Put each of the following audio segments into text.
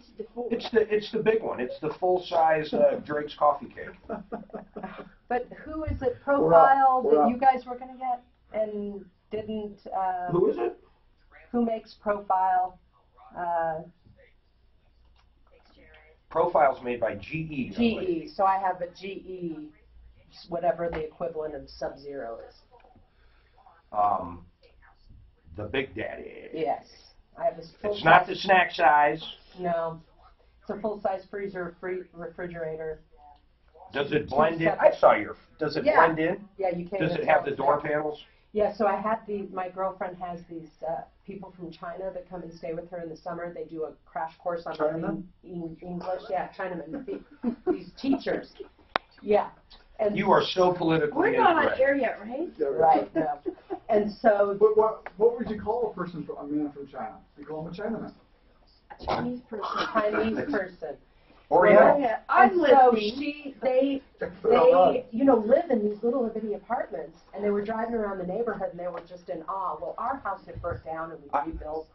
It's the full. It's the big one. It's the full size Drake's coffee cake. But who is it Profile that you guys were going to get and didn't? Who is it? Who makes Profile? Profile's made by GE. GE. So I have a GE, whatever the equivalent of Sub-Zero is. The Big Daddy. Yes. I have a full It's not the snack size. No. It's a full-size freezer, refrigerator. Does it blend in? I saw your. Does it blend in? Yeah, you can. Does it have the door panels? Yeah, so I had my girlfriend has these people from China that come and stay with her in the summer. They do a crash course on learning English. Yeah, Chinamen. These teachers. Yeah. And you are so politically We're not on air yet, right? Right, no. And so... But what would you call a man from China? You call him a Chinaman. A Chinese person. Chinese person. Oriental. Yeah, I'm listening. They live in these little bitty apartments, and they were driving around the neighborhood, and they were just in awe. Well, our house had burnt down, and we rebuilt.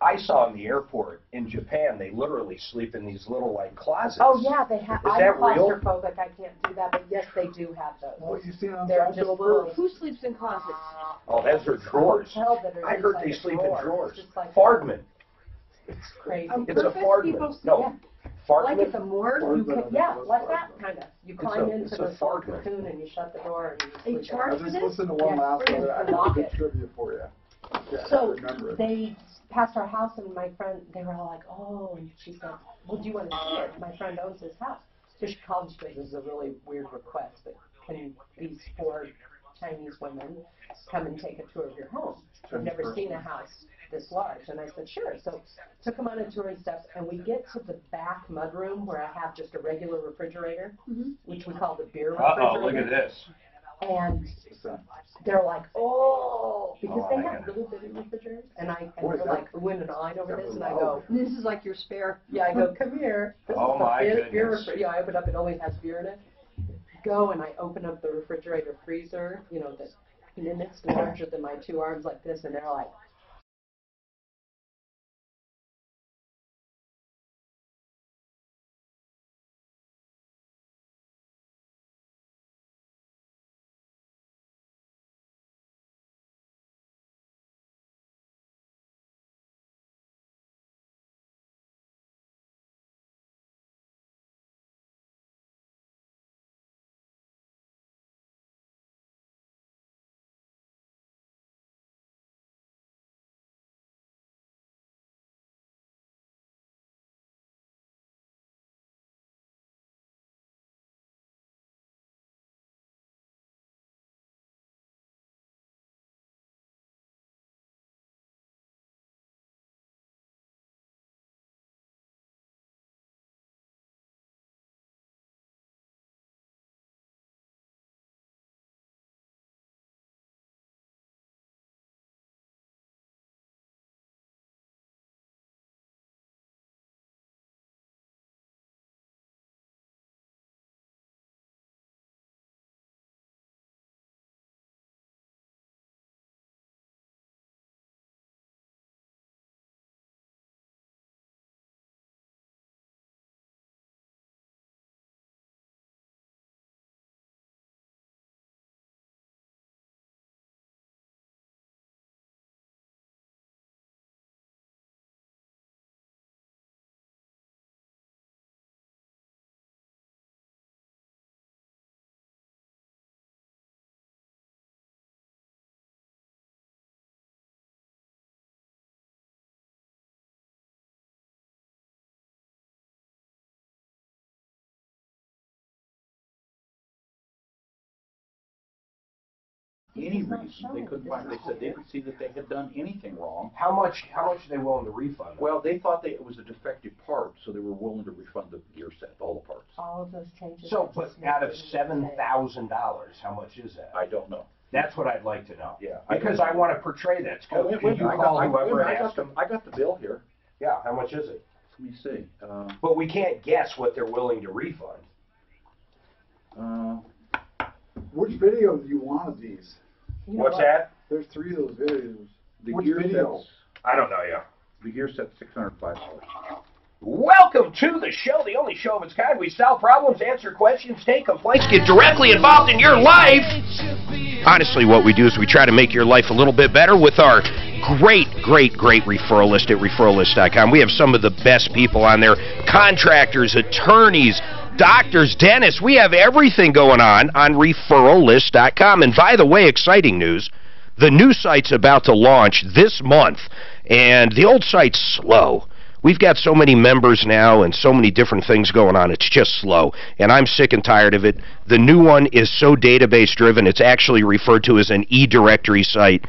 I saw in the airport in Japan, they literally sleep in these little closets. Oh yeah, they have. Is I'm that real? claustrophobic. I can't do that, but yes, they do have those. What you seen on They're just little. Who sleeps in closets? Oh, those are drawers. I heard they sleep in drawers. Like Fardman. It's crazy. It's a Fardman. No, Fardman. Like at the morgue, you can, like that kind of. You climb into the Fardman. cocoon and you shut the door and you They charge I for just this? listened to one last one. I have a good trivia for you. Yeah, So I remember it. they passed our house, and my friend, they were all like, oh, and she said, well, do you want to see it? My friend owns his house. So she called and she goes, this is a really weird request, but can these 4 Chinese women come and take a tour of your home? I've never seen a house this large. And I said, sure. So took them on a tour and stuff, and we get to the back mudroom where I have just a regular refrigerator, which we call the beer refrigerator. Uh-oh, look at this. And they're like, oh, because they have little bitty refrigerators, and they're like oohing and ahhing over this, and I go, This is like your spare. yeah, I go, come here. This Oh, is my the beer goodness. yeah, I open up, it always has beer in it. Go, and I open up the refrigerator freezer, and then it's larger than my 2 arms like this, and they're like, any reason. They couldn't find. They said they didn't see that they had done anything wrong. How much are they willing to refund? Well, they thought it was a defective part, so they were willing to refund the gear set, all the parts. all of those changes. So, but out of $7,000, how much is that? I don't know. That's what I'd like to know. Yeah. Because I want to portray that. Wait, Can you call whoever I asked them? got the bill here. Yeah, how much is it? Let me see. But we can't guess what they're willing to refund. Which video do you want of these? What's that? There's 3 of those videos. The Which gear video? sets. I don't know, yeah. The gear set's $605. Welcome to the show, the only show of its kind. We solve problems, answer questions, take complaints, get directly involved in your life. Honestly, what we do is we try to make your life a little bit better with our great referral list at referrallist.com. We have some of the best people on there, contractors, attorneys, doctors, dentists. We have everything going on referrallist.com. And by the way, exciting news, the new site's about to launch this month, and the old site's slow. We've got so many members now and so many different things going on. It's just slow, and I'm sick and tired of it. The new one is so database-driven, it's actually referred to as an e-directory site.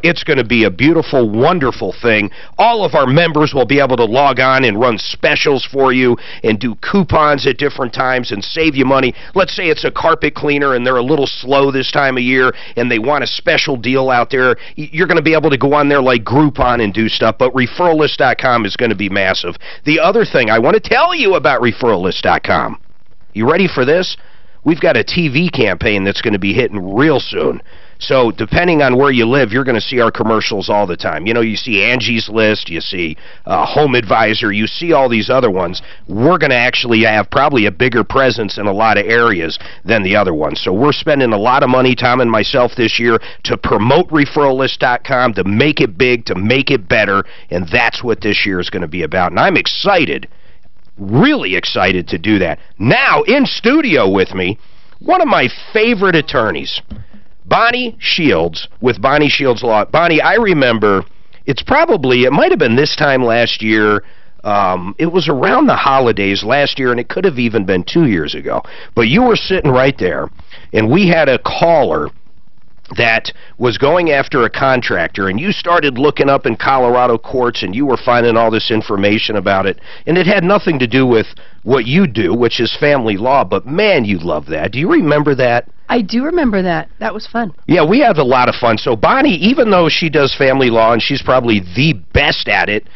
It's going to be a beautiful, wonderful thing. All of our members will be able to log on and run specials for you and do coupons at different times and save you money. Let's say it's a carpet cleaner and they're a little slow this time of year and they want a special deal out there. You're going to be able to go on there like Groupon and do stuff, but referrallist.com is going to be massive. The other thing I want to tell you about referrallist.com, you ready for this? We've got a TV campaign that's going to be hitting real soon. So depending on where you live, you're going to see our commercials all the time. You know, you see Angie's List, you see Home Advisor, you see all these other ones. We're going to actually have probably a bigger presence in a lot of areas than the other ones. So we're spending a lot of money, Tom and myself, this year to promote referrallist.com, to make it big, to make it better, and that's what this year is going to be about. And I'm excited, really excited to do that. Now, in studio with me, one of my favorite attorneys, Bonnie Shields, with Bonnie Shields Law. Bonnie, I remember, it might have been this time last year. It was around the holidays last year, and it could have even been 2 years ago. But you were sitting right there, and we had a caller that was going after a contractor, and you started looking up in Colorado courts, and you were finding all this information about it, and it had nothing to do with what you do, which is family law, but man, you love that. Do you remember that? I do remember that. That was fun. Yeah, we had a lot of fun. So Bonnie, even though she does family law, and she's probably the best at it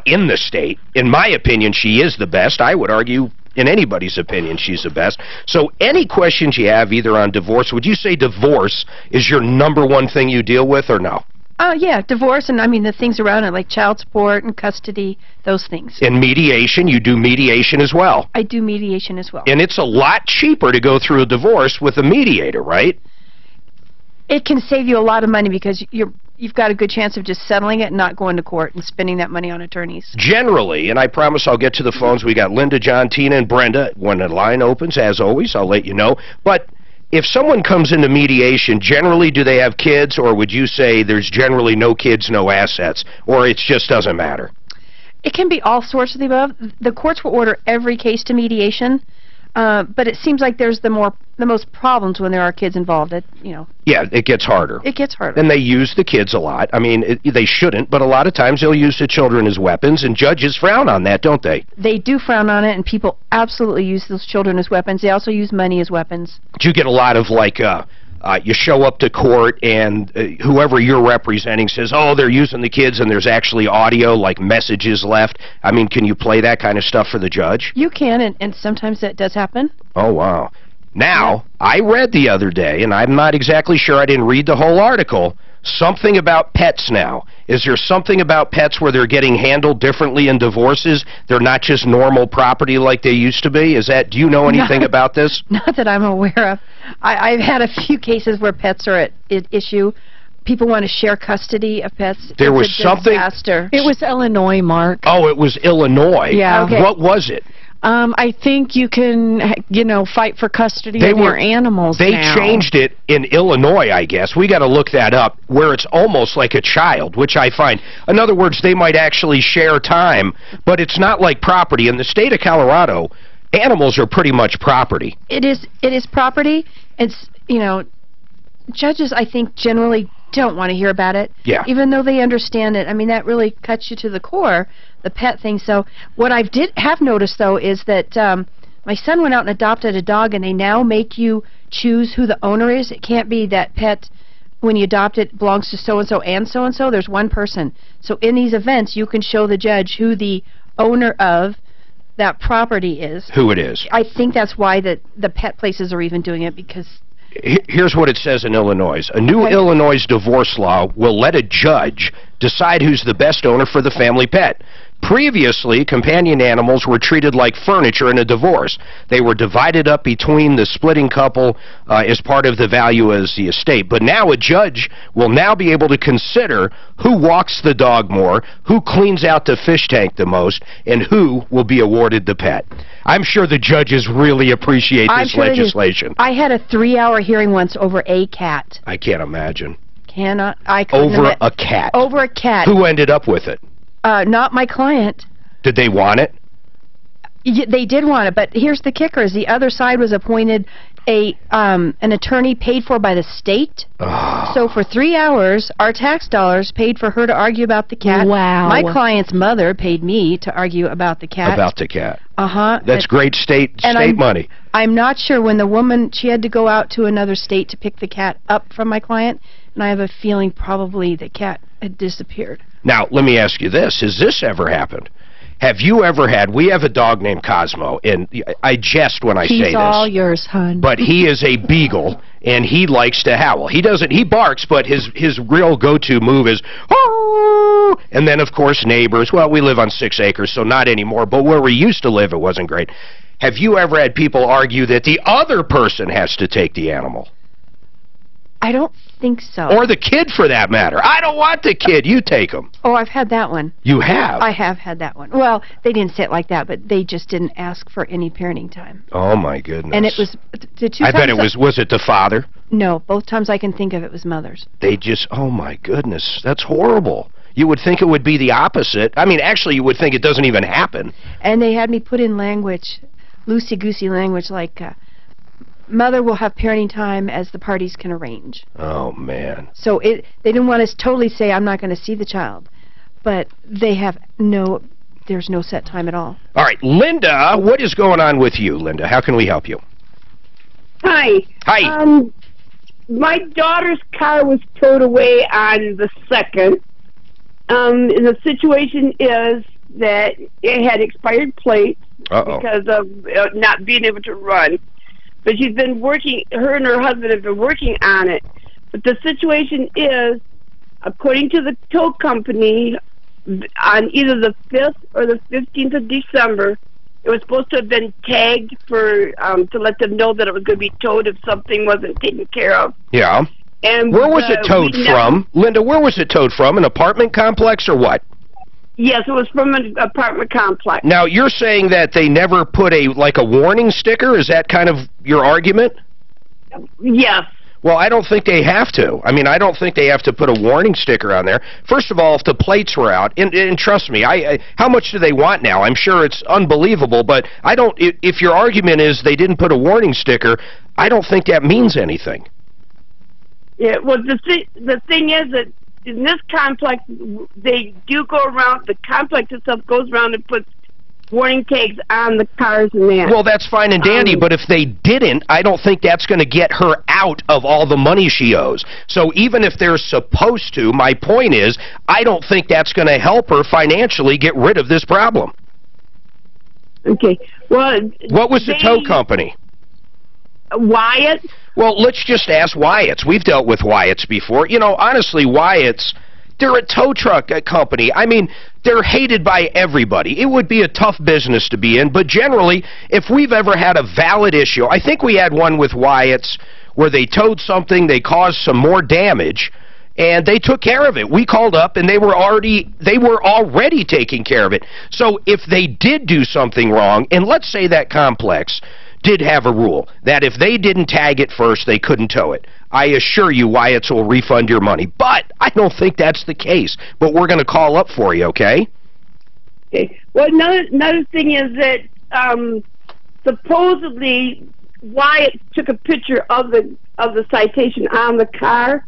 in the state, in my opinion, she is the best. I would argue, in anybody's opinion, she's the best. So any questions you have, either on divorce, would you say divorce is your #1 thing you deal with, or no? Yeah, divorce, and I mean the things around it, like child support and custody, those things. And mediation, you do mediation as well. I do mediation as well. And it's a lot cheaper to go through a divorce with a mediator, right? It can save you a lot of money because you've got a good chance of just settling it and not going to court and spending that money on attorneys. Generally, and I promise I'll get to the phones. We got Linda, John, Tina, and Brenda. When the line opens, as always, I'll let you know. But if someone comes into mediation, generally do they have kids, or would you say there's generally no kids, no assets, or it just doesn't matter? It can be all sorts of the above. The courts will order every case to mediation, but it seems like there's the most problems when there are kids involved. Yeah, it gets harder. It gets harder. And they use the kids a lot. I mean, they shouldn't, but a lot of times they'll use the children as weapons, and judges frown on that, don't they? They do frown on it, and people absolutely use those children as weapons. They also use money as weapons. Do you get a lot of, like, you show up to court and whoever you're representing says, oh, they're using the kids, and there's actually audio, like messages left? I mean, can you play that kind of stuff for the judge? You can, and sometimes that does happen. Oh, wow. Now, I read the other day, and I'm not exactly sure, I didn't read the whole article, something about pets now. Is there something about pets where they're getting handled differently in divorces? They're not just normal property like they used to be? Do you know anything about this? Not that I'm aware of. I've had a few cases where pets are at issue. People want to share custody of pets. There was something... Disaster. It was Illinois, Mark. Oh, it was Illinois. Yeah. Okay. What was it? I think you can, fight for custody of your animals They now. changed it in Illinois, I guess. We got to look that up, where it's almost like a child, which I find. In other words, they might actually share time, but it's not like property. In the state of Colorado, animals are pretty much property. It is property. It's, judges, I think, generally don't want to hear about it. Yeah. Even though they understand it. I mean, that really cuts you to the core, the pet thing. So what I have noticed, though, is that my son went out and adopted a dog, and they now make you choose who the owner is. It can't be that pet, when you adopt it, belongs to so-and-so and so-and-so. There's one person. So in these events, you can show the judge who the owner of that property is. Who it is. I think that's why the pet places are even doing it, because... Here's what it says in Illinois. A new Illinois divorce law will let a judge decide who's the best owner for the family pet. Previously, companion animals were treated like furniture in a divorce. They were divided up between the splitting couple as part of the value as the estate. But now a judge will now be able to consider who walks the dog more, who cleans out the fish tank the most, and who will be awarded the pet. I'm sure the judges really appreciate this legislation. I had a 3-hour hearing once over a cat. I can't imagine. I couldn't Over a cat? Over a cat. Who ended up with it? Not my client. Did they want it? They did want it, but here's the kicker: is the other side was appointed an attorney paid for by the state. Oh. So for 3 hours, our tax dollars paid for her to argue about the cat. Wow. My client's mother paid me to argue about the cat. About the cat. Uh-huh. That's great state money. I'm not sure when the woman, she had to go out to another state to pick the cat up from my client, and I have a feeling probably the cat had disappeared. Now, let me ask you this. Has this ever happened? Have you ever had, we have a dog named Cosmo, and I jest when I say this. He's all yours, hon. But he is a beagle, and he likes to howl. He barks, but his real go-to move is, oh! And then, of course, neighbors. Well, we live on 6 acres, so not anymore, but where we used to live, it wasn't great. Have you ever had people argue that the other person has to take the animal? I don't think so. Or the kid, for that matter. I don't want the kid. You take him. Oh, I've had that one. You have? I have had that one. Well, they didn't say it like that, but they just didn't ask for any parenting time. Oh, my goodness. And it was the 2 I times... bet it was it the father? No, both times I can think of it was mothers. They just, oh, my goodness. That's horrible. You would think it would be the opposite. I mean, actually, you would think it doesn't even happen. And they had me put in language, loosey-goosey language, like... mother will have parenting time as the parties can arrange. Oh, man. So they didn't want to totally say, I'm not going to see the child. But they have there's no set time at all. All right, Linda, what is going on with you, Linda? How can we help you? Hi. Hi. My daughter's car was towed away on the 2nd. The situation is that it had expired plates because of not being able to run. But she's been working, her and her husband have been working on it. But the situation is, according to the tow company, on either the 5th or the 15th of December, it was supposed to have been tagged for to let them know that it was going to be towed if something wasn't taken care of. Yeah. And where was it towed from? Linda, where was it towed from? An apartment complex or what? Yes, it was from an apartment complex. Now, you're saying that they never put a warning sticker? Is that kind of your argument? Yes. Well, I don't think they have to. I mean, I don't think they have to put a warning sticker on there. First of all, if the plates were out, and trust me, how much do they want now? I'm sure it's unbelievable, but I don't. If your argument is they didn't put a warning sticker, I don't think that means anything. Yeah. Well, the thing is that in this complex, they do go around. The complex itself goes around and puts warning tags on the cars and that. Well, that's fine and dandy, but if they didn't, I don't think that's going to get her out of all the money she owes. So even if they're supposed to, my point is, I don't think that's going to help her financially get rid of this problem. Okay. Well, what was the tow company? Wyatt. Well, let's just ask Wyatt's. We've dealt with Wyatt's before. You know, honestly, Wyatt's, they're a tow truck company. I mean, they're hated by everybody. It would be a tough business to be in, but generally, if we've ever had a valid issue, I think we had one with Wyatt's where they towed something, they caused some more damage, and they took care of it. We called up, and they were already taking care of it. So if they did do something wrong, and let's say that complex did have a rule that if they didn't tag it first, they couldn't tow it, I assure you Wyatt's will refund your money. But I don't think that's the case. But we're going to call up for you, okay? Okay. Well, another thing is that supposedly Wyatt took a picture of the citation on the car.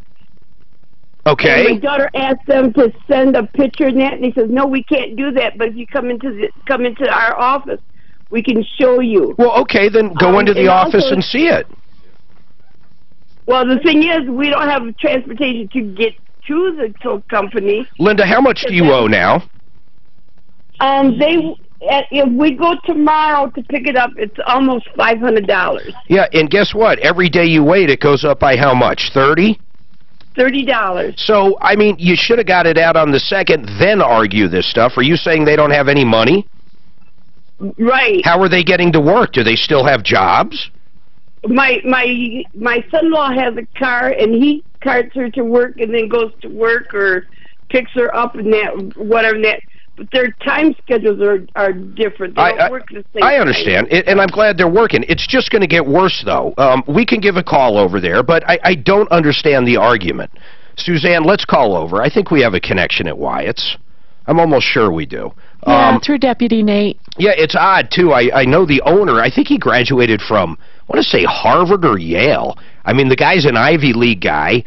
Okay. And my daughter asked them to send a picture of that, and they says, no, we can't do that. But if you come into our office, we can show you. Well, okay, then go into the office and see it. Well, the thing is, we don't have transportation to get to the tow company. Linda, how much do you owe now? If we go tomorrow to pick it up, it's almost $500. Yeah, and guess what? Every day you wait, it goes up by how much? 30? $30. So, I mean, you should have got it out on the second, then argue this stuff. Are you saying they don't have any money? Right. How are they getting to work? Do they still have jobs? My son-in-law has a car, and he carts her to work and then goes to work or picks her up and that, whatever that. But their time schedules are different. They don't work the same I understand, and I'm glad they're working. It's just going to get worse, though. We can give a call over there, but I don't understand the argument. Suzanne, let's call over. I think we have a connection at Wyatt's. I'm almost sure we do. Yeah, through Deputy Nate. Yeah, it's odd, too. I know the owner. I think he graduated from, I want to say, Harvard or Yale. I mean, the guy's an Ivy League guy.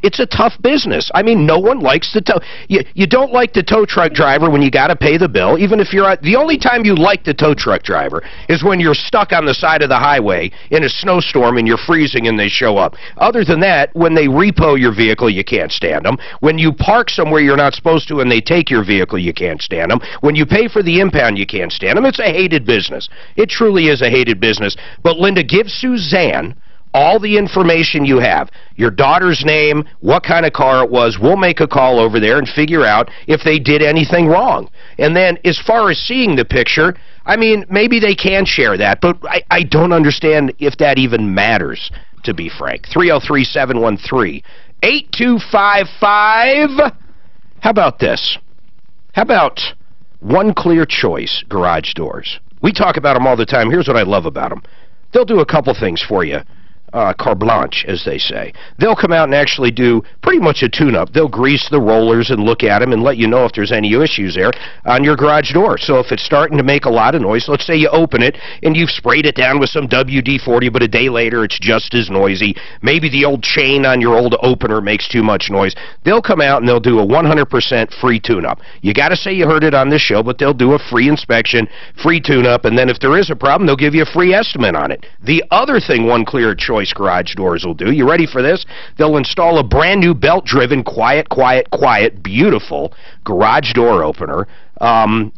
It's a tough business. I mean, no one likes the tow. You don't like the tow truck driver when you got to pay the bill, even if you're the only time you like the tow truck driver is when you're stuck on the side of the highway in a snowstorm and you're freezing and they show up. Other than that, when they repo your vehicle, you can't stand them. When you park somewhere you're not supposed to and they take your vehicle, you can't stand them. When you pay for the impound, you can't stand them. It's a hated business. It truly is a hated business. But, Linda, give Suzanne all the information you have, your daughter's name, what kind of car it was. We'll make a call over there and figure out if they did anything wrong. And then as far as seeing the picture, I mean, maybe they can share that, but I don't understand if that even matters, to be frank. 303-713-8255. How about this? How about One Clear Choice garage doors? We talk about them all the time. Here's what I love about them. They'll do a couple things for you. Carte blanche, as they say. They'll come out and actually do pretty much a tune-up. They'll grease the rollers and look at them and let you know if there's any issues there on your garage door. So if it's starting to make a lot of noise, let's say you open it and you've sprayed it down with some WD-40, but a day later it's just as noisy. Maybe the old chain on your old opener makes too much noise. They'll come out and they'll do a 100% free tune-up. You got to say you heard it on this show, but they'll do a free inspection, free tune-up, and then if there is a problem, they'll give you a free estimate on it. The other thing One Clear Choice garage doors will do, you ready for this? They'll install a brand new belt-driven, quiet, beautiful garage door opener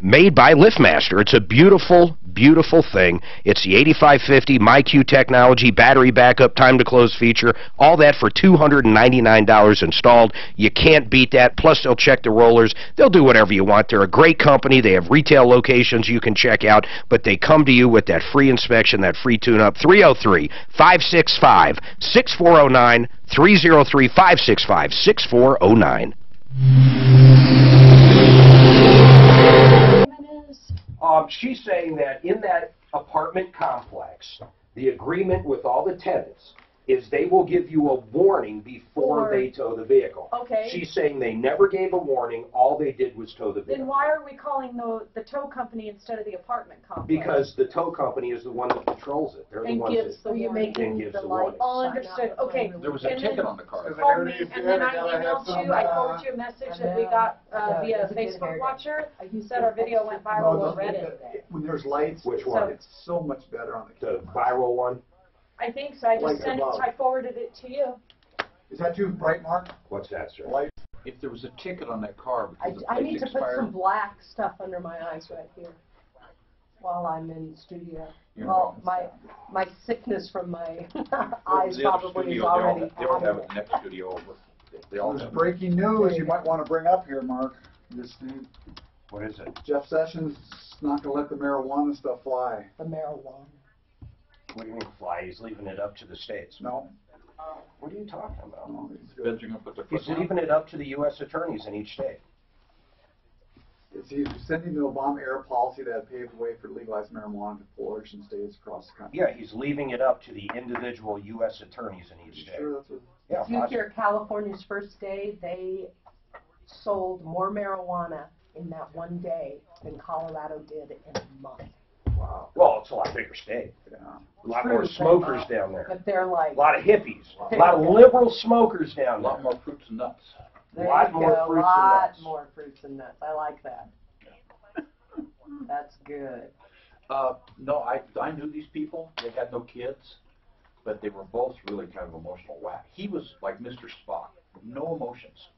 made by LiftMaster. It's a beautiful, beautiful thing. It's the 8550 MyQ technology, battery backup, time to close feature, all that for $299 installed. You can't beat that. Plus, they'll check the rollers. They'll do whatever you want. They're a great company. They have retail locations you can check out, but they come to you with that free inspection, that free tune-up. 303-565-6409, 303-565-6409. She's saying that in that apartment complex, the agreement with all the tenants is they will give you a warning before they tow the vehicle. Okay. She's saying they never gave a warning. All they did was tow the vehicle. Then why are we calling the tow company instead of the apartment complex? Because the tow company is the one that patrols it. They're the ones that gives the warning. All understood. Okay. There was a ticket on the car. Called me, and then I emailed you. I forwarded you a message that we got via Facebook Watcher. You said our video went viral on Reddit. When there's lights, which one? It's so much better on the viral one. I think so. I just sent it. I forwarded it to you. Is that too bright, Mark? What's that, sir? Light. If there was a ticket on that car because I need to put some black stuff under my eyes right here while I'm in studio. Well, my sickness from my eyes probably is already. They don't have it in the next studio over. There's breaking news you might want to bring up here, Mark. This thing. What is it? Jeff Sessions is not going to let the marijuana stuff fly. The marijuana. What do you mean fly? He's leaving it up to the states. No. What are you talking about? No, He's leaving it up to the U.S. attorneys in each state. He's sending the Obama-era policy that paved the way for legalized marijuana to flourish in states across the country. Yeah, he's leaving it up to the individual U.S. attorneys in each state. Sure, that's what... Yeah, If you hear California's first day, they sold more marijuana in that one day than Colorado did in a month. Wow. Well, it's a lot bigger state. Yeah. A lot more smokers down there. But they're like... A lot of hippies. A lot of liberal smokers down there. A lot more fruits and nuts. A lot more fruits and nuts. I like that. That's good. No, I knew these people. They had no kids, but they were both really kind of emotional whack. He was like Mr. Spock, no emotions.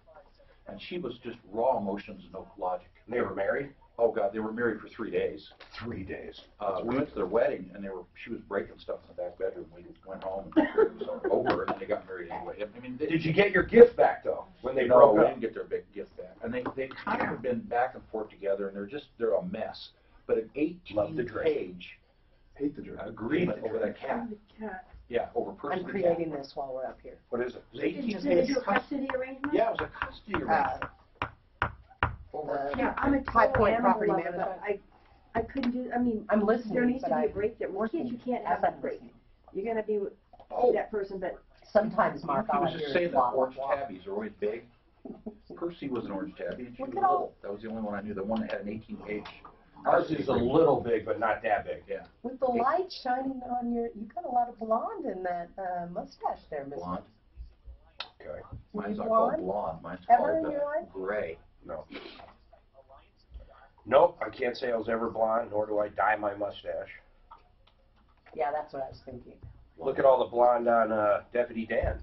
And she was just raw emotions, no logic. They were married? Oh God, they were married for 3 days. 3 days. We went to their wedding, and she was breaking stuff in the back bedroom. We went home, and it was over, and then they got married anyway. I mean, Did you get your gift back though when they broke we up? didn't get their big gift back, and they kind of have been back and forth together, and they're a mess. But an 18-page agreement over that cat. Yeah, over personal. I'm creating this while we're up here. What is it? Did they do a custody arrangement? Yeah, it was a custody arrangement. Yeah, I'm a High total Point animal property lover, manager. but I couldn't do, I mean, I'm listening, there needs to but be a I- break there. With kids, you can't have a break. You're gonna be with that person, but Sometimes, Mark, He all I was hear just is saying that blah, blah, orange blah. tabbies are always big. Percy was an orange tabby, and she was Look at all- little. That was the only one I knew, the one that had an 18-page. Ours is a little big, but not that big. Yeah. With the light shining on you got a lot of blonde in that mustache there, Mr. Blonde. Okay. Mine's you not called blonde? blonde. Mine's Ever in called your life? gray. No. Nope, I can't say I was ever blonde, nor do I dye my mustache. Yeah, that's what I was thinking. Look at all the blonde on Deputy Dan.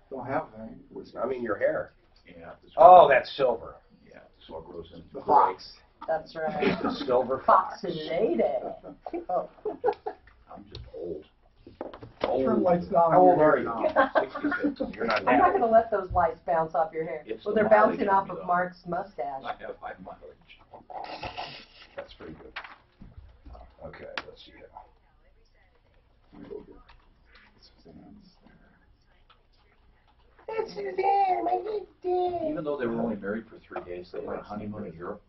Don't have any. I mean, your hair. Yeah. Oh, that's silver. Yeah, so it grows into The gray. fox. That's right. The silver fox. Fox lady. Oh. I'm just old. Turn lights down. How old are you? now. 66. You're not I'm that not old. going to let those lights bounce off your hair. It's Well, the they're mileage bouncing on off me, of though. Mark's mustache. I have high mileage. That's pretty good. Okay, let's see here. Let me go get Suzanne's there. It's Suzanne, my Suzanne. Even though they were only married for 3 days, they went on honeymoon in Europe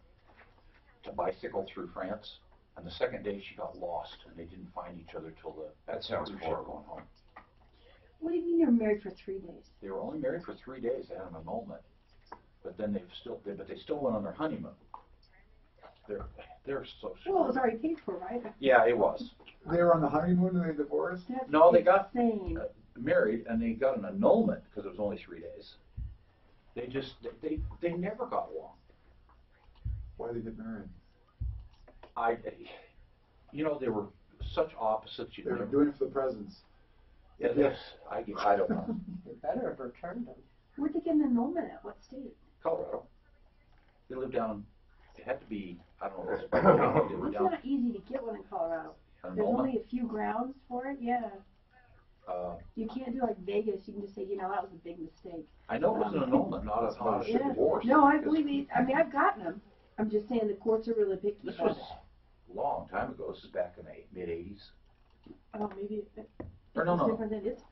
to bicycle through France. And the second day she got lost, and they didn't find each other till That sounds ship horrible. going home. what do you mean you're married for 3 days? They were only married for 3 days. They had an annulment, but then they still went on their honeymoon. They're so Well, it was already paid for, right? Yeah, it was. They were on the honeymoon and they divorced? That's No, they got insane. married, and they got an annulment because it was only 3 days. They never got along. Why did they get married? They were such opposites. They were doing it for the presents. Yeah, I don't know. You better have returned them. Where'd they get an annulment at? What state? Colorado. They lived down. It had to be. I don't know. It was by the county. They were It's down. not easy to get one in Colorado. An There's annulment. only a few grounds for it, yeah. You can't do like Vegas. You can just say, that was a big mistake. I know it was an annulment, not a Yeah. divorce. No, I because believe it. I mean, I've gotten them. I'm just saying the courts are really picky This about was a long time ago. This is back in the mid-'80s. Oh, maybe it's No. different than it's.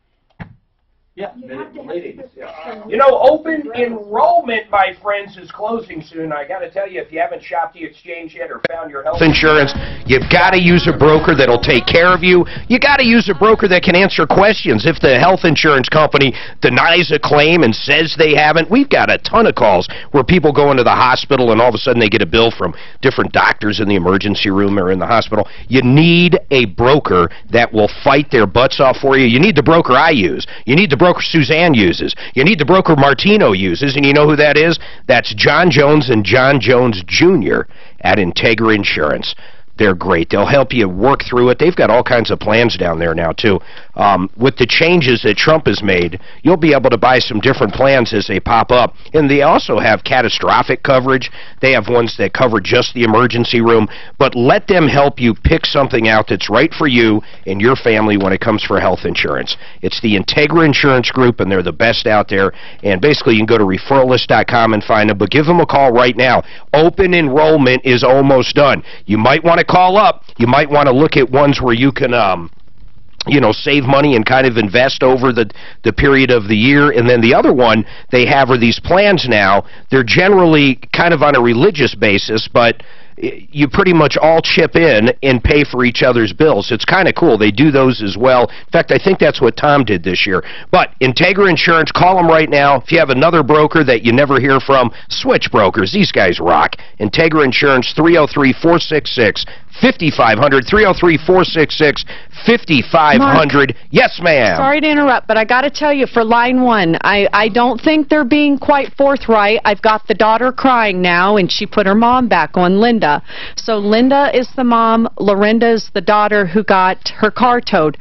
Yeah, You have to late have 80s. Yeah. You know, open enrollment, my friends, is closing soon. I got to tell you, if you haven't shopped the exchange yet or found your health insurance, you've got to use a broker that'll take care of you. You got to use a broker that can answer questions. If the health insurance company denies a claim and says they haven't, we've got a ton of calls where people go into the hospital and all of a sudden they get a bill from different doctors in the emergency room or in the hospital. You need a broker that will fight their butts off for you. You need the broker I use. You need the broker Suzanne uses. You need the broker Martino uses, and you know who that is? That's John Jones and John Jones Jr. at Integra Insurance. They're great. They'll help you work through it. They've got all kinds of plans down there now, too. With the changes that Trump has made, you'll be able to buy some different plans as they pop up. And they also have catastrophic coverage. They have ones that cover just the emergency room. But let them help you pick something out that's right for you and your family when it comes for health insurance. It's the Integra Insurance Group, and they're the best out there. And basically, you can go to referralist.com and find them. But give them a call right now. Open enrollment is almost done. You might want to call up. You might want to look at ones where you can save money and kind of invest over the period of the year. And then the other one they have are these plans now. They're generally kind of on a religious basis, but you pretty much all chip in and pay for each other's bills. It's kind of cool. They do those as well. In fact, I think that's what Tom did this year. But Integra Insurance, call them right now. If you have another broker that you never hear from, switch brokers. These guys rock. Integra Insurance, 303-466-5500, 303-466-5500. Yes, ma'am. Sorry to interrupt, but I got to tell you, for line one, I don't think they're being quite forthright. I've got the daughter crying now, and she put her mom back on Linda. So Linda is the mom, Lorinda is the daughter who got her car towed.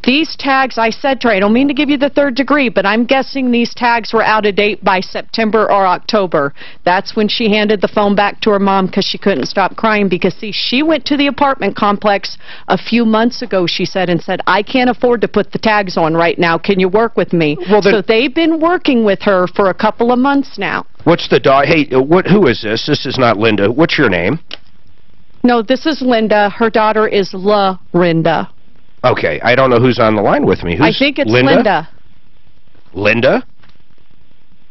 These tags, I said to her, I don't mean to give you the third degree, but I'm guessing these tags were out of date by September or October. That's when she handed the phone back to her mom because she couldn't stop crying because, see, she went to the apartment complex a few months ago, she said, and said, I can't afford to put the tags on right now. Can you work with me? Well, so they've been working with her for a couple of months now. What's the dog? Hey, who is this? This is not Linda. What's your name? No, this is Linda. Her daughter is Lorinda. Okay, I don't know who's on the line with me. I think it's Linda. Linda?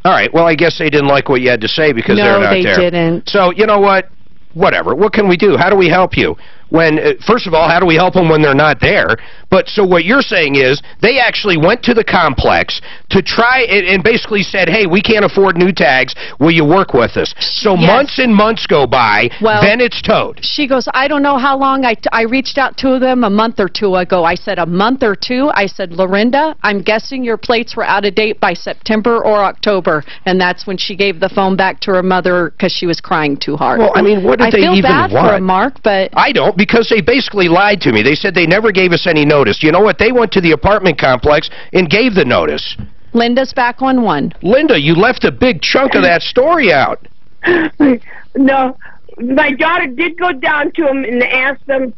All right, well, I guess they didn't like what you had to say because they're not there. No, they didn't. So, you know what? Whatever. What can we do? How do we help you? When, first of all, how do we help them when they're not there? But so what you're saying is they actually went to the complex to try and basically said, hey, we can't afford new tags. Will you work with us? So months and months go by, then it's towed. She goes, I don't know how long. I reached out to them a month or two ago. I said, a month or two? I said, Lorinda, I'm guessing your plates were out of date by September or October. And that's when she gave the phone back to her mother because she was crying too hard. Well, I mean, what did they even want? I feel bad for her, Mark, but... I don't, because they basically lied to me. They said they never gave us any notice. You know what? They went to the apartment complex and gave the notice. Linda's back on one. Linda, you left a big chunk of that story out. No, my daughter did go down to them and ask them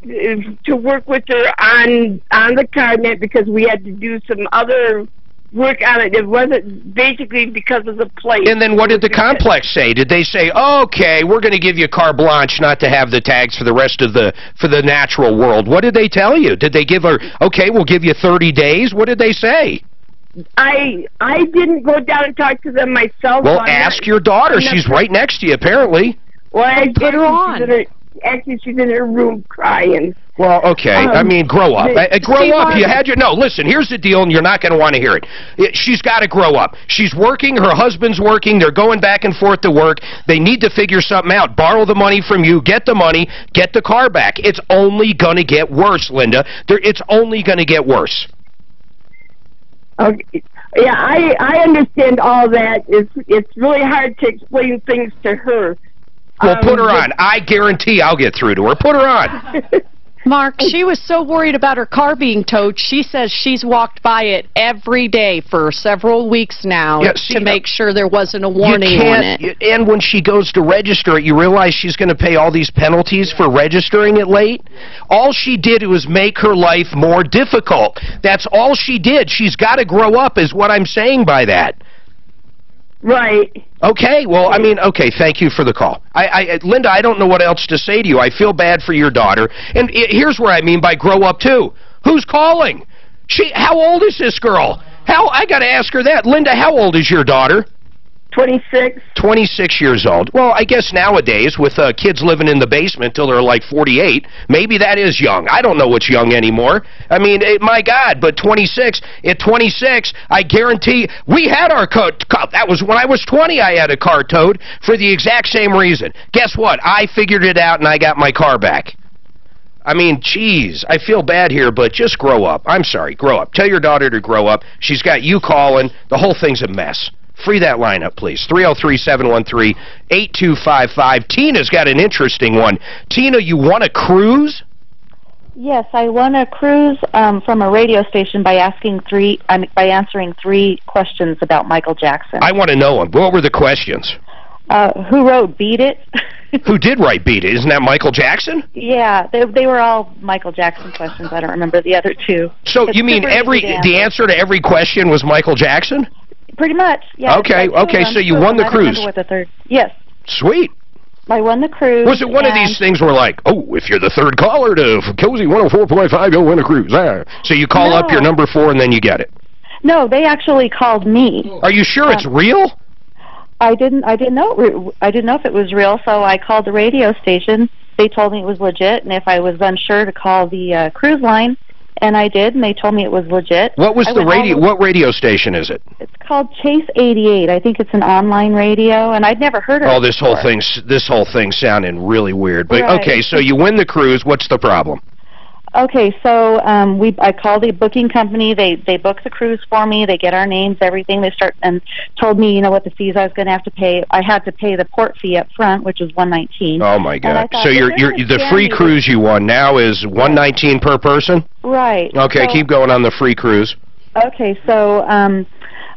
to work with her on the cabinet because we had to do some other work on it. It wasn't basically because of the plate. And then what did the complex say? Did they say, okay, we're going to give you carte blanche not to have the tags for the rest of for the natural world? What did they tell you? Did they give her, okay, we'll give you 30 days? What did they say? I didn't go down and talk to them myself. Well, ask your daughter. She's right next to you, apparently. Well, I put her on. Actually, she's in her room crying. Well, okay. I mean, grow up. Grow up. You had your... No, listen, here's the deal, and you're not going to want to hear it. She's got to grow up. She's working. Her husband's working. They're going back and forth to work. They need to figure something out. Borrow the money from you. Get the money. Get the car back. It's only going to get worse, Linda. It's only going to get worse. Okay. Yeah, I understand all that. It's really hard to explain things to her. Well, put her on. I guarantee I'll get through to her. Put her on. Mark, she was so worried about her car being towed, she says she's walked by it every day for several weeks now to make sure there wasn't a warning on it. And when she goes to register it, you realize she's going to pay all these penalties for registering it late? All she did was make her life more difficult. That's all she did. She's got to grow up is what I'm saying by that. Right. Okay, well, I mean, okay, thank you for the call. Linda, I don't know what else to say to you. I feel bad for your daughter. And here's what I mean by grow up, too. Who's calling? How old is this girl? I got to ask her that. Linda, how old is your daughter? 26. 26 years old. Well, I guess nowadays, with kids living in the basement till they're like 48, maybe that is young. I don't know what's young anymore. I mean, my God, but 26, at 26, I guarantee, we had our car, that was when I was 20, I had a car towed for the exact same reason. Guess what? I figured it out and I got my car back. I mean, geez, I feel bad here, but just grow up. I'm sorry, grow up. Tell your daughter to grow up. She's got you calling. The whole thing's a mess. Free that line up, please. 303-713-8255. Tina's got an interesting one. Tina, you won a cruise? Yes, I won a cruise from a radio station by answering 3 questions about Michael Jackson. I want to know them. What were the questions? Who wrote Beat It? Who did write Beat It? Isn't that Michael Jackson? Yeah, they were all Michael Jackson questions. I don't remember the other 2. So you mean the answer to every question was Michael Jackson? Pretty much, yeah. Okay, so you won the cruise. I don't remember what the third. Yes. Sweet. I won the cruise. Was it one of these things where, like, oh, if you're the third caller to Cozy 104.5, you'll win a cruise? So you call up your number 4 and then you get it? No, they actually called me. Are you sure it's real? I didn't know if it was real, so I called the radio station. They told me it was legit, and if I was unsure to call the cruise line, and I did, and they told me it was legit. What was the radio? What radio station is it? It's called Chase 88. I think it's an online radio, and I'd never heard of it. Oh, this whole thing's sounding really weird. But okay, so you win the cruise. What's the problem? Okay, so I called the booking company. They booked the cruise for me. They get our names, everything. They start and told me, what the fees I was going to have to pay. I had to pay the port fee up front, which was $119. Oh my God! So the free cruise you won now is $119 per person. Right. Okay, so, keep going on the free cruise. Okay, so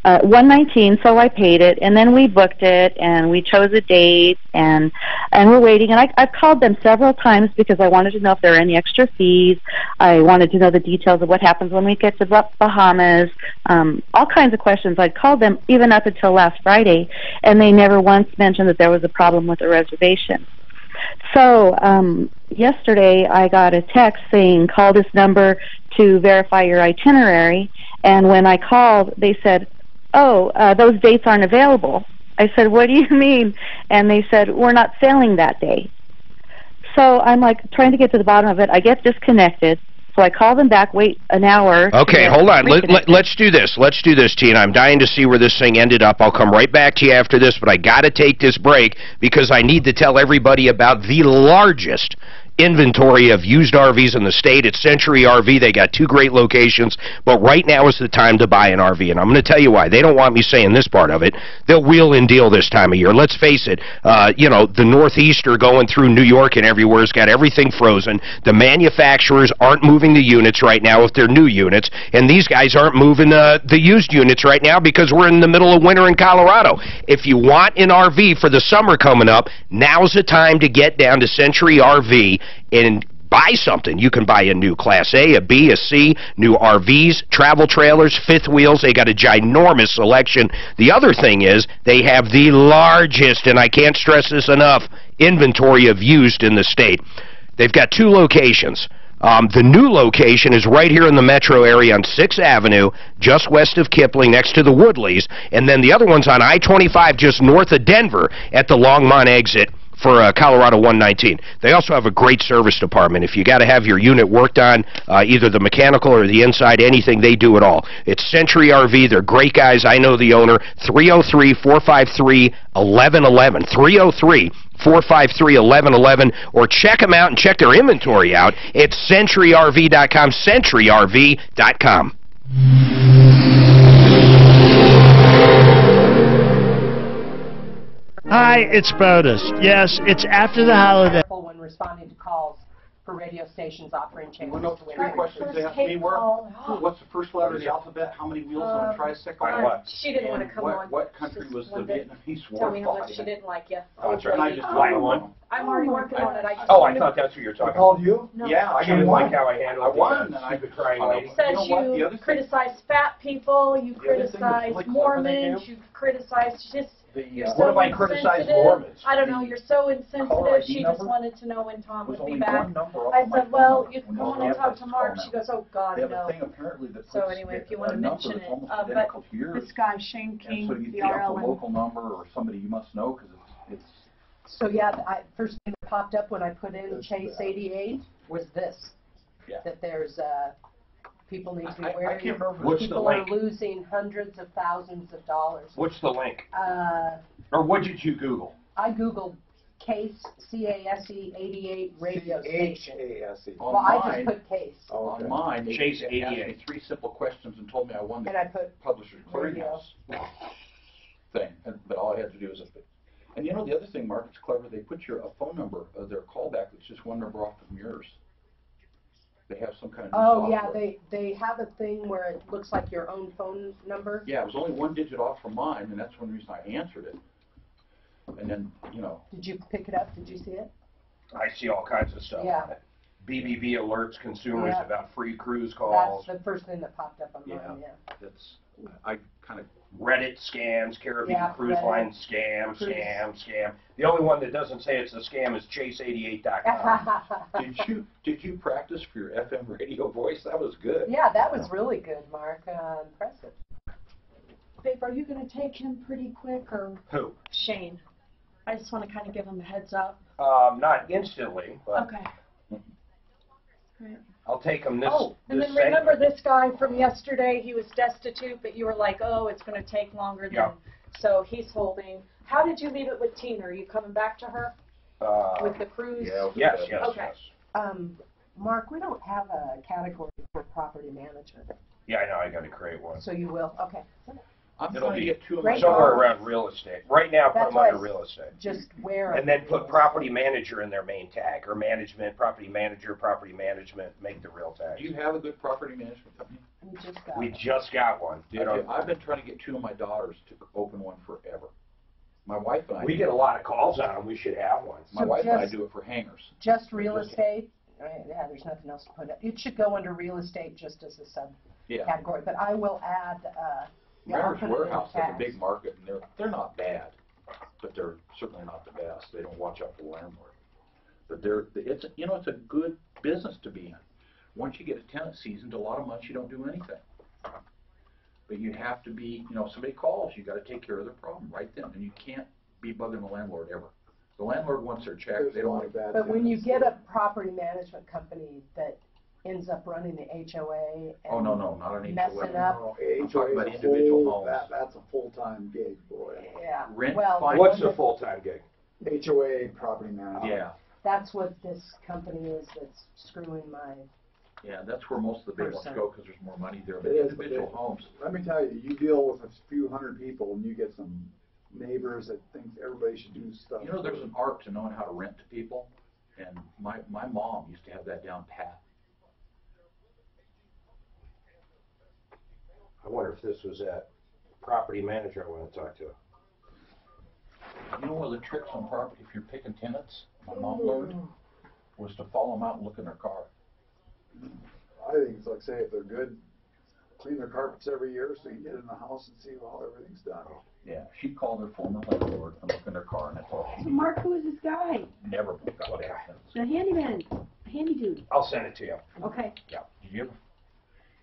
$119, so I paid it, and then we booked it, and we chose a date, and we're waiting. And I've called them several times because I wanted to know if there are any extra fees. I wanted to know the details of what happens when we get to the Bahamas, all kinds of questions. I'd called them even up until last Friday, and they never once mentioned that there was a problem with the reservation. So yesterday I got a text saying, call this number to verify your itinerary, and when I called, they said, oh, those dates aren't available. I said, what do you mean? And they said, we're not sailing that day. So I'm like trying to get to the bottom of it. I get disconnected. So I call them back, wait an hour. Okay, hold on. Let's do this. Let's do this, Tina. I'm dying to see where this thing ended up. I'll come right back to you after this, but I got to take this break because I need to tell everybody about the largest inventory of used RVs in the state. It's Century RV. They got 2 great locations, but right now is the time to buy an RV, and I'm going to tell you why. They don't want me saying this part of it. They'll wheel and deal this time of year. Let's face it, the Northeaster going through New York and everywhere has got everything frozen. The manufacturers aren't moving the units right now with their new units, and these guys aren't moving the used units right now because we're in the middle of winter in Colorado. If you want an RV for the summer coming up, now's the time to get down to Century RV and buy something. You can buy a new Class A, a B, a C, new RVs, travel trailers, fifth wheels. They got a ginormous selection. The other thing is they have the largest, and I can't stress this enough, inventory of used in the state. They've got 2 locations. The new location is right here in the metro area on 6th Avenue, just west of Kipling, next to the Woodleys. And then the other one's on I-25, just north of Denver, at the Longmont exit for Colorado 119. They also have a great service department. If you got to have your unit worked on, either the mechanical or the inside, anything, they do it all. It's Century RV. They're great guys. I know the owner. 303-453-1111. 303-453-1111. Or check them out and check their inventory out. It's CenturyRV.com. CenturyRV.com. Hi, it's Botus. Yes, it's after the holiday. When responding to calls for radio stations offering changes. You know, 3 questions they asked me were, what's the first letter of the alphabet, how many wheels on a tricycle? She didn't want to come on. What country was the Vietnamese war? Tell me how much she didn't like you. Oh, and I just like one. I'm already working on it. I thought that's what you were talking about. Called you? No. Yeah, I didn't like how I handled it. and I could cry. You said you criticize fat people, you criticize Mormons, you criticize just... What if I criticize Mormons? I don't know, you're so insensitive. She just wanted to know when Tom would be back. I said, well, you can go on and talk to Mark. She goes, oh, God, no. So anyway, if you want to mention it. But this guy, Shane King, so you the get a RLM. local number or somebody you must know because it's... So yeah, first thing that popped up when I put in Chase 88 was this, that there's people need to be wary. I can't remember. People are losing hundreds of thousands of dollars. What's the link? Or what did you Google? I Googled Case, C-A-S-E, 88 radio station. C-H-A-S-E. Well, I just put Case. On mine, Chase they asked me 3 simple questions and told me I won the Publisher's Clearinghouse thing. But all I had to do was... And you know, the other thing, Mark, it's clever. They put a phone number, their callback, that's just 1 number off from yours. They have some kind of software. They have a thing where it looks like your own phone number. Yeah, it was only 1 digit off from mine, and that's one reason I answered it. And then, Did you pick it up? Did you see it? I see all kinds of stuff on it. BBB alerts consumers about free cruise calls. That's the first thing that popped up on mine, I kind of... Reddit scams, Caribbean Cruise Line scam. The only one that doesn't say it's a scam is Chase88.com. Did you practice for your FM radio voice? That was good. Yeah, that was really good, Mark. Impressive. Babe, are you going to take him pretty quick or? Who? Shane. I just want to kind of give him a heads up. Not instantly, but... Okay. Right. I'll take him this. Oh, and then remember this guy from yesterday? He was destitute, but you were like, oh, it's going to take longer than. So he's holding. How did you leave it with Tina? Are you coming back to her with the cruise? Yes. Okay. Mark, we don't have a category for property management. Yeah, I know. I got to create one. So you will? Okay. It'll be somewhere around real estate. Right now, put them under real estate. Just where? And then put property manager in their main tag, or management, property management, make the real tag. Do you have a good property management company? We just got one. I've been trying to get 2 of my daughters to open one forever. My wife and I. We get a lot of calls on them. We should have one. My wife and I do it for hangers. Just real estate? Yeah, there's nothing else to put it. It should go under real estate just as a subcategory. But I will add. Renter's Warehouse has a big market, and they're not bad, but they're certainly not the best. They don't watch out for the landlord. But it's a good business to be in. Once you get a tenant seasoned, a lot of months you don't do anything. But you have to be, somebody calls, you got to take care of their problem right then, and you can't be bugging the landlord ever. The landlord wants their check. They don't want that. But when you get a property management company that ends up running the HOA and no, not an messing HOA. up. No, I'm talking about individual homes. That's a full-time gig, boy. Yeah. What's a full-time gig? HOA property manager. Yeah. That's what this company is that's screwing my. Yeah, that's where most of the big ones go because there's more money there. But individual homes. Let me tell you, you deal with a few hundred people and you get some neighbors that think everybody should do stuff. There's an art to knowing how to rent to people, and my mom used to have that down pat. I wonder if this was that property manager I want to talk to. One of the tricks on property, if you're picking tenants, my mom learned, was to follow them out and look in their car. I think it's like, say, if they're good, clean their carpets every year so you can get in the house and see how everything's done. Yeah, she'd call their former landlord and look in their car, and that's all she did. Mark, who is this guy? Never got that sense. The handyman, handy dude. I'll send it to you. Okay. Yeah. Did you ever?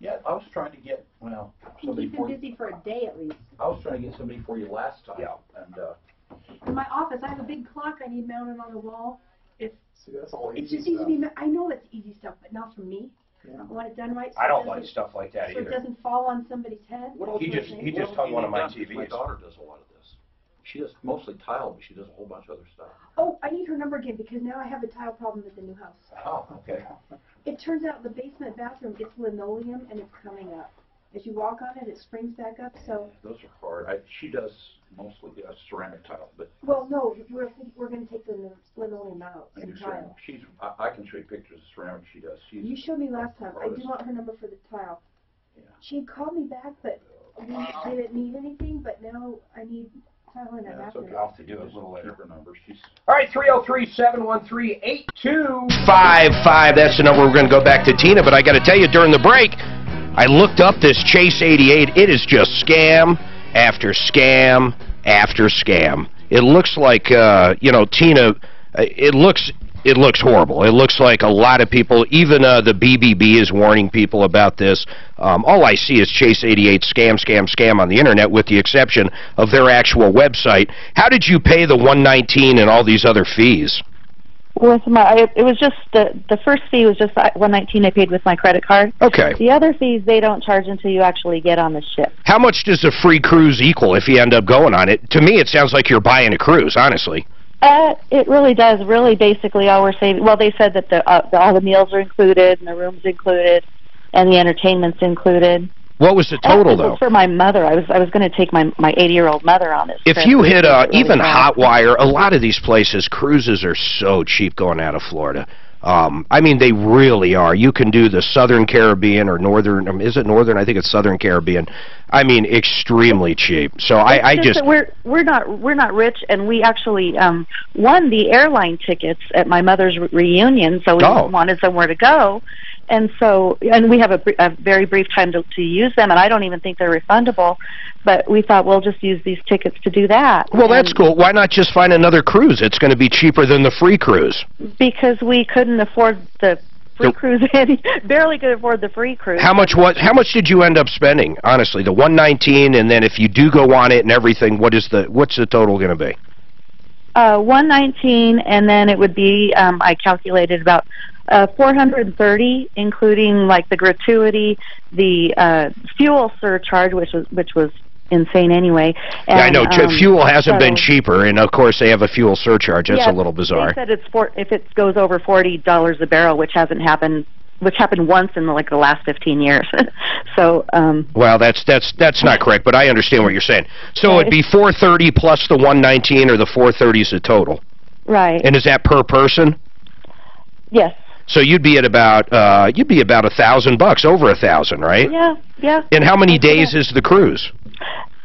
Yeah, I was trying to get, somebody Keep him busy for a day at least. I was trying to get somebody for you last time. Yeah. And, in my office, I have a big clock I need mounted on the wall. See, that's all It's easy just easy stuff. to be. I know it's easy stuff, but not for me. Yeah. I want it done right. So I don't like stuff like that so either. it doesn't fall on somebody's head. He just hung one of my TVs. My daughter does a lot of this. She does mostly tile, but she does a whole bunch of other stuff. Oh, I need her number again because now I have a tile problem at the new house. Oh, okay. It turns out the basement bathroom gets linoleum and it's coming up. As you walk on it, it springs back up. So those are hard. She does mostly ceramic tile, but well, no, we're going to take the linoleum out and tile. I can show you pictures of ceramic she does. You showed me last time. I do want her number for the tile. Yeah. She had called me back, but we didn't need anything. But now I need tile in that bathroom. I'll have to do it a little later. Numbers. All right, 303-713-8255. That's the number. We're going to go back to Tina, but I got to tell you, during the break, I looked up this Chase 88. It is just scam after scam after scam. It looks like, Tina, it looks horrible. It looks like a lot of people, even the BBB is warning people about this. All I see is Chase 88 scam on the internet, with the exception of their actual website. How did you pay the $119 and all these other fees? It was just the first fee was just $119 I paid with my credit card. Okay. The other fees they don't charge until you actually get on the ship. How much does a free cruise equal if you end up going on it? To me, it sounds like you're buying a cruise, honestly. It really does. Really, basically, all we're saving. Well, they said that all the meals are included, and the rooms included, and the entertainment's included. What was the total, though? For my mother, I was going to take my 80-year-old mother on this trip. If you hit even Hotwire, a lot of these places, cruises are so cheap going out of Florida. I mean, they really are. You can do the Southern Caribbean or Northern. Is it Northern? I think it's Southern Caribbean. I mean, extremely cheap. So I just we're not rich, and we actually won the airline tickets at my mother's reunion. So we wanted somewhere to go. And we have a very brief time to use them, and I don't even think they're refundable. But we thought we'll just use these tickets to do that. Well, that's cool. Why not just find another cruise? It's going to be cheaper than the free cruise. Because we couldn't afford the free cruise. Barely could afford the free cruise. How much did you end up spending? Honestly, the $119, and then if you do go on it and everything, what's the total going to be? $119, and then it would be I calculated about $430, including like the gratuity, the fuel surcharge, which was insane anyway. And, yeah, I know. Fuel hasn't been cheaper, and of course they have a fuel surcharge. That's a little bizarre. They said if it goes over $40 a barrel, which hasn't happened. Which happened once in like the last 15 years. So. Well, that's not correct, but I understand what you're saying. So it'd be $430 plus the $119, or the $430 is a total. Right. And is that per person? Yes. So you'd be at about $1,000, over 1,000, right? Yeah, yeah. And how many days is the cruise?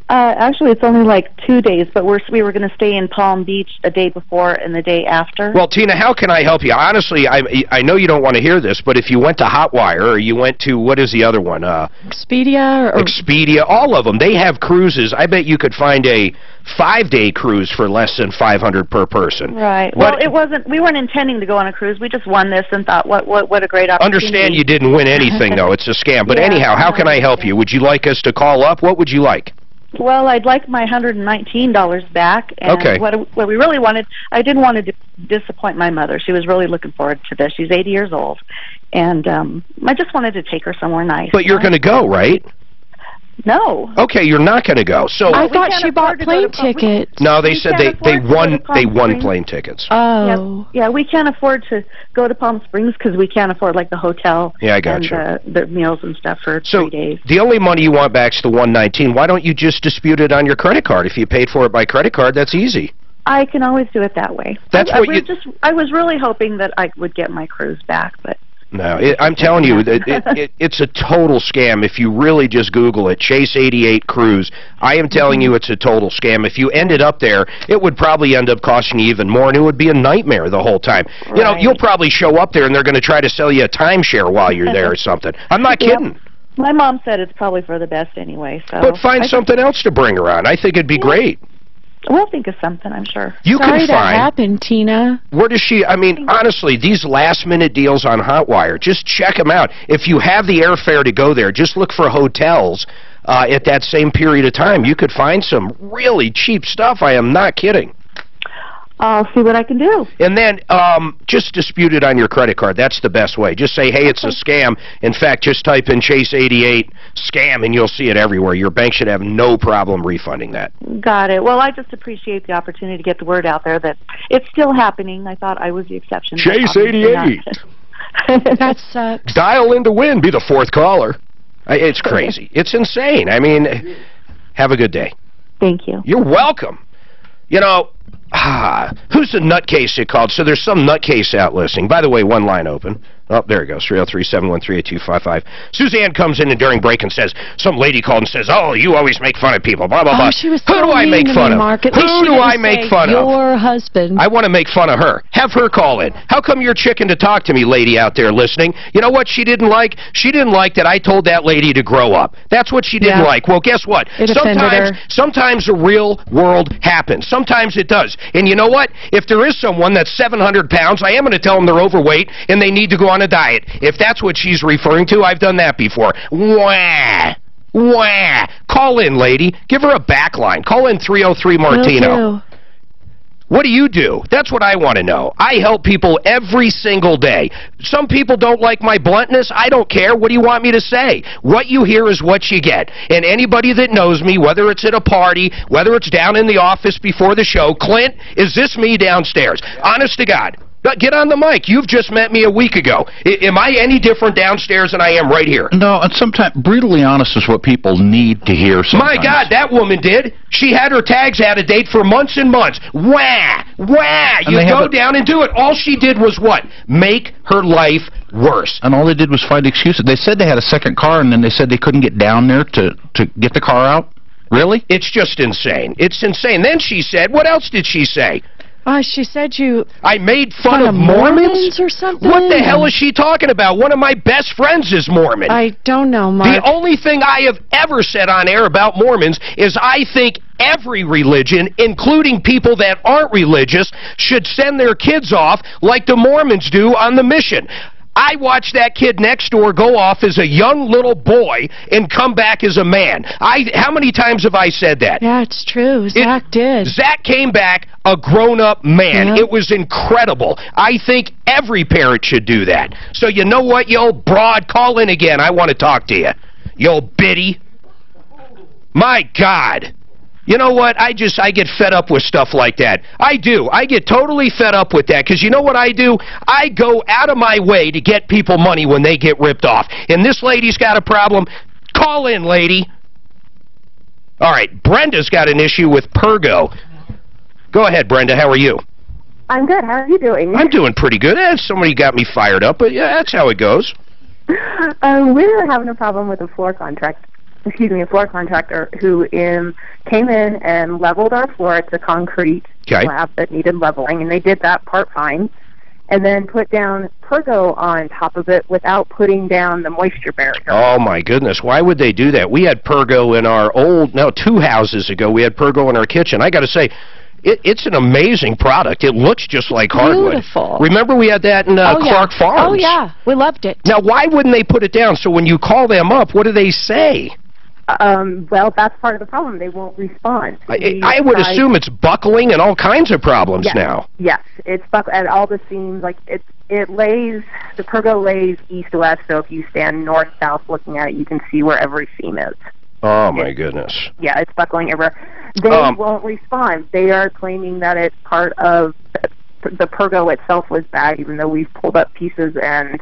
Actually, it's only like 2 days, but we were going to stay in Palm Beach a day before and the day after. Well, Tina, how can I help you? Honestly, I know you don't want to hear this, but if you went to Hotwire, or you went to, what is the other one? Expedia? Expedia, all of them. They have cruises. I bet you could find a 5-day cruise for less than $500 per person. Right. Well, it wasn't. We weren't intending to go on a cruise. We just won this and thought, what a great opportunity. Understand you didn't win anything, though. It's a scam. But anyhow, how can I help you? Would you like us to call up? What would you like? Well, I'd like my $119 back. And what we really wanted, I didn't want to disappoint my mother. She was really looking forward to this. She's 80 years old. And I just wanted to take her somewhere nice. But you're going to go, right? No. Okay, you're not going to go. So I thought she bought plane tickets. No, they said they won plane tickets. Oh. Yeah, we can't afford to go to Palm Springs because we can't afford like the hotel. Yeah, I got you. The meals and stuff for 3 days. The only money you want back is the $119. Why don't you just dispute it on your credit card? If you paid for it by credit card, that's easy. I can always do it that way. I was really hoping that I would get my cruise back, but. No, I'm telling you, it's a total scam. If you really just Google it, Chase 88 Cruise, I am telling you it's a total scam. If you ended up there, it would probably end up costing you even more, and it would be a nightmare the whole time. Right. You know, you'll probably show up there, and they're going to try to sell you a timeshare while you're there or something. I'm not kidding. My mom said it's probably for the best anyway. So. But find something else to bring her on. I think it'd be great. We'll think of something, I'm sure. Sorry that happened, Tina. Where does she, I mean, honestly, these last-minute deals on Hotwire, just check them out. If you have the airfare to go there, just look for hotels at that same period of time. You could find some really cheap stuff. I am not kidding. I'll see what I can do. And then just dispute it on your credit card. That's the best way. Just say, hey, it's a scam. In fact, just type in Chase 88 scam, and you'll see it everywhere. Your bank should have no problem refunding that. Got it. Well, I just appreciate the opportunity to get the word out there that it's still happening. I thought I was the exception. Chase 88. That sucks. Dial in to win. Be the fourth caller. It's crazy. It's insane. I mean, have a good day. Thank you. You're welcome. You know, who's the nutcase you called? So there's some nutcase out listening. By the way, one line open. Oh, there it goes, 303-713-8255. Suzanne comes in and during break and says, some lady called and says, oh, you always make fun of people, blah, blah, blah. She was Who do I make fun of? Who do I make fun of? Your husband. I want to make fun of her. Have her call in. How come you're chicken to talk to me, lady out there listening? You know what she didn't like? She didn't like that I told that lady to grow up. That's what she didn't like. Well, guess what? Sometimes the real world happens. Sometimes it does. And you know what? If there is someone that's 700 pounds, I am going to tell them they're overweight and they need to go on a diet. If that's what she's referring to, I've done that before. Wah! Wah! Call in, lady. Give her a back line. Call in 303-MARTINO. What do you do? That's what I want to know. I help people every single day. Some people don't like my bluntness. I don't care. What do you want me to say? What you hear is what you get. And anybody that knows me, whether it's at a party, whether it's down in the office before the show, Clint, is this me downstairs? Honest to God. Get on the mic. You've just met me a week ago. Am I any different downstairs than I am right here? No, and sometimes brutally honest is what people need to hear sometimes. My God, that woman did. She had her tags out of date for months and months. Wah! Wah! You go down and do it. All she did was what? Make her life worse. And all they did was find excuses. They said they had a second car, and then they said they couldn't get down there to get the car out. Really? It's just insane. It's insane. Then she said, what else did she say? She said I made fun of Mormons or something? What the hell is she talking about? One of my best friends is Mormon. I don't know, Mark. The only thing I have ever said on air about Mormons is I think every religion, including people that aren't religious, should send their kids off like the Mormons do on the mission. I watched that kid next door go off as a young little boy and come back as a man. How many times have I said that? Yeah, it's true. Zach did. Zach came back a grown-up man. Yeah. It was incredible. I think every parent should do that. So you know what, you old broad? Call in again. I want to talk to you. You old biddy. My God. You know what? I get fed up with stuff like that. I do. I get totally fed up with that because you know what I do? I go out of my way to get people money when they get ripped off. And this lady's got a problem. Call in, lady. All right, Brenda's got an issue with Pergo. Go ahead, Brenda. How are you? I'm good. How are you doing? I'm doing pretty good. Somebody got me fired up, but yeah, that's how it goes. We were having a problem with a floor contractor who came in and leveled our floor. It's a concrete slab that needed leveling, and they did that part fine, and then put down Pergo on top of it without putting down the moisture barrier. Oh, my goodness. Why would they do that? We had Pergo in our two houses ago, we had Pergo in our kitchen. I got to say, it's an amazing product. It looks just like hardwood. Beautiful. Remember we had that in Clark Farms? Oh, yeah. We loved it. Now, why wouldn't they put it down? So when you call them up, what do they say? Well, that's part of the problem. They won't respond. I would assume it's buckling and all kinds of problems now. Yes, it's buckling at all the seams. Like the Pergo lays east-west, so if you stand north-south looking at it, you can see where every seam is. Oh, my goodness. Yeah, it's buckling everywhere. They won't respond. They are claiming that it's part of the Pergo itself was bad, even though we've pulled up pieces and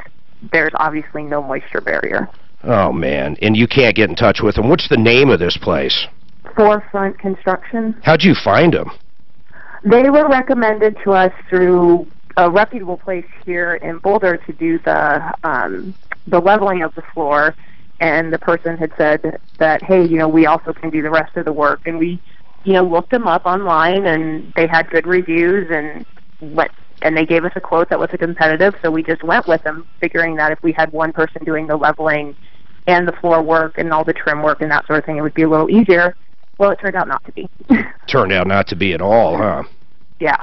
there's obviously no moisture barrier. Oh, man. And you can't get in touch with them. What's the name of this place? Forefront Construction. How'd you find them? They were recommended to us through a reputable place here in Boulder to do the leveling of the floor, and the person had said that, hey, we also can do the rest of the work. And we, looked them up online, and they had good reviews, and they gave us a quote that was a competitive, so we just went with them, figuring that if we had one person doing the leveling and the floor work and all the trim work and that sort of thing, it would be a little easier. Well, it turned out not to be. Turned out not to be at all, huh? Yeah.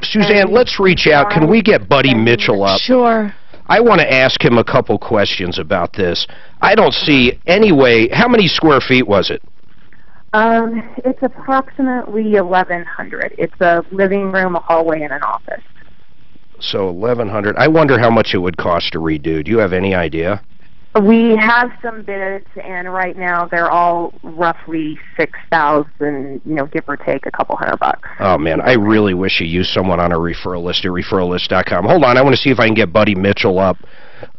Suzanne, let's reach out. Can we get Buddy Mitchell up? Sure. I want to ask him a couple questions about this. I don't see any way. How many square feet was it? It's approximately 1,100. It's a living room, a hallway, and an office. So 1,100. I wonder how much it would cost to redo. Do you have any idea? We have some bids, and right now they're all roughly $6,000, give or take a couple $100. Oh, man, I really wish you used someone on a referral list at referrallist.com. Hold on, I want to see if I can get Buddy Mitchell up.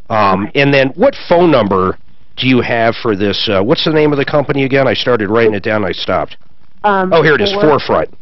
And then what phone number do you have for this? What's the name of the company again? I started writing it down, I stopped. Here it is, Forefront.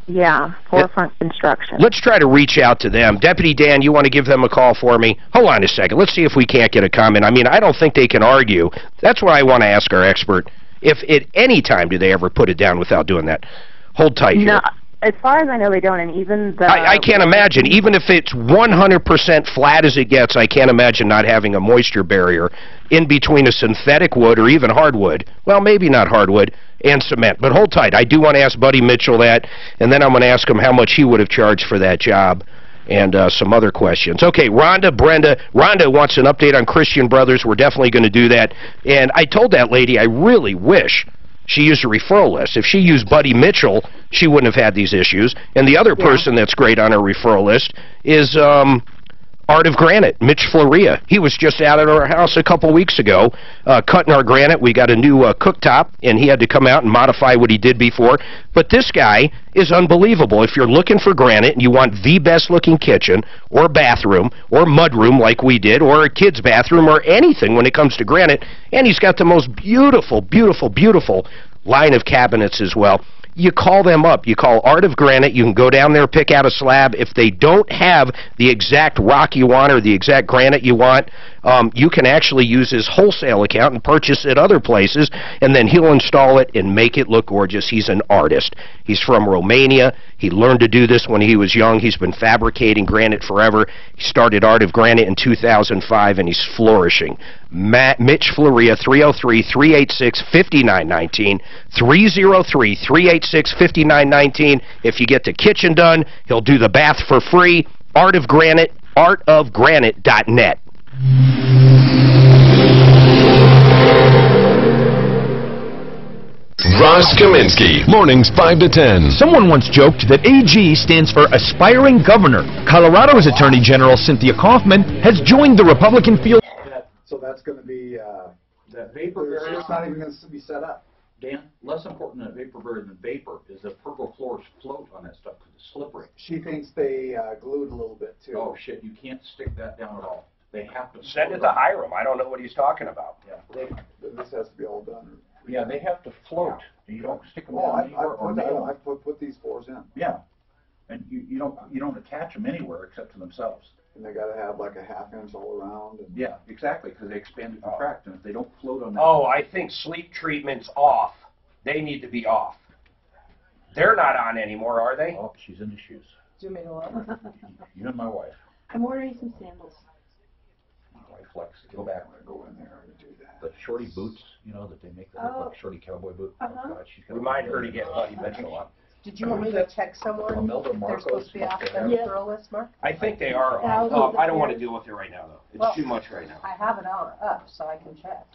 Yeah, Forefront Construction. Let's try to reach out to them. Deputy Dan, you want to give them a call for me? Hold on a second. Let's see if we can't get a comment. I mean, I don't think they can argue. That's what I want to ask our expert. If at any time do they ever put it down without doing that? Hold tight here. No, as far as I know, they don't, and even the... I can't imagine. Even if it's 100% flat as it gets, I can't imagine not having a moisture barrier in between a synthetic wood or even hardwood. Well, maybe not hardwood. And cement. But hold tight. I do want to ask Buddy Mitchell that, and then I'm going to ask him how much he would have charged for that job and some other questions. Okay, Rhonda, Brenda. Rhonda wants an update on Christian Brothers. We're definitely going to do that. And I told that lady I really wish she used a referral list. If she used Buddy Mitchell, she wouldn't have had these issues. And the other person that's great on her referral list is Art of Granite, Mitch Floria. He was just out at our house a couple weeks ago cutting our granite. We got a new cooktop, and he had to come out and modify what he did before. But this guy is unbelievable. If you're looking for granite and you want the best-looking kitchen or bathroom or mudroom like we did or a kid's bathroom or anything when it comes to granite, and he's got the most beautiful, beautiful, beautiful line of cabinets as well. You call them up. You call Art of Granite. You can go down there, pick out a slab. If they don't have the exact rock you want or the exact granite you want, you can actually use his wholesale account and purchase it other places, and then he'll install it and make it look gorgeous. He's an artist. He's from Romania. He learned to do this when he was young. He's been fabricating granite forever. He started Art of Granite in 2005, and he's flourishing. Mitch Floria, 303-386-5919, 303-386-5919. If you get the kitchen done, he'll do the bath for free. Art of Granite, artofgranite.net. Ross Kaminsky, mornings 5 to 10. Someone once joked that AG stands for Aspiring Governor. Colorado's Attorney General Cynthia Kaufman has joined the Republican field. So that's going to be, that vapor barrier is not even going to be set up. Dan, less important than vapor barrier than vapor is that pergo floors float on that stuff because it's slippery. She thinks they glued a little bit too. Oh shit, you can't stick that down at all. They have to send it to Hiram. I don't know what he's talking about. Yeah. This has to be all done. Yeah, they have to float. Yeah. You don't stick them down anywhere. I put these floors in. Yeah, and you don't attach them anywhere except to themselves. And they got to have like a ½ inch all around. And yeah, exactly, because they expand and contract, and if they don't float on that. Oh, I think sleep treatment's off. They need to be off. They're not on anymore, are they? Oh, she's into shoes. Do you mean what? You and my wife. I'm ordering some sandals. My wife likes to go back and go in there and do that. The shorty boots, you know, that they make that look like shorty cowboy boot. Oh, God, she's got remind her to get Buddy Mitchell on. Did you want me to text someone? They're supposed to be off the girl list, Mark? I think they are off. I don't want to deal with it right now, though. It's too much right now. I have it up, so I can check.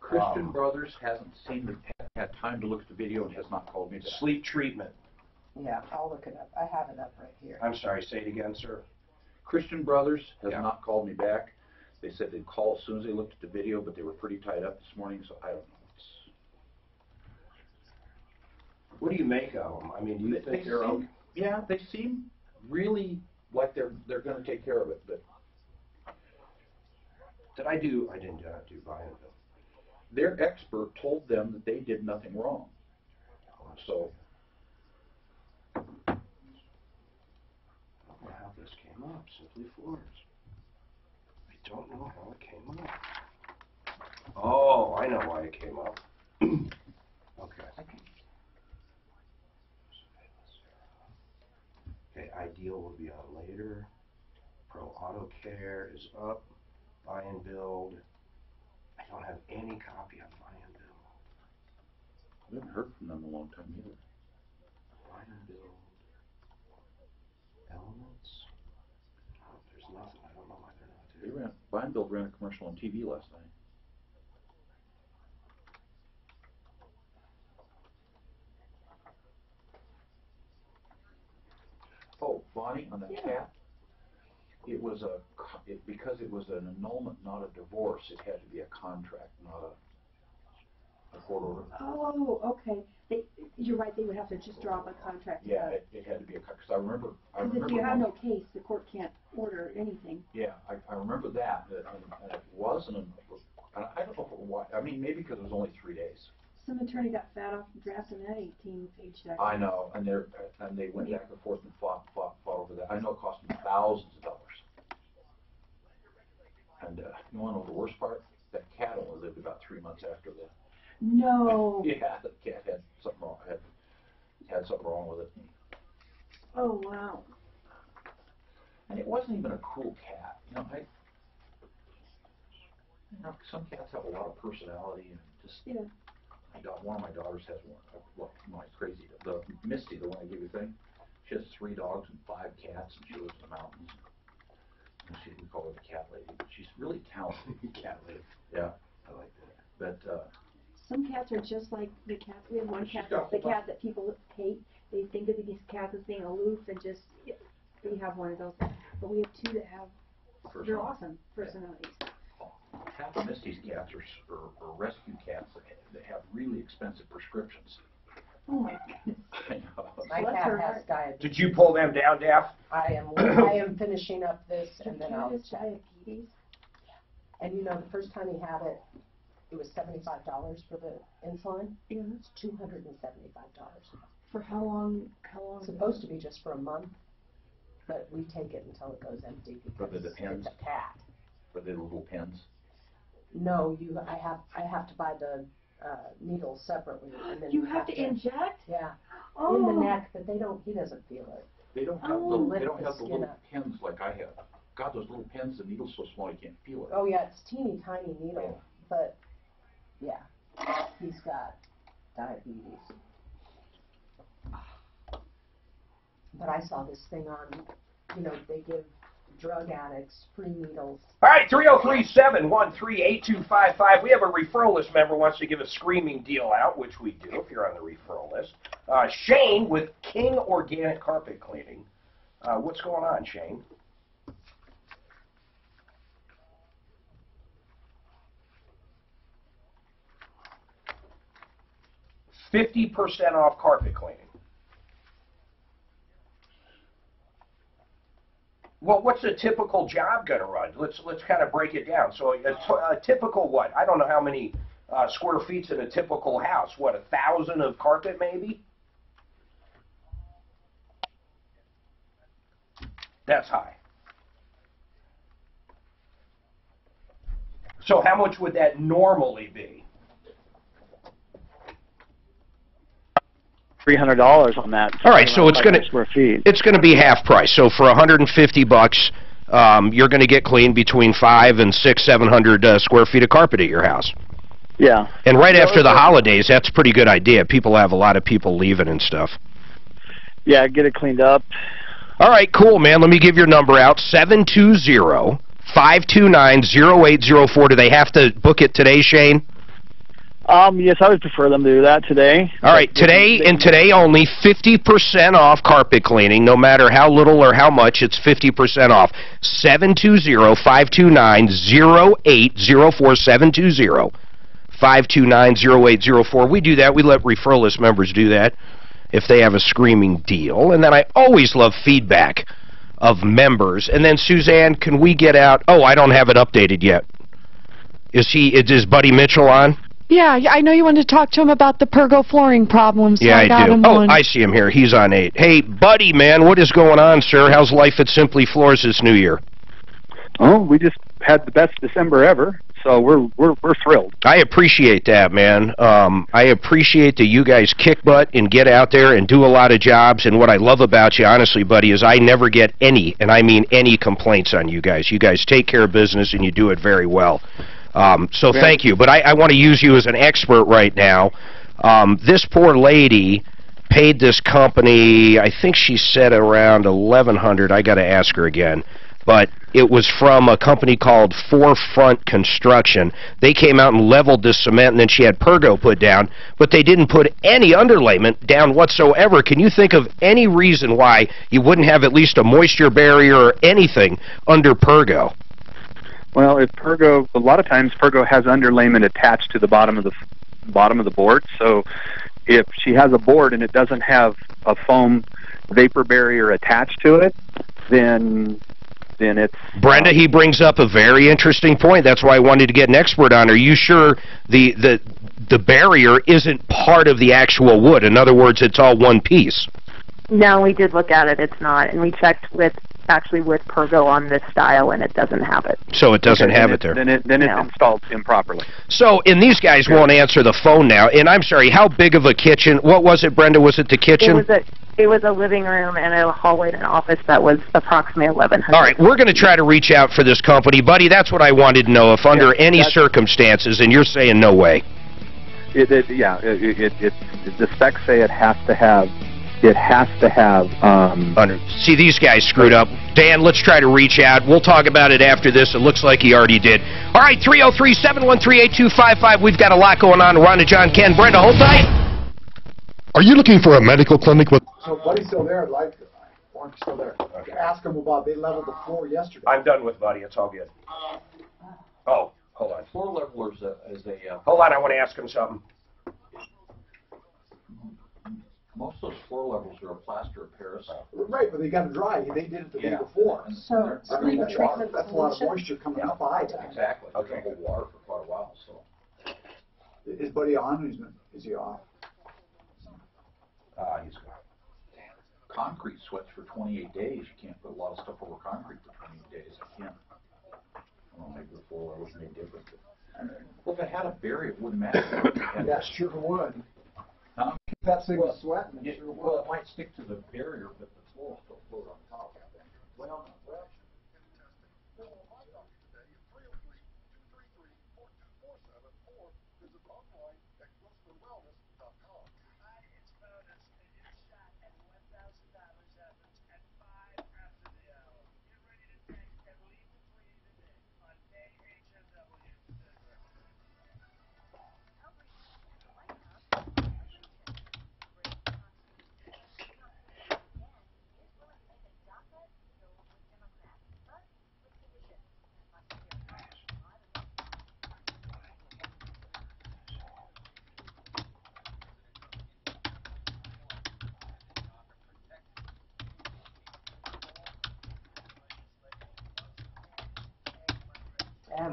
Christian Brothers hasn't had time to look at the video and has not called me back. Sleep treatment. Yeah, I'll look it up. I have it up right here. I'm sorry, say it again, sir. Christian Brothers has not called me back. They said they'd call as soon as they looked at the video, but they were pretty tied up this morning, so I don't know. What do you make of them? I mean, do you think they're okay? Yeah, they seem really like they're going to take care of it, but I didn't do buy-in. Their expert told them that they did nothing wrong. So I don't know how this came up. Simply Floors. I don't know how it came up. Oh, I know why it came up. Okay. Okay, Ideal will be on later. Pro Auto Care is up. Buy and Build. I don't have any copy of Buy and Build. I haven't heard from them in a long time either. Buy and Build. Elements. Oh, there's nothing. I don't know why they're not there. Buy and Build ran a commercial on TV last night. Oh, Bonnie, on the cat, it was because it was an annulment, not a divorce. It had to be a contract, not a court order. Oh, okay. You're right. They would have to just draw up a contract. Yeah, it had to be a contract. Because I remember. Because if you have no case, the court can't order anything. Yeah, I remember that, and it wasn't. I don't know why. I mean, maybe because it was only 3 days. Some attorney got fat off drafting that 18-page document. I know, and they went back and forth and fought over that. I know it cost them thousands of dollars. And you want to know the worst part? That cat only lived about 3 months after that. No. Yeah, the cat had something wrong. Had something wrong with it. Oh wow. And it wasn't even a cruel cat. You know, some cats have a lot of personality and just. Yeah. One of my daughters has one. Well, my crazy. The Misty, the one I gave you thing. She has 3 dogs and 5 cats, and she lives in the mountains. And we call her the cat lady. But she's really talented. Cat lady. Yeah, I like that. But some cats are just like the cat. We have one cat that's the cat that people hate. They think of these cats as being aloof and just. We have one of those, but we have 2 that have. They're awesome personalities. Half of Misty's cats are rescue cats that have really expensive prescriptions. Oh my goodness. I know. My cat has diabetes. Did you pull them down, Daff? I am finishing up this, and then I'll check. Diabetes. And you know, the first time he had it, it was $75 for the insulin. It's $275. For how long? It's supposed to be just for a month, but we take it until it goes empty because it's a cat. For the little pens. No, I have to buy the needles separately, and then you have to inject. Yeah, oh. in the neck, but he doesn't feel it. They don't have the little pens like I have. God, those little pens, the needle's so small you can't feel it. Oh yeah, it's teeny tiny needle, but yeah, he's got diabetes. But I saw this thing on, they give drug addicts free needles. All right, 303-713-8255. We have a referral list member who wants to give a screaming deal out, which we do if you're on the referral list. Shane with King Organic Carpet Cleaning. What's going on, Shane? 50% off carpet cleaning. Well, what's a typical job going to run? Let's kind of break it down. So a typical what? I don't know how many square feet's in a typical house. What, 1,000 of carpet maybe? That's high. So how much would that normally be? $300 on that. All right, so it's going to be half price. So for $150, you're going to get clean between 500 and 700 square feet of carpet at your house. Yeah. And right after the holidays, that's a pretty good idea. People have a lot of people leaving and stuff. Yeah, get it cleaned up. All right, cool, man. Let me give your number out, 720-529-0804. Do they have to book it today, Shane? Yes, I would prefer them to do that today. All right, today and today only, 50% off carpet cleaning. No matter how little or how much, it's 50% off. 720-529-0804. 720-529-0804. We do that. We let referral list members do that if they have a screaming deal. And then I always love feedback of members. And then, Suzanne, can we get out? Oh, I don't have it updated yet. Is Buddy Mitchell on? Yeah, I know you wanted to talk to him about the Pergo flooring problem, so yeah, I got do. him Oh, on. I see him here. He's on 8. Hey, Buddy, man, what is going on, sir? How's life at Simply Floors this new year? Oh, we just had the best December ever, so we're thrilled. I appreciate that, man. I appreciate that you guys kick butt and get out there and do a lot of jobs. And what I love about you, honestly, buddy, is I never get any, and I mean any, complaints on you guys. You guys take care of business and you do it very well. So thank you. But I want to use you as an expert right now. This poor lady paid this company, I think she said around $1,100. I got to ask her again. But it was from a company called Forefront Construction. They came out and leveled this cement, and then she had Pergo put down, but they didn't put any underlayment down whatsoever. Can you think of any reason why you wouldn't have at least a moisture barrier or anything under Pergo? Well, if Pergo, a lot of times Pergo has underlayment attached to the bottom of the board. So if she has a board and it doesn't have a foam vapor barrier attached to it, then it's... Brenda, he brings up a very interesting point. That's why I wanted to get an expert on. Are you sure the barrier isn't part of the actual wood? In other words, it's all one piece. No, we did look at it. It's not. And we checked with Pergo on this style, and it doesn't have it. So it doesn't have it there. Then it's installed improperly. So, and these guys won't answer the phone now. And I'm sorry, how big of a kitchen? What was it, Brenda? Was it the kitchen? It was a living room and a hallway and an office that was approximately 1,100. All right, we're going to try to reach out for this company. Buddy, that's what I wanted to know, if under any circumstances, and you're saying no way. The specs say it has to have... See, these guys screwed up. Dan, let's try to reach out. We'll talk about it after this. It looks like he already did. All right, 303-713-8255. We've got a lot going on. Ron and John, Ken, Brenda, hold tight. Are you looking for a medical clinic with... So Buddy's still there. Warren's still there. Okay. Ask him about, they leveled the floor yesterday. I'm done with Buddy. It's all good. Oh, hold on. Floor levelers is a... Hold on, I want to ask him something. Most of those floor levels are a plaster of Paris. Right, but they got to dry. They did it the day before. So, treatment that's a lot of moisture coming up out. Exactly. Okay. Hold water for quite a while. So, is Buddy on? Is he off? He's gone. Concrete sweats for 28 days. You can't put a lot of stuff over concrete for 28 days. I can't. I don't know, maybe the floor levels made different. Well, if it had a barrier, it wouldn't matter. That sure would. Huh? That thing was sweating. Well, it might stick to the barrier, but the floor will still float on top. Well,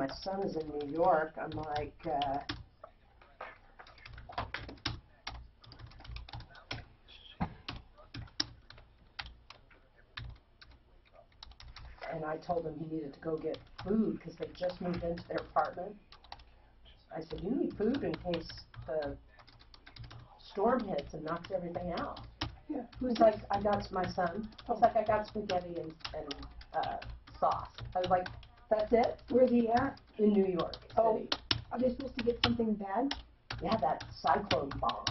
my son is in New York, I'm like, and I told him he needed to go get food because they just moved into their apartment. I said, you need food in case the storm hits and knocks everything out. Yeah. He's like, I got my son. I was like, I got spaghetti and sauce. I was like, that's it? Where's he at? In New York City. Are they supposed to get something bad? Yeah, that cyclone bomb.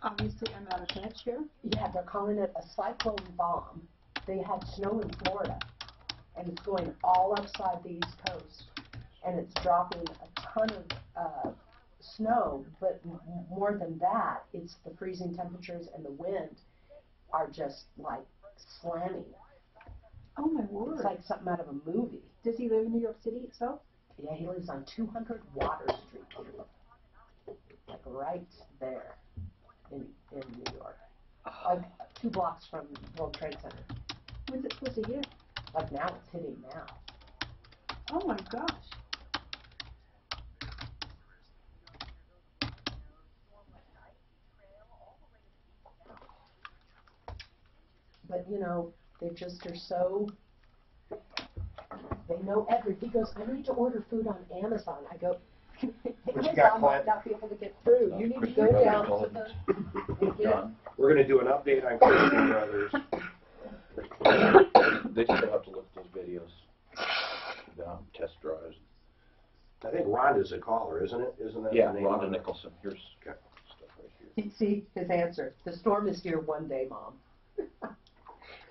Obviously, I'm out of touch here. Yeah, they're calling it a cyclone bomb. They had snow in Florida, and it's going all upside the East Coast, and it's dropping a ton of snow, but more than that, it's the freezing temperatures and the wind are just like slamming. Oh my word. It's like something out of a movie. Does he live in New York City itself? Yeah, he lives on 200 Water Street, like right there in New York. Like 2 blocks from World Trade Center. When's it supposed to hit? Like now, it's hitting now. Oh my gosh. But you know, they just are so, they know everything. He goes, I need to order food on Amazon. I go, Amazon might not be able to get food. You need to go down to the... We're going to do an update on Christian Brothers. They still have to look at those videos. Test drives. I think Rhonda's a caller, isn't it? Isn't that Yeah, the name Rhonda of it? Nicholson. Here's stuff right here. See his answer. The storm is here one day, Mom.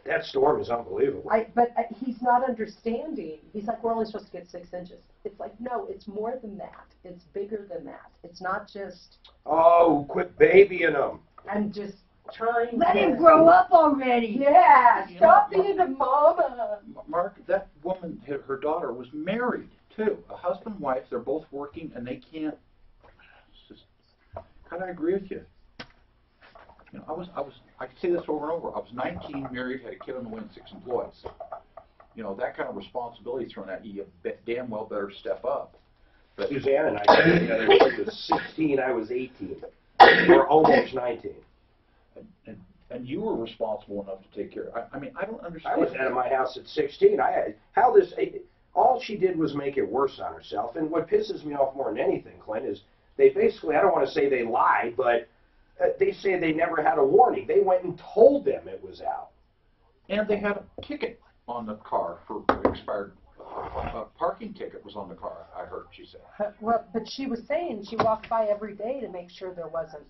That storm is unbelievable. But he's not understanding. He's like, we're only supposed to get 6 inches. It's like, no, it's more than that. It's bigger than that. It's not just... Oh, quit babying them. I'm just trying Let to... him grow up already. Yeah, stop being a mama. Mark, that woman, her daughter was married too. A husband and wife, they're both working and they can't. It's just, kind of agree with you. You know, I could say this over and over. I was 19, married, had a kid on the way, and 6 employees. You know, that kind of responsibility thrown at you, you damn well better step up. But Suzanne and I got together. She was 16, I was 18. We're almost 19. And you were responsible enough to take care of. I mean, I don't understand. I was out of my house at 16. All she did was make it worse on herself. And what pisses me off more than anything, Clint, is they basically, I don't want to say they lied, but they say they never had a warning. They went and told them it was out. And they had a ticket on the car for expired. A parking ticket was on the car, I heard she said. Well, but she was saying she walked by every day to make sure there wasn't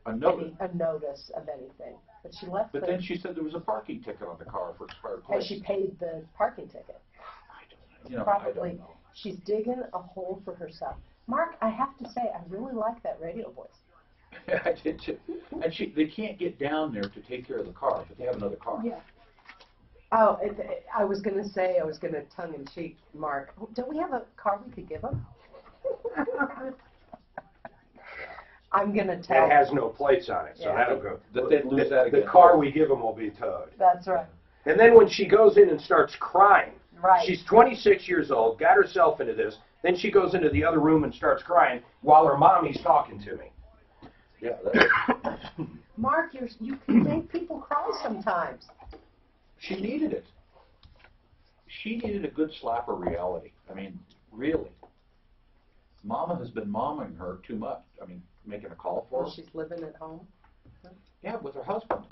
a notice of anything. But she left. But then she said there was a parking ticket on the car for expired Has plates. she paid the parking ticket? I don't know. She's digging a hole for herself. Mark, I have to say, I really like that radio voice. I did too. And they can't get down there to take care of the car, but they have another car. Yeah. Oh, I was going to tongue-in-cheek, Mark, don't we have a car we could give them? I'm going to tell. It has no plates on it, so that'll go. They'd lose that again. The car we give them will be towed. That's right. And then when she goes in and starts crying, right. She's 26 years old, got herself into this, then she goes into the other room and starts crying while her mommy's talking to me. Yeah. Mark, you can make people cry sometimes. She needed it. She needed a good slap of reality. I mean, really. Mama has been momming her too much. I mean, making a call for her. She's living at home? Yeah, with her husband.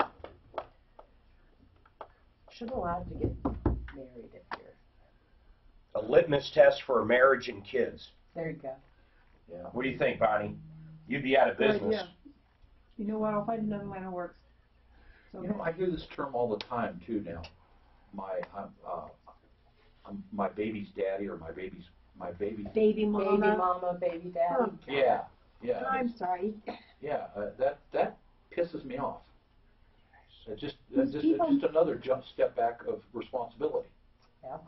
Should allowed to get married if you're... A litmus test for marriage and kids. There you go. Yeah. What do you think, Bonnie? You'd be out of business. Yeah. You know what? I'll find another line that works. So You know, I hear this term all the time too now. My baby's daddy or my baby. Baby mama. Baby mama, baby daddy. Yeah, yeah. I'm sorry. Yeah, that pisses me off. It's just another step back of responsibility. Yeah.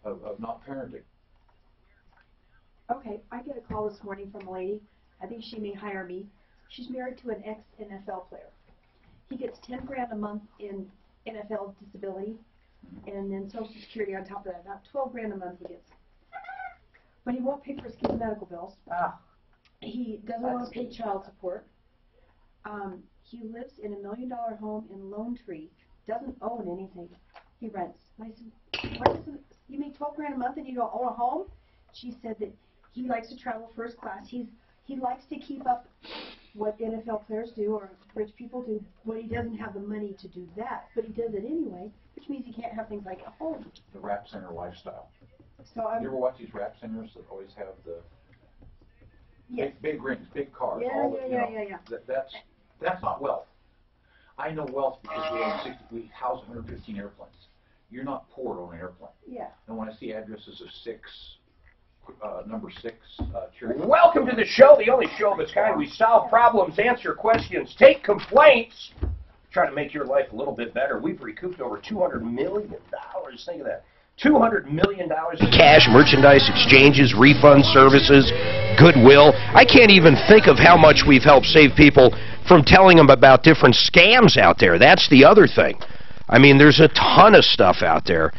Of not parenting. Okay, I get a call this morning from a lady. I think she may hire me. She's married to an ex-NFL player. He gets $10,000 a month in NFL disability, and then Social Security on top of that. About $12,000 a month he gets. but he won't pay for his kids' medical bills. He doesn't want to pay child support. He lives in a $1 million home in Lone Tree. Doesn't own anything. He rents. And I said, "What is it? You make $12,000 a month and you don't own a home?" She said that he likes to travel first class. He likes to keep up what NFL players do or rich people do, but he doesn't have the money to do that. But he does it anyway, which means he can't have things like a home. The rap center lifestyle. So you ever watch these rap centers that always have the yes. big rings, big cars? Yeah. That's not wealth. I know wealth because we house 115 airplanes. You're not poor to own an airplane. Yeah. And when I see addresses of number 6, Welcome to the show, the only show of its kind. We solve problems, answer questions, take complaints, try to make your life a little bit better. We've recouped over $200 million. Think of that. $200 million in cash, merchandise, exchanges, refund services, goodwill. I can't even think of how much we've helped save people from telling them about different scams out there. That's the other thing. I mean, there's a ton of stuff out there.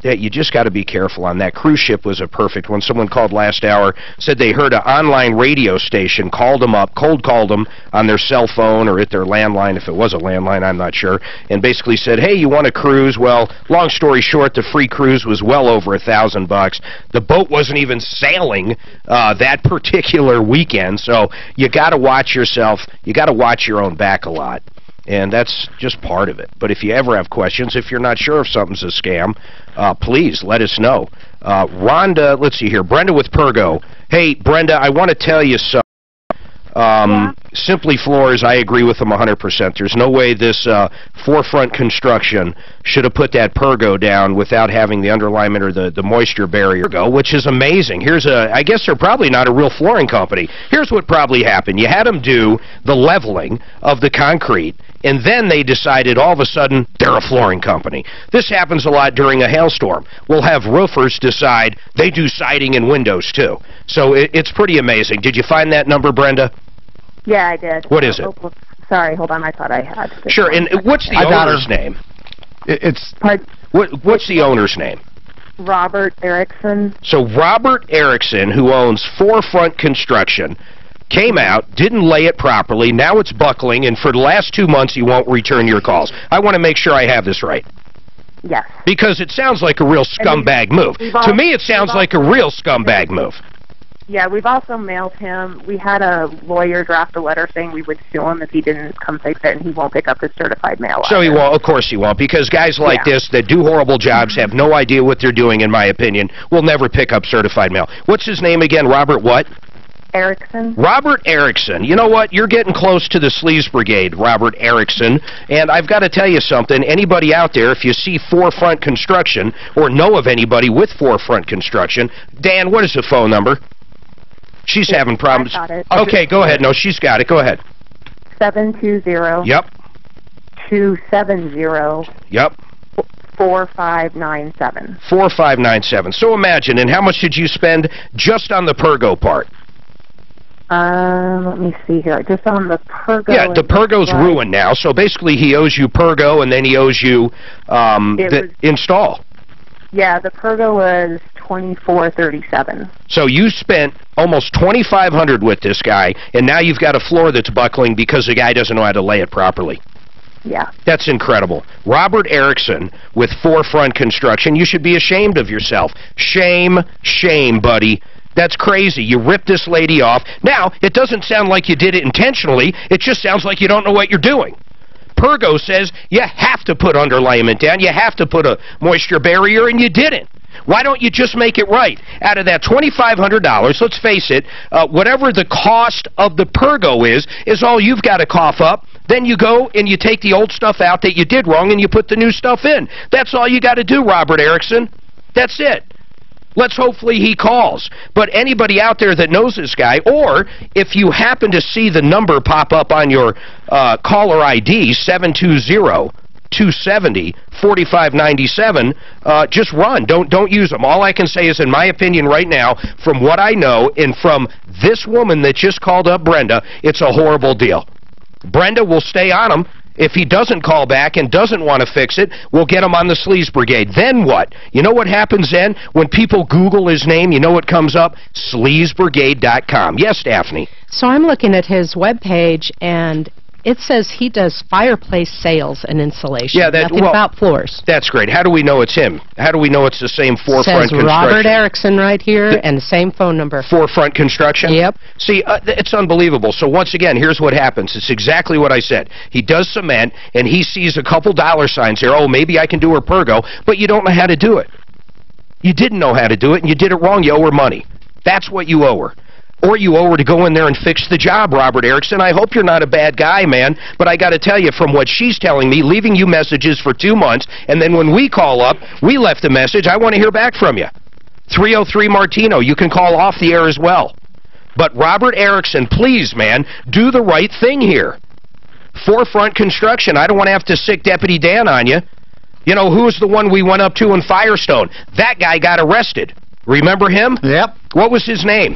That you just got to be careful on. That cruise ship was a perfect one. Someone called last hour, said they heard an online radio station, called them up, cold called them on their cell phone or at their landline, if it was a landline, I'm not sure, and basically said, hey, you want a cruise? Well, long story short, the free cruise was well over $1,000. The boat wasn't even sailing that particular weekend, so you got to watch yourself. You got to watch your own back a lot. And that's just part of it. But if you ever have questions, if you're not sure if something's a scam, please let us know. Rhonda, let's see here, Brenda with Pergo. Hey, Brenda, I want to tell you something. Simply Floors, I agree with them 100%. There's no way this Forefront Construction should have put that Pergo down without having the underlayment or the moisture barrier, which is amazing. I guess they're probably not a real flooring company. Here's what probably happened. You had them do the leveling of the concrete, and then they decided all of a sudden they're a flooring company. This happens a lot during a hailstorm. We'll have roofers decide they do siding and windows too. So it's pretty amazing. Did you find that number, Brenda? Yeah, I did. What is it? Oh, sorry, hold on. I thought I had. Sure, and what's the owner's name? What's the owner's name? Robert Erickson. So Robert Erickson, who owns Forefront Construction, came out, didn't lay it properly, now it's buckling, and for the last 2 months he won't return your calls. I want to make sure I have this right. Yes. Because it sounds like a real scumbag move. To me, it sounds like a real scumbag move. Yeah, we've also mailed him. We had a lawyer draft a letter saying we would sue him if he didn't come fix it, and he won't pick up his certified mail. So he won't. Of course he won't, because guys like this that do horrible jobs, have no idea what they're doing, in my opinion, will never pick up certified mail. What's his name again? Robert what? Erickson. Robert Erickson. You know what? You're getting close to the sleaze brigade, Robert Erickson. And I've got to tell you something. Anybody out there, if you see Forefront Construction or know of anybody with Forefront Construction, Dan, what is the phone number? She's having problems. I got it. Okay, go ahead. No, she's got it. Go ahead. 720. Yep. 270. Yep. 4597. 4597. So imagine, and how much did you spend just on the Pergo part? Let me see here. Just on the Pergo. Yeah, the Pergo's ruined now. So basically he owes you Pergo, and then he owes you the install. Yeah, the Pergo was $24.37. So you spent almost $2,500 with this guy, and now you've got a floor that's buckling because the guy doesn't know how to lay it properly. Yeah. That's incredible. Robert Erickson with Forefront Construction, you should be ashamed of yourself. Shame, shame, buddy. That's crazy. You ripped this lady off. Now, it doesn't sound like you did it intentionally. It just sounds like you don't know what you're doing. Pergo says you have to put underlayment down, you have to put a moisture barrier, and you didn't. Why don't you just make it right? Out of that $2,500, let's face it, whatever the cost of the Pergo is all you've got to cough up. Then you go and you take the old stuff out that you did wrong and you put the new stuff in. That's all you got to do, Robert Erickson. That's it. Let's hopefully he calls. But anybody out there that knows this guy, or if you happen to see the number pop up on your caller ID, 720-270-4597, just run. Don't use them. All I can say is, in my opinion right now, from what I know and from this woman that just called up Brenda, it's a horrible deal. Brenda will stay on them, If he doesn't call back and doesn't want to fix it, we'll get him on the Sleaze Brigade. Then what? You know what happens then? When people Google his name, you know what comes up? SleazeBrigade.com. Yes, Daphne? So I'm looking at his webpage, and it says he does fireplace sales and insulation. Yeah, nothing about floors. That's great. How do we know it's him? How do we know it's the same Forefront Construction? Robert Erickson right here, and the same phone number. Forefront Construction? Yep. See, it's unbelievable. So once again, here's what happens. It's exactly what I said. He does cement, and he sees a couple dollar signs here. Oh, maybe I can do her Pergo, but you don't know how to do it. You didn't know how to do it, and you did it wrong. You owe her money. That's what you owe her. Or you owe her to go in there and fix the job, Robert Erickson. I hope you're not a bad guy, man, but I got to tell you, from what she's telling me, leaving you messages for 2 months, and then when we call up, we left a message. I want to hear back from you. 303 Martino. You can call off the air as well. But Robert Erickson, please, man, do the right thing here. Forefront Construction. I don't want to have to sick Deputy Dan on you. You know, who's the one we went up to in Firestone? That guy got arrested. Remember him? Yep. What was his name?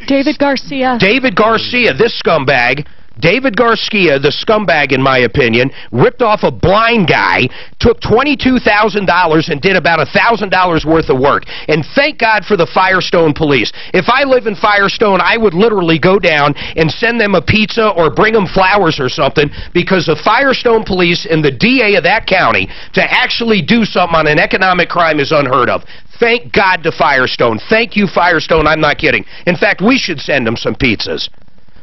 David Garcia. David Garcia, this scumbag. David Garcia, the scumbag in my opinion, ripped off a blind guy, took $22,000 and did about $1,000 worth of work. And thank God for the Firestone police. If I live in Firestone, I would literally go down and send them a pizza or bring them flowers or something, because the Firestone police and the DA of that county to actually do something on an economic crime is unheard of. Thank God to Firestone. Thank you, Firestone. I'm not kidding. In fact, we should send them some pizzas.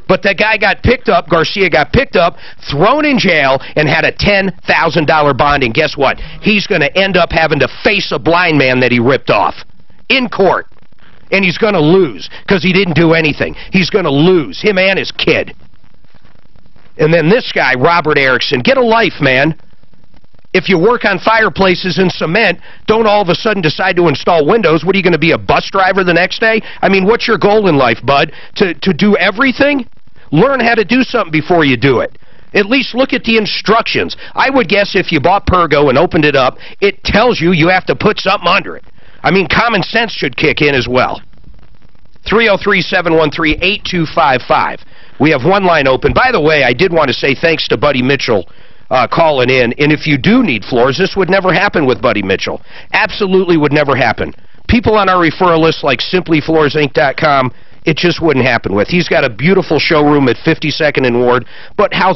But that guy got picked up, Garcia got picked up, thrown in jail, and had a $10,000 bond. And guess what? He's going to end up having to face a blind man that he ripped off in court. And he's going to lose because he didn't do anything. He's going to lose, him and his kid. And then this guy, Robert Erickson, get a life, man. If you work on fireplaces and cement, don't all of a sudden decide to install windows. What, are you going to be a bus driver the next day? I mean, what's your goal in life, bud? To do everything? Learn how to do something before you do it. At least look at the instructions. I would guess if you bought Pergo and opened it up, it tells you you have to put something under it. I mean, common sense should kick in as well. 303-713-8255. We have one line open. By the way, I did want to say thanks to Buddy Mitchell calling in. And if you do need floors, this would never happen with Buddy Mitchell. Absolutely would never happen. People on our referral list like SimplyFloorsInc.com, it just wouldn't happen with. He's got a beautiful showroom at 52nd and Ward, but how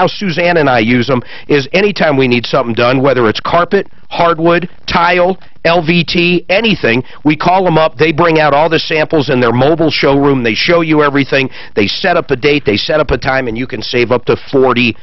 Suzanne and I use them is anytime we need something done, whether it's carpet, hardwood, tile, LVT, anything, we call them up. They bring out all the samples in their mobile showroom. They show you everything. They set up a date. They set up a time, and you can save up to 40%.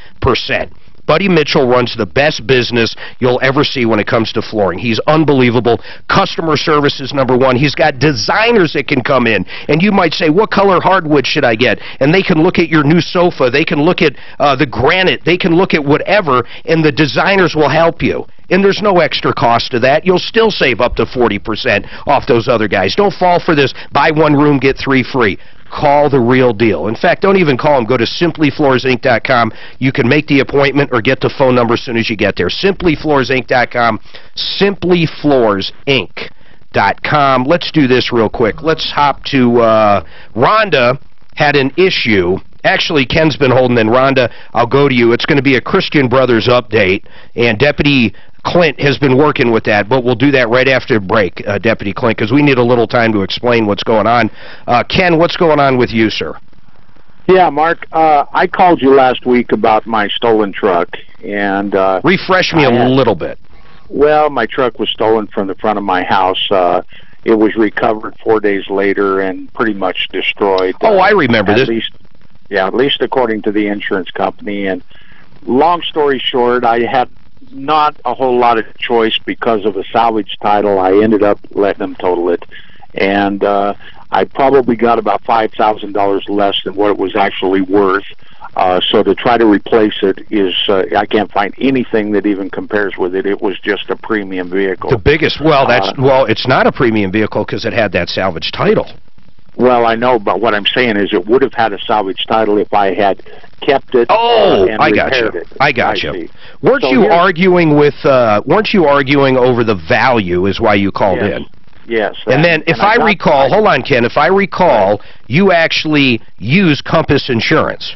Buddy Mitchell runs the best business you'll ever see when it comes to flooring. He's unbelievable. Customer service is #1. He's got designers that can come in, and you might say, what color hardwood should I get? And they can look at your new sofa. They can look at the granite. They can look at whatever, and the designers will help you. And there's no extra cost to that. You'll still save up to 40% off those other guys. Don't fall for this buy one room, get 3 free. Call the real deal. In fact, don't even call them. Go to SimplyFloorsInc.com. You can make the appointment or get the phone number as soon as you get there. SimplyFloorsInc.com. SimplyFloorsInc.com. Let's do this real quick. Let's hop to Rhonda had an issue. Actually, Ken's been holding in. Rhonda, I'll go to you. It's going to be a Christian Brothers update, and Deputy Clint has been working with that, but we'll do that right after the break, Deputy Clint, because we need a little time to explain what's going on. Ken, what's going on with you, sir? Yeah, Mark, I called you last week about my stolen truck, and refresh me a little bit. Well, my truck was stolen from the front of my house. It was recovered 4 days later and pretty much destroyed. Oh, I remember this. At least according to the insurance company. And long story short, I had not a whole lot of choice because of a salvage title. I ended up letting them total it, and I probably got about $5,000 less than what it was actually worth. So to try to replace it is, I can't find anything that even compares with it. It was just a premium vehicle. The biggest, well, it's not a premium vehicle because it had that salvage title. Well, I know, but what I'm saying is it would have had a salvage title if I had kept it. Oh, and I got you. It. I got you. Weren't you arguing over the value is why you called in? Yes. And then if I recall, hold on, Ken, if I recall, you actually use Compass Insurance.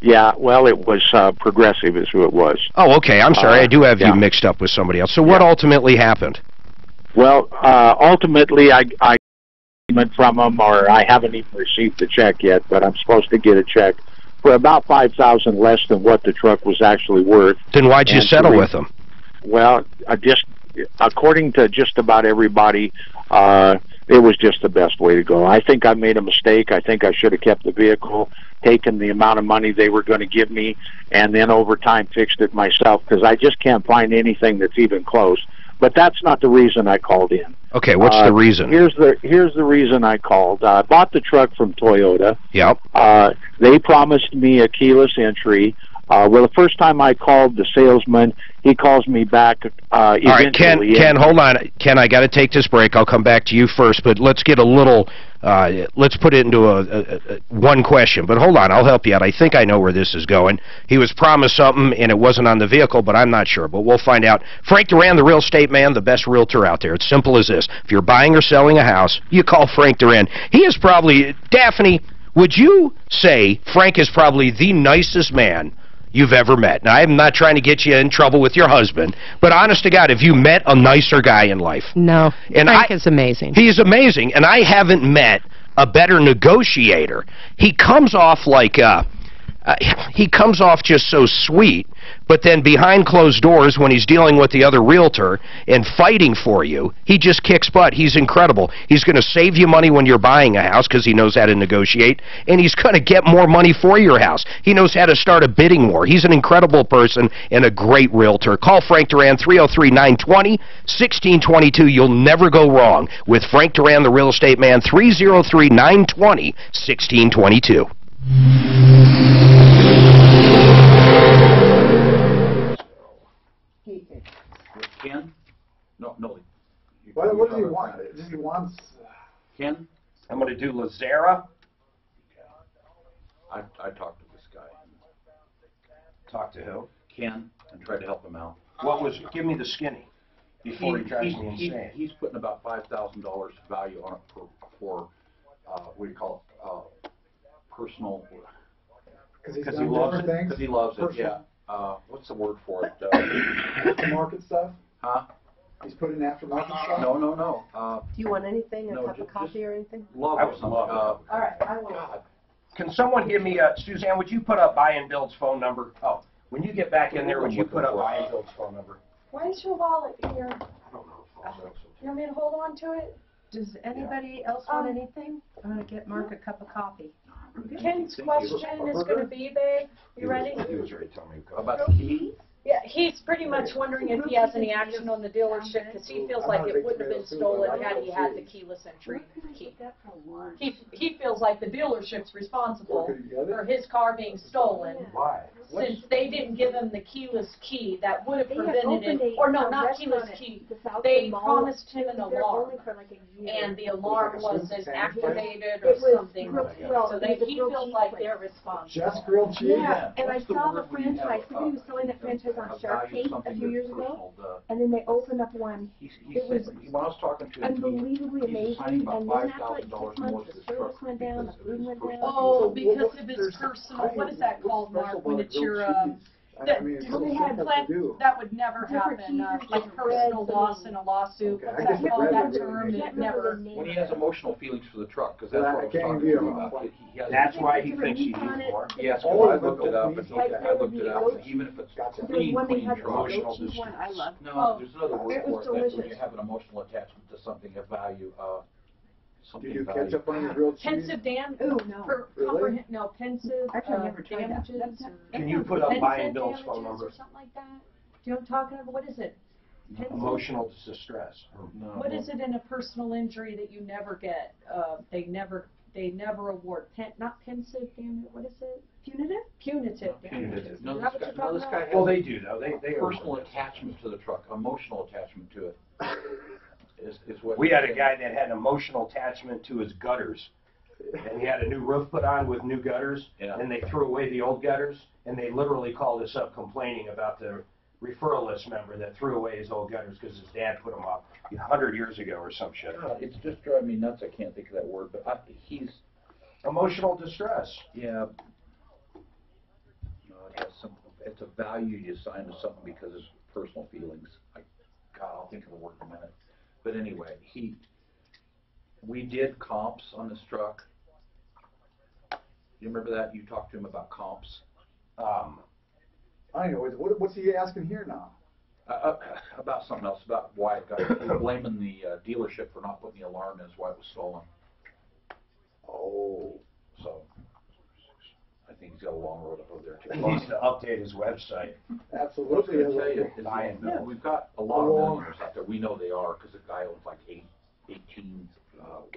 Yeah, well, it was Progressive is who it was. Oh, okay. I'm sorry. I do have you mixed up with somebody else. So what ultimately happened? Well, ultimately, I went from them, or I haven't even received the check yet, but I'm supposed to get a check for about $5,000 less than what the truck was actually worth. Then why'd you settle with them? Well, just according to just about everybody, it was just the best way to go. I think I made a mistake. I think I should have kept the vehicle, taken the amount of money they were going to give me, and then over time fixed it myself, because I just can't find anything that's even close. But that's not the reason I called in. Okay, what's the reason? Here's the reason I called. I bought the truck from Toyota. Yep. They promised me a keyless entry. Well, the first time I called the salesman, he calls me back eventually. All right, Ken, hold on. Ken, I got to take this break. I'll come back to you first, but let's get a little, let's put it into one question. But hold on, I'll help you out. I think I know where this is going. He was promised something, and it wasn't on the vehicle, but I'm not sure. But we'll find out. Frank Duran, the real estate man, the best realtor out there. It's simple as this. If you're buying or selling a house, you call Frank Duran. He is probably, Daphne, would you say Frank is probably the nicest man you've ever met? Now, I'm not trying to get you in trouble with your husband, but honest to God, have you met a nicer guy in life? No. Frank is amazing. He's amazing, and I haven't met a better negotiator. He comes off like he comes off just so sweet, but then behind closed doors when he's dealing with the other realtor and fighting for you, he just kicks butt. He's incredible. He's going to save you money when you're buying a house because he knows how to negotiate, and he's going to get more money for your house. He knows how to start a bidding war. He's an incredible person and a great realtor. Call Frank Duran, 303-920-1622. You'll never go wrong with Frank Duran, the real estate man, 303-920-1622. Ken? No. What does he want? He wants... Ken? I'm going to do Lazara. I talked to this guy. Talk to who? Ken, and tried to help him out. Give me the skinny before he drives me insane. He's putting about $5,000 value on it for what do you call it, personal... Because he loves it? Because he loves it, yeah. What's the word for it? Aftermarket stuff? Huh? He's putting aftermarket stuff? No. Do you want anything? A cup of coffee or anything? Love I would love it. All right, I will. Can someone give me Suzanne, would you put up Buy and Build's phone number? Oh, when you get back in there, would you put up Buy and Build's phone number? Why is your wallet here? I don't know. You want me to hold on to it? Does anybody else want anything? I'm going to get Mark a cup of coffee. Ken's question is going to be, babe, you ready? He was ready to tell me. About the key? Yeah, he's pretty much wondering if he has any action on the dealership because he feels like it wouldn't have been stolen had he had the keyless entry key. He feels like the dealership's responsible for his car being stolen. Why? Since they didn't give him the keyless key, that would have prevented it. Or no, not keyless key. They promised him an alarm, and the alarm wasn't activated or something. So he feels like they're responsible. Just grilled cheese? Yeah, and I saw the franchise. Somebody was selling that franchise on Shark Tank a few years ago, and then they opened up one. It was when I was talking to him, unbelievably amazing, and then after like 6 months, the service went down, the food went down. Oh, because of his personal, what is that called, Mark, when it's your, that would never happen, like personal loss in a lawsuit. What's that called, that term? It never. When he has emotional feelings for the truck, because that's what I was talking about. That's why he thinks he needs more. Yes, I looked it up, and even if it's clean truck. Emotional distress. No, there's another word for it. That's when you have an emotional attachment to something of value. Do you catch up on your grilled cheese? Pensive damage? Ooh, no. No, pensive damages. Can you put up Buy and Build's phone number? Or something like that? Do you know what I'm talking about? What is it? Emotional distress. No. What is it in a personal injury that you never get? They never award. Not pensive damage. What is it? Punitive damages. No, Is that what you're talking this guy about? has Well, they do though. They personal attachment to the truck, emotional attachment to it. Is what we had a guy that had an emotional attachment to his gutters, and he had a new roof put on with new gutters, and they threw away the old gutters, and they literally called us up complaining about the referral list member that threw away his old gutters because his dad put them up 100 years ago or some shit. It's just driving me nuts. I can't think of that word, but he's emotional distress. Yeah. it's a value you assign to something because of personal feelings. God, I'll think of the word in a minute. But anyway, we did comps on this truck. You remember that? You talked to him about comps. I know. What's he asking here now? About something else, about why it got. He was blaming the dealership for not putting the alarm in, is why it was stolen. Oh. So, I think he's got a long road to hoe there, too. He needs to update his website. Absolutely. We've got a lot of millionaires out there. We know they are, because the guy owns like 18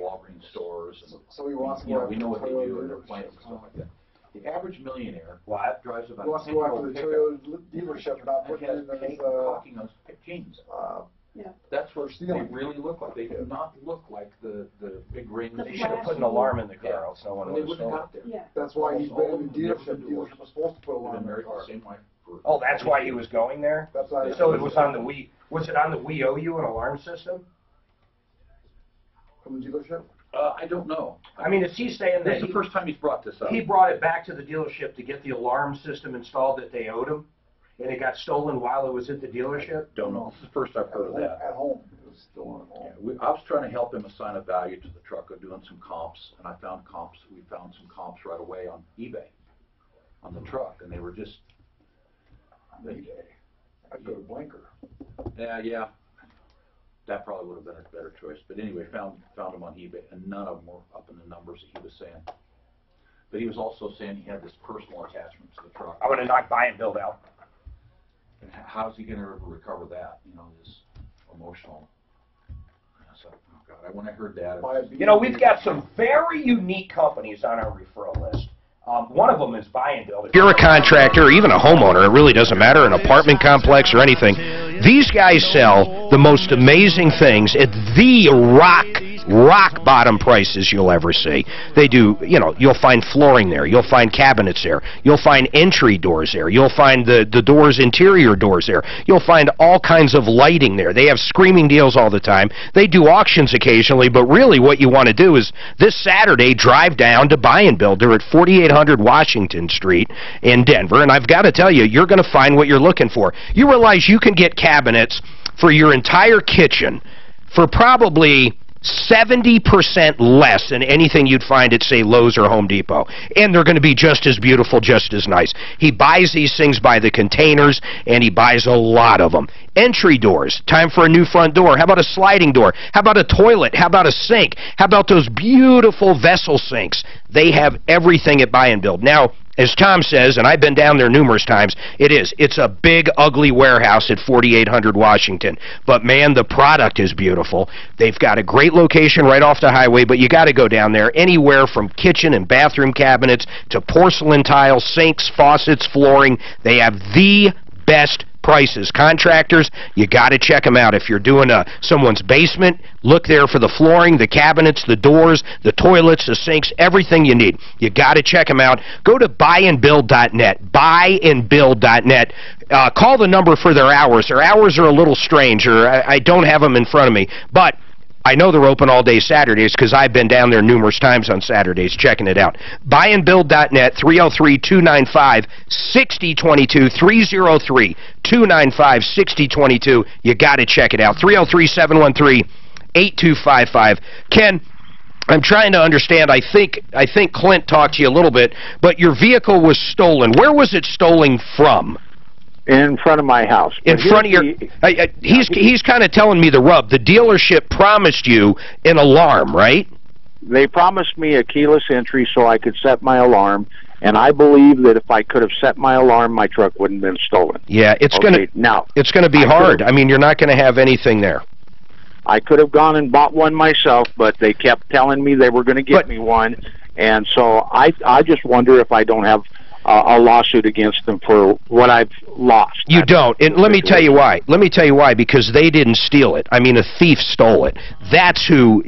Walgreens stores. And, so he wants to go we know what they do, and their plans and stuff like that. The average millionaire drives about he wants to go after the Toyota dealership and not putting in his talking on his jeans. Yeah. That's what they really look like. They do not look like the big rings. They should have put an alarm in the car, else no one would have got there. Yeah. That's why he's been in the dealership. The dealership was supposed to put an alarm in the car. Oh, that's why he was going there? That's why. So it was on the We. Was it on the We Owe You an alarm system? From the dealership? I don't know. I mean, is he saying that this is the first time he's brought this up? He brought it back to the dealership to get the alarm system installed that they owed him, and it got stolen while it was at the dealership? Don't know. This is the first I've heard of that. At home. It was stolen at home. Yeah, I was trying to help him assign a value to the truck of doing some comps, and I found comps. We found some comps right away on eBay on the truck, and they were just. I'd go to Blinker. Yeah. That probably would have been a better choice. But anyway, found them on eBay, and none of them were up in the numbers that he was saying. But he was also saying he had this personal attachment to the truck. I would have knocked buy and build out. And how's he going to recover that? You know, this emotional. So, oh God, when I heard that. You know, we've got some very unique companies on our referral list. One of them is Buy and Build. If you're a contractor or even a homeowner, it really doesn't matter, an apartment complex or anything, these guys sell the most amazing things at the rock bottom prices you'll ever see. They do, you know, you'll find flooring there, you'll find cabinets there, you'll find entry doors there, you'll find the doors, interior doors there, you'll find all kinds of lighting there. They have screaming deals all the time. They do auctions occasionally, but really what you want to do is this Saturday drive down to Buy and Build. They're at 4800 Washington Street in Denver, and I've got to tell you, you're going to find what you're looking for. You realize you can get cabinets for your entire kitchen for probably 70% less than anything you'd find at, say, Lowe's or Home Depot. And they're going to be just as beautiful, just as nice. He buys these things by the containers, and he buys a lot of them. Entry doors. Time for a new front door. How about a sliding door? How about a toilet? How about a sink? How about those beautiful vessel sinks? They have everything at Buy and Build. Now, as Tom says, and I've been down there numerous times, it's a big, ugly warehouse at 4800 Washington. But, man, the product is beautiful. They've got a great location right off the highway, but you got to go down there. Anywhere from kitchen and bathroom cabinets to porcelain tile, sinks, faucets, flooring. They have the best prices. Contractors, you got to check them out. If you're doing someone's basement, look there for the flooring, the cabinets, the doors, the toilets, the sinks, everything you need. You got to check them out. Go to buyandbuild.net, buyandbuild.net. Call the number for their hours. Their hours are a little strange, or I don't have them in front of me, but I know they're open all day Saturdays because I've been down there numerous times on Saturdays checking it out. Buyandbuild.net, 303-295-6022, 303-295-6022. You got to check it out. 303-713-8255. Ken, I'm trying to understand. I think Clint talked to you a little bit, but your vehicle was stolen. Where was it stolen from? In front of my house. In front of your... he's kind of telling me the rub. The dealership promised you an alarm, right? They promised me a keyless entry so I could set my alarm, and I believe that if I could have set my alarm, my truck wouldn't have been stolen. Yeah, it's going to be hard. I mean, you're not going to have anything there. I could have gone and bought one myself, but they kept telling me they were going to get me one, and so I just wonder if I don't have a lawsuit against them for what I've lost. You don't. And let me tell you why. Because they didn't steal it. I mean, a thief stole it. That's who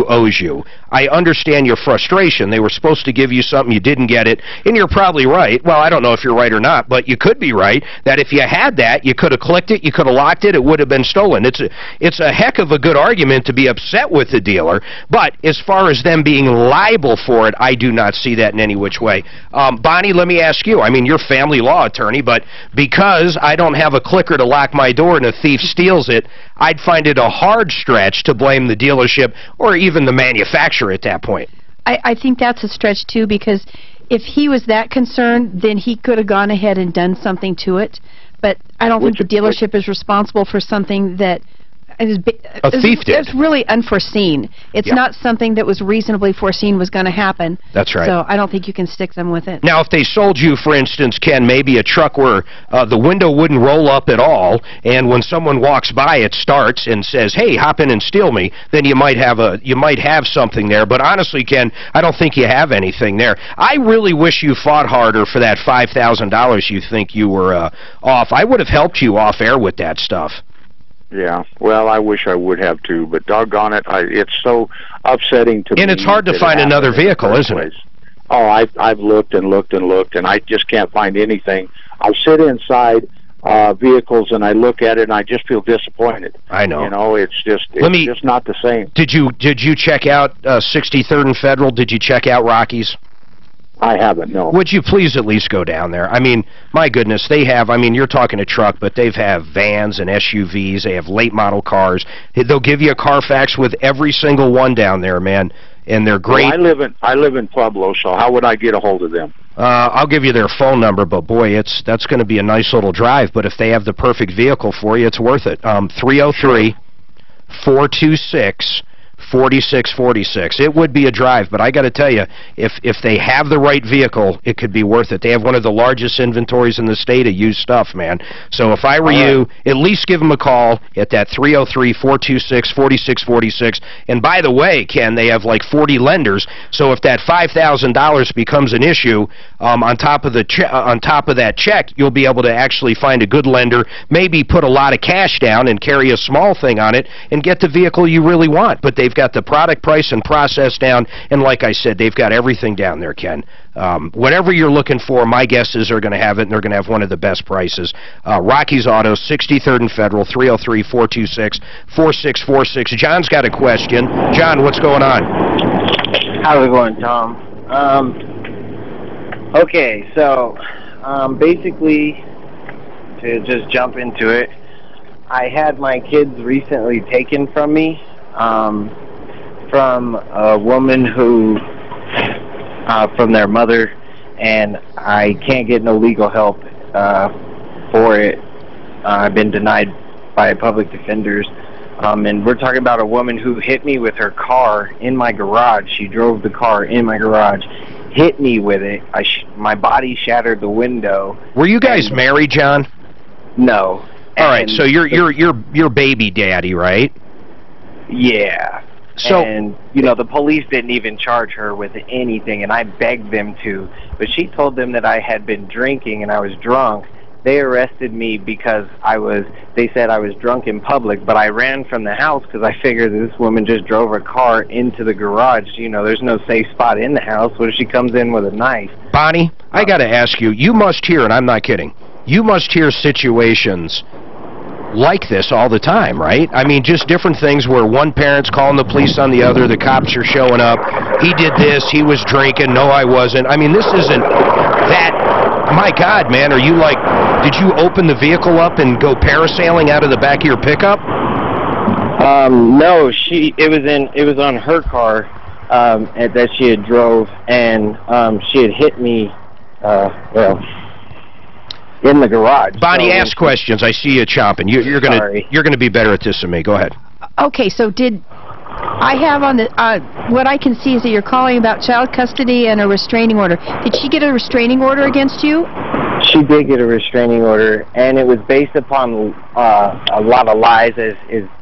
owes you. I understand your frustration. They were supposed to give you something, you didn't get it, and you're probably right. Well, I don't know if you're right or not, but you could be right that if you had that, you could have clicked it, you could have locked it, it would have been stolen. It's a heck of a good argument to be upset with the dealer, but as far as them being liable for it, I do not see that in any which way. Bonnie, let me ask you. I mean, you're family law attorney, but because I don't have a clicker to lock my door and a thief steals it, I'd find it a hard stretch to blame the dealership or even the manufacturer at that point. I think that's a stretch, too, because if he was that concerned, then he could have gone ahead and done something to it. But I don't think the dealership is responsible for something that a thief did. It's really unforeseen. It's not something that was reasonably foreseen was going to happen. That's right. So I don't think you can stick them with it. Now, if they sold you, for instance, Ken, maybe a truck where the window wouldn't roll up at all, and when someone walks by, it starts and says, "Hey, hop in and steal me," then you might have something there. But honestly, Ken, I don't think you have anything there. I really wish you fought harder for that $5,000 you think you were off. I would have helped you off air with that stuff. Yeah, well, I wish I would have too, but doggone it, it's so upsetting to me. And it's hard to find another vehicle, isn't it? Oh, I've looked and looked and looked, and I just can't find anything. I'll sit inside vehicles and I look at it and I just feel disappointed. I know. You know, it's just not the same. Did you check out 63rd and Federal? Did you check out Rockies? I haven't, no. Would you please at least go down there? I mean, my goodness, they have, I mean, you're talking a truck, but they have vans and SUVs. They have late model cars. They'll give you a Carfax with every single one down there, man, and they're great. Well, I live in Pueblo, so how would I get a hold of them? I'll give you their phone number, but boy, that's going to be a nice little drive. But if they have the perfect vehicle for you, it's worth it. 303-426 4646. It would be a drive, but I got to tell you, if they have the right vehicle, it could be worth it. They have one of the largest inventories in the state of used stuff, man. So if I were you, at least give them a call at that 303-426-4646. And by the way, Ken, they have like 40 lenders. So if that $5,000 becomes an issue, on top of that check, you'll be able to actually find a good lender, maybe put a lot of cash down and carry a small thing on it and get the vehicle you really want. But they've got the product price and process down, and like I said, they've got everything down there, Ken. Whatever you're looking for, my guess is they're going to have it, and they're going to have one of the best prices. Rocky's Auto, 63rd and Federal, 303-426-4646. John's got a question. John, what's going on? How's it going, Tom? Okay, so basically, to just jump into it, I had my kids recently taken from me from a woman who, from their mother, and I can't get no legal help for it. I've been denied by public defenders. And we're talking about a woman who hit me with her car in my garage. She drove the car in my garage, hit me with it. My body shattered the window. Were you guys married, John? No. All right, so you're baby daddy, right? Yeah. So, and, you know, the police didn't even charge her with anything, and I begged them to. But she told them that I had been drinking and I was drunk. They arrested me because they said I was drunk in public, but I ran from the house because I figured this woman just drove her car into the garage. You know, there's no safe spot in the house. What if she comes in with a knife? Bonnie, I got to ask you, you must hear, and I'm not kidding, you must hear situations like this all the time, right? I mean, just different things where one parent's calling the police on the other, the cops are showing up, he did this, he was drinking, no, I wasn't. I mean, this isn't that, my God, man, are you like, did you open the vehicle up and go parasailing out of the back of your pickup? No, it was on her car that she had drove, and she had hit me, in the garage. Bonnie, ask questions. I see you chomping. You're gonna be better at this than me. Go ahead. Okay, so I have on the what I can see is that you're calling about child custody and a restraining order. Did she get a restraining order against you? She did get a restraining order, and it was based upon a lot of lies, as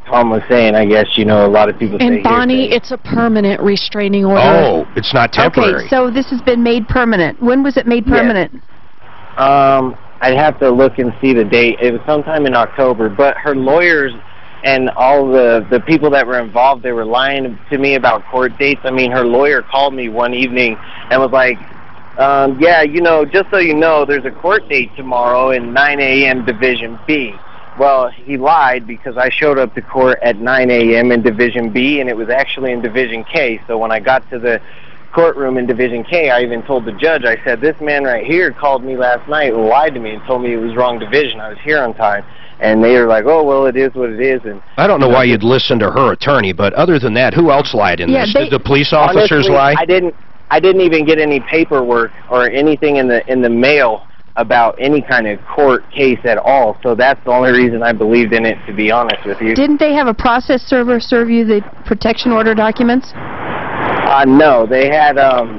Tom was saying. I guess, you know, a lot of people say. And Bonnie, it's a permanent restraining order. Oh, it's not temporary. Okay, so this has been made permanent. When was it made permanent? I'd have to look and see the date. It was sometime in October, but her lawyers and all the people that were involved, they were lying to me about court dates. I mean, her lawyer called me one evening and was like, yeah, you know, just so you know, there's a court date tomorrow in 9 a.m. Division B. Well, he lied because I showed up to court at 9 a.m. in Division B, and it was actually in Division K. So when I got to the courtroom in Division K, I even told the judge, I said, this man right here called me last night and lied to me and told me it was wrong division. I was here on time. And they were like, oh, well, it is what it is. And I don't know why you'd listen to her attorney, but other than that, who else lied in this? Did the police officers honestly, lie? I didn't even get any paperwork or anything in the mail about any kind of court case at all. So that's the only reason I believed in it, to be honest with you. Didn't they have a process server serve you the protection order documents? No, they had,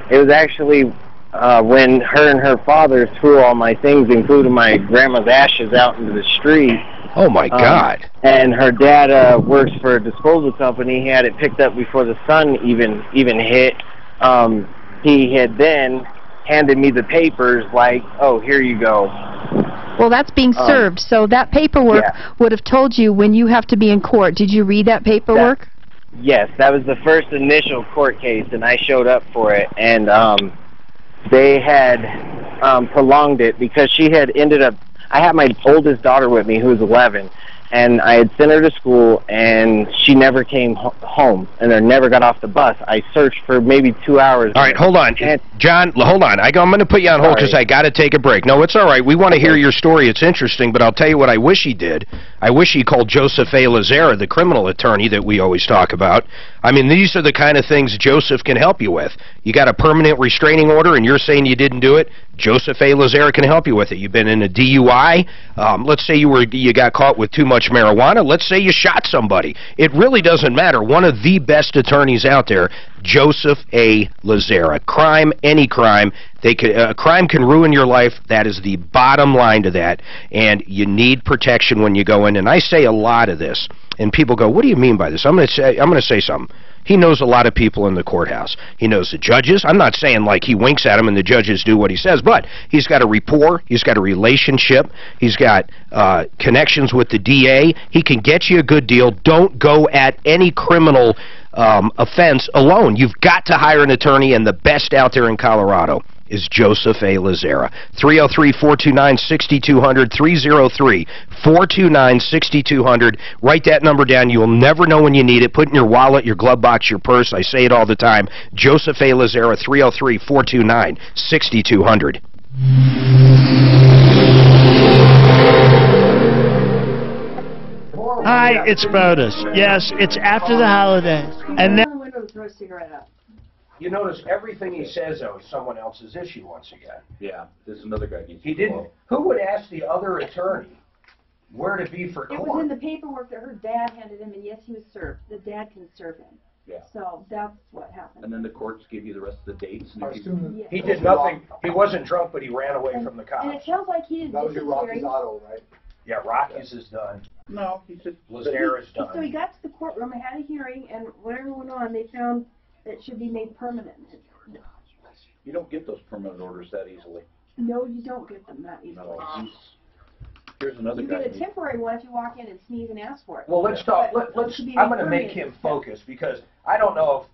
it was actually when her and her father threw all my things, including my grandma's ashes, out into the street. Oh, my God. And her dad works for a disposal company. He had it picked up before the sun even hit. He had then handed me the papers like, oh, here you go. Well, that's being served, so that paperwork would have told you when you have to be in court. Did you read that paperwork? Yes, that was the first initial court case, and I showed up for it, and they had prolonged it because she had ended up, I had my oldest daughter with me who was 11, and I had sent her to school, and she never came home, and I never got off the bus. I searched for maybe 2 hours. All right, hold on. John, hold on. I'm going to put you on hold because I got to take a break. No, it's all right. We want to hear your story. It's interesting, but I'll tell you what I wish he did. I wish he called Joseph A. Lazera, the criminal attorney that we always talk about. I mean, these are the kind of things Joseph can help you with. You got a permanent restraining order, and you're saying you didn't do it. Joseph A. Lazera can help you with it. You've been in a DUI. Let's say you got caught with too much marijuana. Let's say you shot somebody. It really doesn't matter. One of the best attorneys out there, Joseph A. Lazera. Crime, any crime. Crime can ruin your life. That is the bottom line to that. And you need protection when you go in. And I say a lot of this. And people go, what do you mean by this? I'm going to say something. He knows a lot of people in the courthouse. He knows the judges. I'm not saying like he winks at them and the judges do what he says, but he's got a rapport. He's got a relationship. He's got connections with the DA. He can get you a good deal. Don't go at any criminal offense alone. You've got to hire an attorney, and the best out there in Colorado is Joseph A. Lazera. 303-429-6200, 303-429-6200. Write that number down. You'll never know when you need it. Put it in your wallet, your glove box, your purse. I say it all the time. Joseph A. Lazera, 303-429-6200. Hi, it's Modus. Yes, it's after the holidays. And then You notice everything he says, though, is someone else's issue once again. Yeah, there's another guy. He didn't. Who would ask the other attorney where to be for court? It was in the paperwork that her dad handed him, and yes, he was served. The dad can serve him. Yeah. So that's what happened. And then the courts give you the rest of the dates. Yeah. He did nothing. He wasn't drunk, but he ran away from the cops. And it sounds like he did. That was your Rocky's Auto, right? Yeah, Rocky's is done. No, he said Lazera's done. So he got to the courtroom, had a hearing, and whatever went on, they found that it should be made permanent. You don't get those permanent orders that easily. No, you don't get them that easily. No, here's another guy. You get a temporary one if you walk in and sneeze and ask for it. Well, let's talk. I'm going to make him focus because I don't know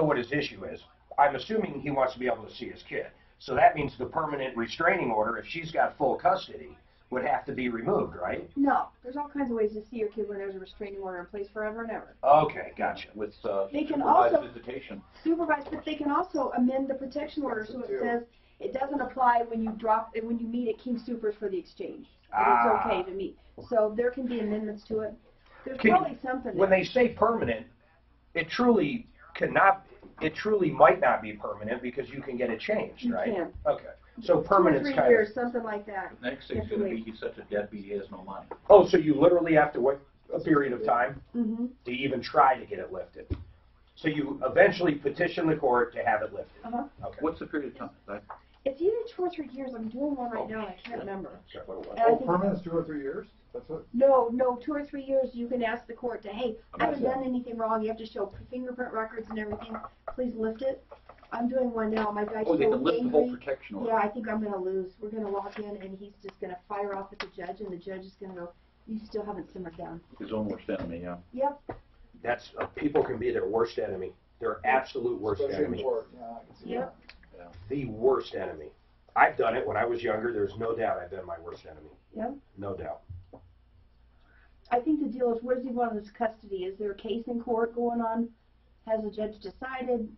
what his issue is. I'm assuming he wants to be able to see his kid. So that means the permanent restraining order, if she's got full custody, would have to be removed, right? No, there's all kinds of ways to see your kid when there's a restraining order in place forever and ever. Okay, gotcha. With they can supervised also visitation. Supervised, but they can also amend the protection order so it says it doesn't apply when you meet at King Soopers for the exchange. It's okay to meet. So there can be amendments to it. There's probably something. When they say permanent, it truly might not be permanent because you can get it changed, right? You can. Okay. So permanent's 2 or 3 kind years, something like that. The next thing's going to be he's such a deadbeat he has no money. Oh, so you literally have to wait a period of time to even try to get it lifted. So you eventually petition the court to have it lifted. Okay. What's the period of time? It's either 2 or 3 years. I'm doing one right now, and I can't remember. Permanent's 2 or 3 years? That's what? No, 2 or 3 years. You can ask the court to, hey, I haven't done anything wrong. You have to show fingerprint records and everything. Please lift it. I'm doing one now. My guy's so they can lift the whole protection order. Yeah, I think I'm going to lose. We're going to walk in, and he's just going to fire off at the judge, and the judge is going to go, You still haven't simmered down. His own worst enemy, yeah. Yep. That's people can be their worst enemy. Their absolute worst enemy. Yep. Yeah. The worst enemy. I've done it when I was younger. There's no doubt I've been my worst enemy. Yep. No doubt. I think the deal is, where's he want his custody? Is there a case in court going on? Has the judge decided?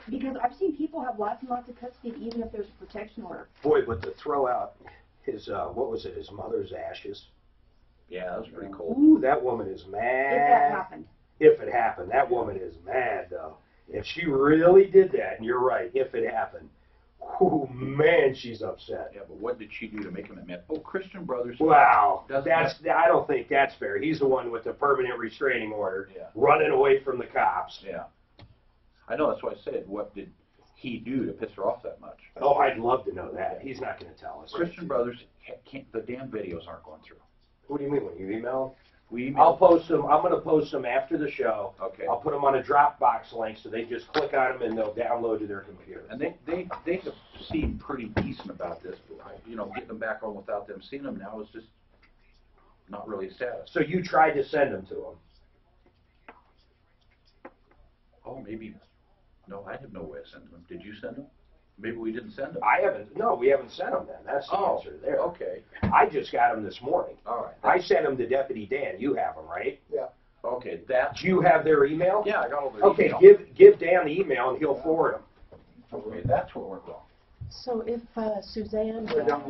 Because I've seen people have lots and lots of custody even if there's a protection order. Boy, but to throw out his, what was it, his mother's ashes? Yeah, that was pretty cold. Ooh, that woman is mad. If that happened. If it happened. That woman is mad, though. If she really did that, and you're right, if it happened, oh, man, she's upset. Yeah, but what did she do to make him admit? Oh, Christian Brothers. Wow, I don't think that's fair. He's the one with the permanent restraining order, running away from the cops. Yeah. I know, that's why I said, what did he do to piss her off that much? Oh, I'd love to know that. He's not going to tell us. Christian Brothers, the damn videos aren't going through. What do you mean, when you email them? I'll I'll post them. I'm going to post them after the show. Okay. I'll put them on a Dropbox link so they just click on them and they'll download to their computer. And they have seemed pretty decent about this. You know, getting them back on without them seeing them now is just not really a status. So you tried to send them to them? Oh, maybe. No, I have no way of sending them. Did you send them? Maybe we didn't send them. I haven't. No, we haven't sent them then. That's the answer there. Okay. I just got them this morning. All right. I sent them to Deputy Dan. You have them, right? Yeah. Okay, that's... Do you have their email? Yeah, I got all their okay, email. give Dan the email and he'll forward them. Okay, that's what went wrong. So if Suzanne ends up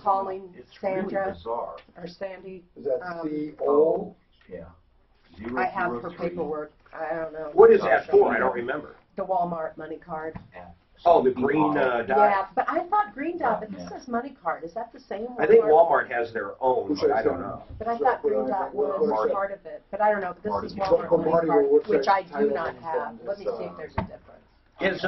calling Sandra really bizarre. or Sandy, Is that C-O? Yeah. I have her paperwork. I don't know. What is that for? I don't remember. The Walmart money card. Oh, the green dot? Yeah, but I thought green dot, but this says money card. Is that the same Walmart? I think Walmart has their own, but I don't know. But I thought green dot was part of it. But I don't know. But this is Walmart money card, which I do not have. Let me see if there's a difference. Is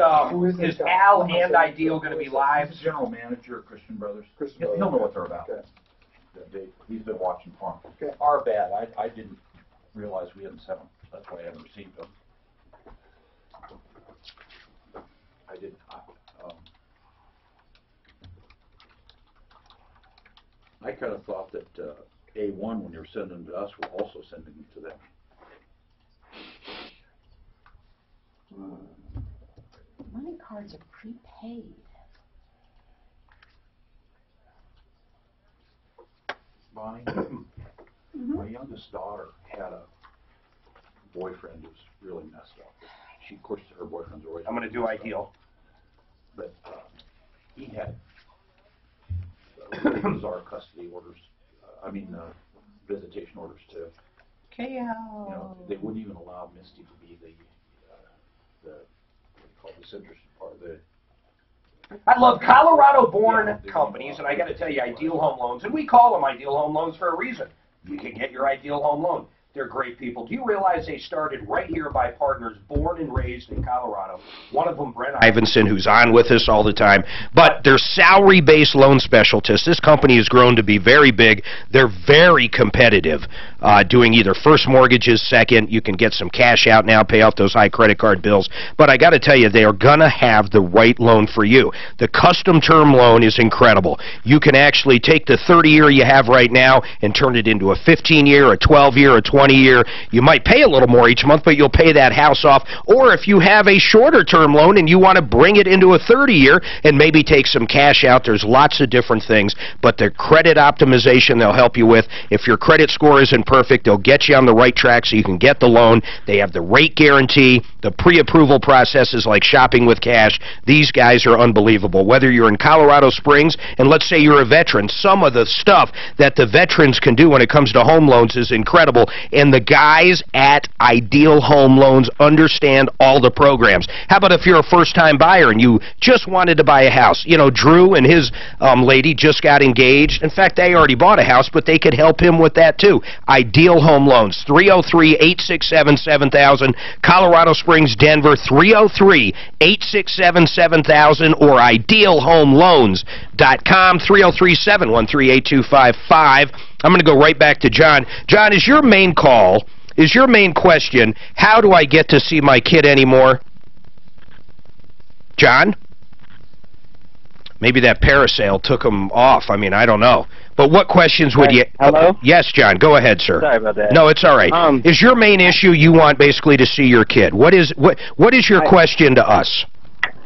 Al and Ideal going to be live? He's the general manager of Christian Brothers. He'll know what they're about. He's been watching for them. Our bad. I didn't realize we hadn't sent them. That's why I haven't received them. I didn't. I kind of thought that A1, when you were sending them to us, were also sending them to them. Money cards are prepaid. Bonnie, my youngest daughter had a boyfriend who's really messed up. She, of course, her boyfriend's always... I'm going to do Ideal. But he had bizarre custody orders. Visitation orders too. Okay. You know, they wouldn't even allow Misty to be the what do you call this interested part of the... I love Colorado-born companies, and I got to tell you, Ideal Home Loans, and we call them Ideal Home Loans for a reason. You can get your Ideal Home Loan. They're great people. Do you realize they started right here by partners born and raised in Colorado? One of them, Brent Ivinson, who's on with us all the time. But they're salary-based loan specialists. This company has grown to be very big. They're very competitive, doing either first mortgages, second. You can get some cash out now, pay off those high credit card bills. But I got to tell you, they are going to have the right loan for you. The custom term loan is incredible. You can actually take the 30-year you have right now and turn it into a 15-year, a 12-year, a 20-year. You might pay a little more each month, but you'll pay that house off. Or if you have a shorter term loan and you want to bring it into a 30-year and maybe take some cash out, there's lots of different things. But their credit optimization they'll help you with. If your credit score isn't perfect, they'll get you on the right track so you can get the loan. They have the rate guarantee. The pre-approval process is like shopping with cash. These guys are unbelievable. Whether you're in Colorado Springs, and let's say you're a veteran, some of the stuff that the veterans can do when it comes to home loans is incredible. And the guys at Ideal Home Loans understand all the programs. How about if you're a first-time buyer and you just wanted to buy a house? You know, Drew and his lady just got engaged. In fact, they already bought a house, but they could help him with that too. Ideal Home Loans, 303-867-7000. Colorado Springs, Denver, 303-867-7000 or idealhomeloans.com, 303-713-8255. I'm going to go right back to John. John, is your main call, is your main question, how do I get to see my kid anymore? John? Maybe that parasail took them off. I mean, I don't know. But what questions would you... Hello? Yes, John, go ahead, sir. Sorry about that. No, it's all right. Is your main issue you want basically to see your kid? What is your question to us?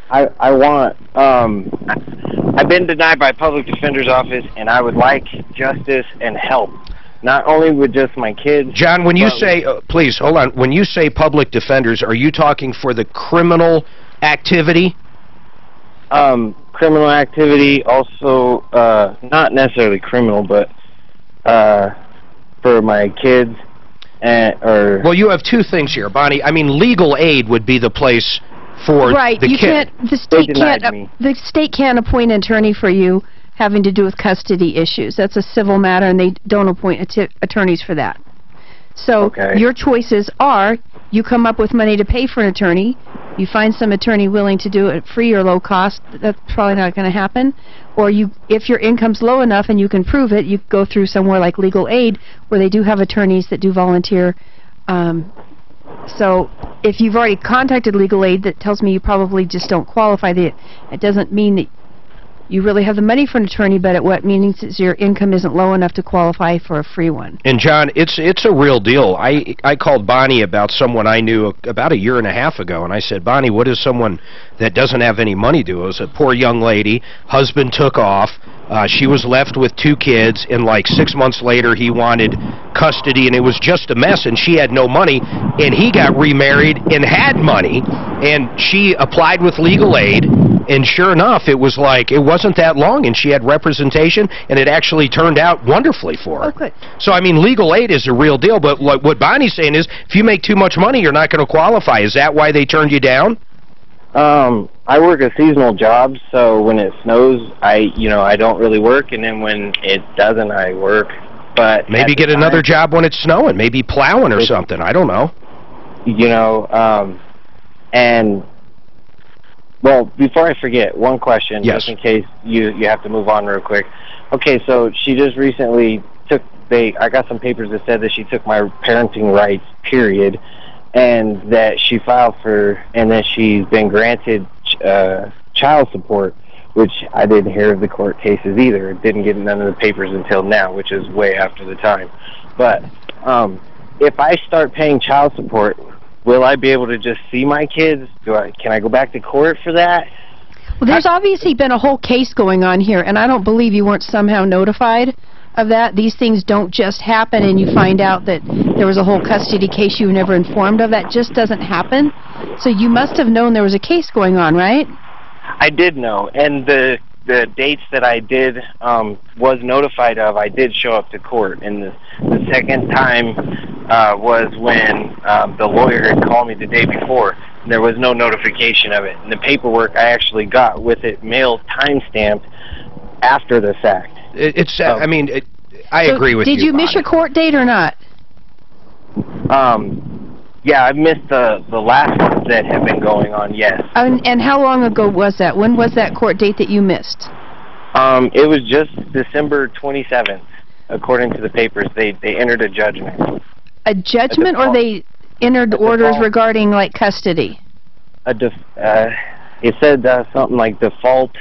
I want, I've been denied by public defender's office, and I would like justice and help. Not only with just my kids. John, when you say, please, hold on. When you say public defenders, are you talking for the criminal activity? Criminal activity, also, not necessarily criminal, but for my kids. Well, you have two things here, Bonnie. I mean, legal aid would be the place for the you kid. Can't, the state can't appoint an attorney for you having to do with custody issues. That's a civil matter, and they don't appoint attorneys for that. So your choices are, you come up with money to pay for an attorney, you find some attorney willing to do it at free or low cost, that's probably not going to happen, or if your income's low enough and you can prove it, you go through somewhere like legal aid, where they do have attorneys that do volunteer. So if you've already contacted legal aid, that tells me you probably just don't qualify. It doesn't mean that you really have the money for an attorney, but what means is your income isn't low enough to qualify for a free one. And John, it's a real deal. I called Bonnie about someone I knew about a year and a half ago, and I said, Bonnie, what does someone that doesn't have any money do? It was a poor young lady. Husband took off. She was left with 2 kids, and like 6 months later he wanted custody, and it was just a mess, and she had no money, and he got remarried and had money, and she applied with legal aid, and sure enough, it was like, it wasn't that long, and she had representation, and it actually turned out wonderfully for her. Oh, good. So, I mean, legal aid is a real deal, but what Bonnie's saying is, if you make too much money, you're not going to qualify. Is that why they turned you down? I work a seasonal job, so when it snows, I don't really work, and then when it doesn't, I work. But maybe get another job when it's snowing, maybe plowing or something. I don't know. And well, before I forget, one question, yes, just in case you have to move on real quick. Okay, so she just recently I got some papers that said that she took my parenting rights, period, and that she filed and that she's been granted child support, which I didn't hear of the court cases either. It didn't get none of the papers until now, which is way after the time. But if I start paying child support, will I be able to just see my kids? Can I go back to court for that? Well, there's obviously been a whole case going on here, and I don't believe you weren't somehow notified of that. These things don't just happen and you find out that there was a whole custody case you were never informed of. That just doesn't happen. So you must have known there was a case going on, right? I did know, and the dates that I did was notified of, I did show up to court, and the second time was when the lawyer had called me the day before. There was no notification of it, and the paperwork I actually got with it mailed timestamped after the fact. I mean, I agree with you. Did you miss your court date or not? Yeah, I missed the last ones that have been going on, yes. And how long ago was that? When was that court date that you missed? It was just December 27th, according to the papers. They entered a judgment. A judgment, or they entered orders regarding, like, custody? It said something like default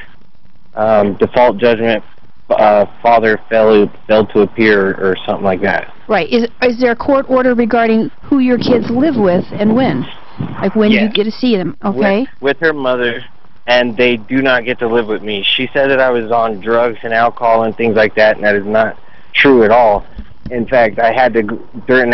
judgment, father failed to appear, or something like that. Right. Is there a court order regarding who your kids live with and when? Like when you get to see them, okay? With her mother, and they do not get to live with me. She said that I was on drugs and alcohol and things like that, and that is not true at all. In fact, I had to, during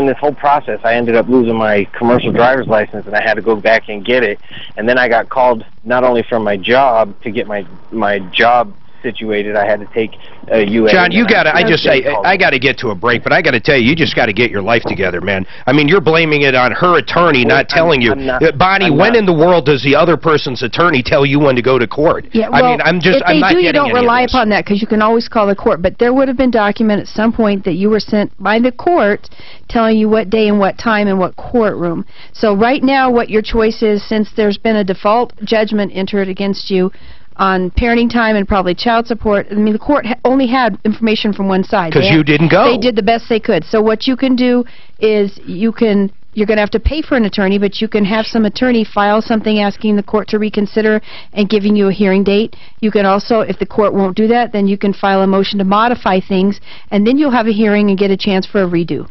this whole process, I ended up losing my commercial driver's license, and I had to go back and get it. And then I got called not only from my job to get my job situated. I had to take a UA. John, you got to, I got to get to a break, but I got to tell you just got to get your life together, man. I mean, you're blaming it on her attorney not telling you. Bonnie, when in the world does the other person's attorney tell you when to go to court? Yeah, well, if they do, you don't rely upon that, because you can always call the court. But there would have been document at some point that you were sent by the court telling you what day and what time and what courtroom. So right now, what your choice is, since there's been a default judgment entered against you on parenting time and probably child support. I mean, the court only had information from one side. Because you didn't go. They did the best they could. So what you can do is you can you're going to have to pay for an attorney, but you can have some attorney file something asking the court to reconsider and giving you a hearing date. You can also, if the court won't do that, then you can file a motion to modify things, and then you'll have a hearing and get a chance for a redo.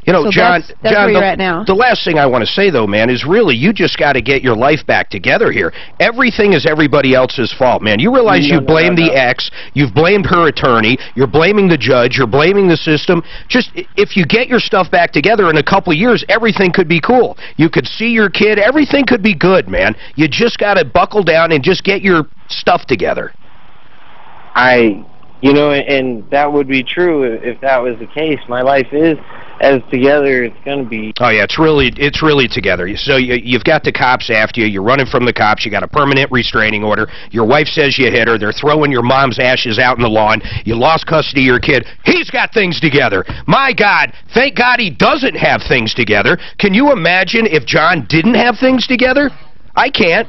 You know, so John, that's where you're at now. The last thing I want to say, though, man, is really you just got to get your life back together here. Everything is everybody else's fault, man. You realize you blame the ex, you've blamed her attorney, you're blaming the judge, you're blaming the system. Just, if you get your stuff back together in a couple of years, everything could be cool. You could see your kid, everything could be good, man. You just got to buckle down and just get your stuff together. You know, and that would be true if that was the case. My life is as together it's going to be. Oh, yeah, it's really together. So you've got the cops after you. You're running from the cops. You got a permanent restraining order. Your wife says you hit her. They're throwing your mom's ashes out in the lawn. You lost custody of your kid. He's got things together. My God, thank God he doesn't have things together. Can you imagine if John didn't have things together? I can't.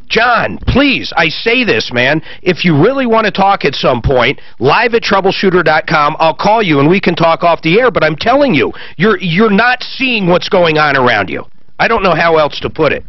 John, please, I say this, man. If you really want to talk at some point, live at Troubleshooter.com, I'll call you and we can talk off the air, but I'm telling you, you're not seeing what's going on around you. I don't know how else to put it.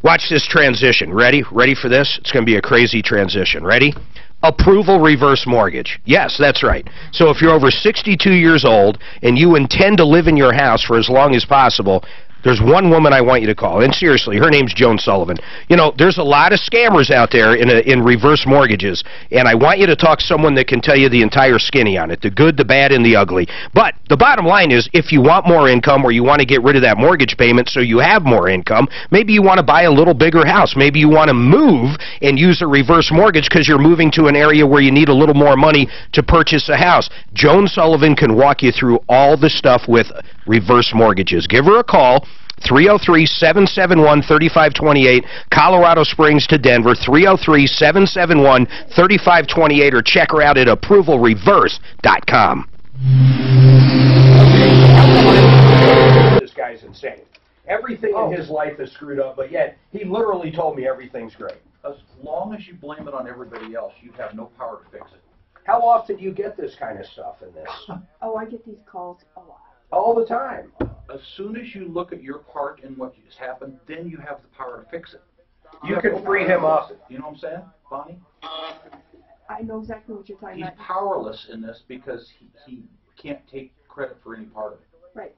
Watch this transition. Ready? Ready for this? It's going to be a crazy transition. Ready? Approval reverse mortgage. Yes, that's right. So if you're over 62 years old and you intend to live in your house for as long as possible, there's one woman I want you to call, and seriously, her name's Joan Sullivan. You know, there's a lot of scammers out there in reverse mortgages, and I want you to talk to someone that can tell you the entire skinny on it, the good, the bad, and the ugly. But the bottom line is, if you want more income or you want to get rid of that mortgage payment so you have more income, maybe you want to buy a little bigger house. Maybe you want to move and use a reverse mortgage because you're moving to an area where you need a little more money to purchase a house. Joan Sullivan can walk you through all the stuff with reverse mortgages. Give her a call. 303-771-3528, Colorado Springs to Denver, 303-771-3528, or check her out at ApprovalReverse.com. This guy's insane. Everything in his life is screwed up, but yet he literally told me everything's great. As long as you blame it on everybody else, you have no power to fix it. How often do you get this kind of stuff in this? Oh, I get these calls a lot. All the time. As soon as you look at your part in what has happened, then you have the power to fix it. You can free him up. You know what I'm saying, Bonnie? I know exactly what you're talking about. He's powerless in this because he can't take credit for any part of it. Right.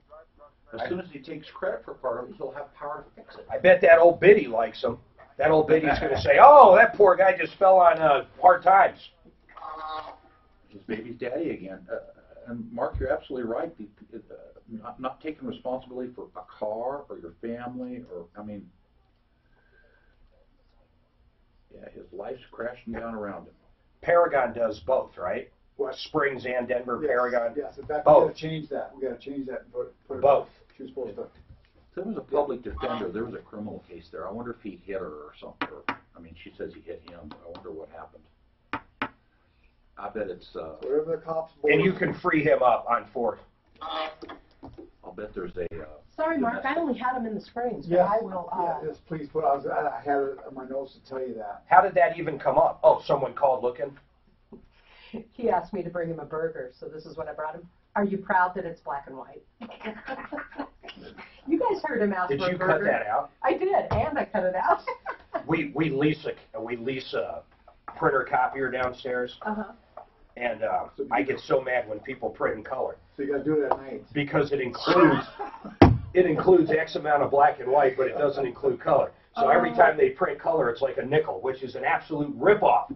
As soon as he takes credit for part of it, he'll have power to fix it. I bet that old biddy likes him. That old biddy's going to say, oh, that poor guy just fell on hard times. His baby's daddy again. And Mark, you're absolutely right. Not taking responsibility for a car or your family, or yeah, his life's crashing down around him. Paragon does both, right? Well, Springs and Denver, yes, Paragon. Yes, in fact, we got to change that. We got to change that and put both. She was supposed to. There was a public defender. There was a criminal case there. I wonder if he hit her or something. She says he hit him. But I wonder what happened. I bet it's whatever the cops. And you can free him up on 4th. I'll bet there's a. Sorry, Mark. I only had him in the Springs. Yeah, I will. Yes, please put. I had it on my notes to tell you that. How did that even come up? Oh, someone called looking. He asked me to bring him a burger, so this is what I brought him. Are you proud that it's black and white? You guys heard him ask for a burger. Did you cut that out? I did, and I cut it out. we lease a printer copier downstairs. And I get so mad when people print in color. So you got to do it at night. Because it includes X amount of black and white, but it doesn't include color. So every time they print color, it's like a nickel, which is an absolute ripoff.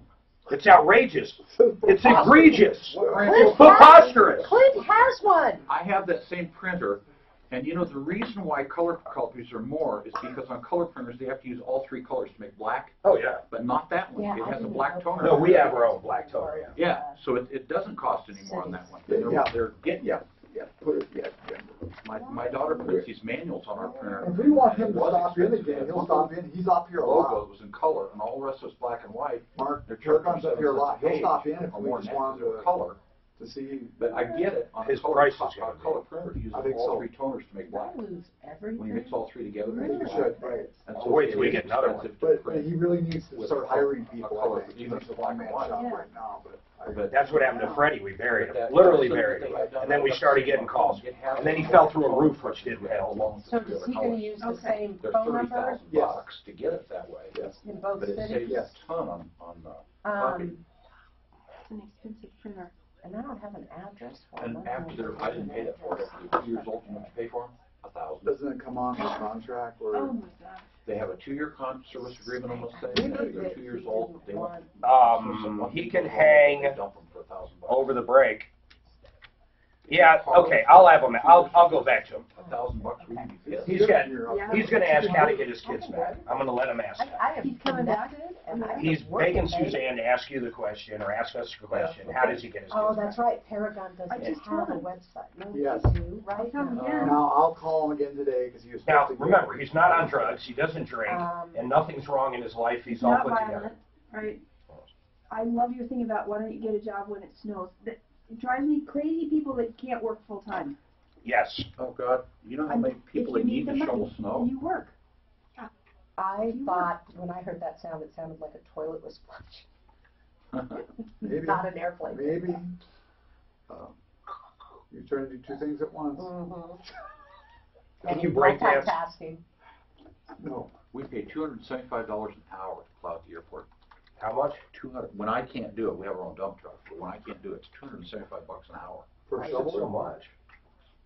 It's outrageous. It's egregious. It's preposterous. Clint has one. I have that same printer. And you know, the reason why color copies are more is because on color printers, they have to use all 3 colors to make black. Oh, yeah. But not that one. It has a black toner. No, we have our own black toner, yeah. Yeah, so it doesn't cost any more on that one. They're getting My daughter prints these manuals on our printer. If we want him to stop in again, he'll stop in. He's up here a lot. The logo was in color, and all the rest was black and white. Mark, Mark comes up here a lot. He'll stop in if we just want him to color. To see, but I get it. On his color, price is on a color printer, he uses all 3 toners to make black. When you mix all 3 together, I think you should. Right. Wait till we get another one. But he really needs to start hiring people. Color, even if it's black and white. Right now, but That's what happened to Freddie. We buried him. Literally buried him. And then we started getting calls. And then he fell through a roof, which didn't help. So is he going to use the same phone number? Yes. To get it that way. Yes. In both cities? But it saves a ton on copy. It's an expensive printer. And I don't have an address for him. And after I didn't pay that for it. After 2 years old, you know what you pay for them? $1,000. Doesn't it come on the contract? Or? Oh my God. They have a 2-year service agreement on those things. They're 2 years old. They want, he can hang over the break. Yeah, okay, I'll have him. I'll go back to him. $1,000. He's going to ask how to get his kids back. I'm going to let him ask that. He's coming back. He's begging Suzanne to ask you the question or ask us the question. How does he get his kids back? Oh, that's right. Paragon doesn't have a website. No, yes. do, right? Now, I'll call him again today because he was Now, remember, he's not on drugs. He doesn't drink. And nothing's wrong in his life. He's all put together. Right. I love your thing about why don't you get a job when it snows. It drives me crazy people that can't work full time. Yes. Oh, God. You know how many people they need to shovel snow? You work. I thought, when I heard that sound, it sounded like a toilet was flushing. Maybe. Not an airplane. Maybe. You're trying to do 2 things at once. Can you break that? No. We pay $275 an hour to plow at the airport. How much? 200. When I can't do it, we have our own dump truck. But when I can't do it, it's $275 an hour. For Why shovel? is it so much?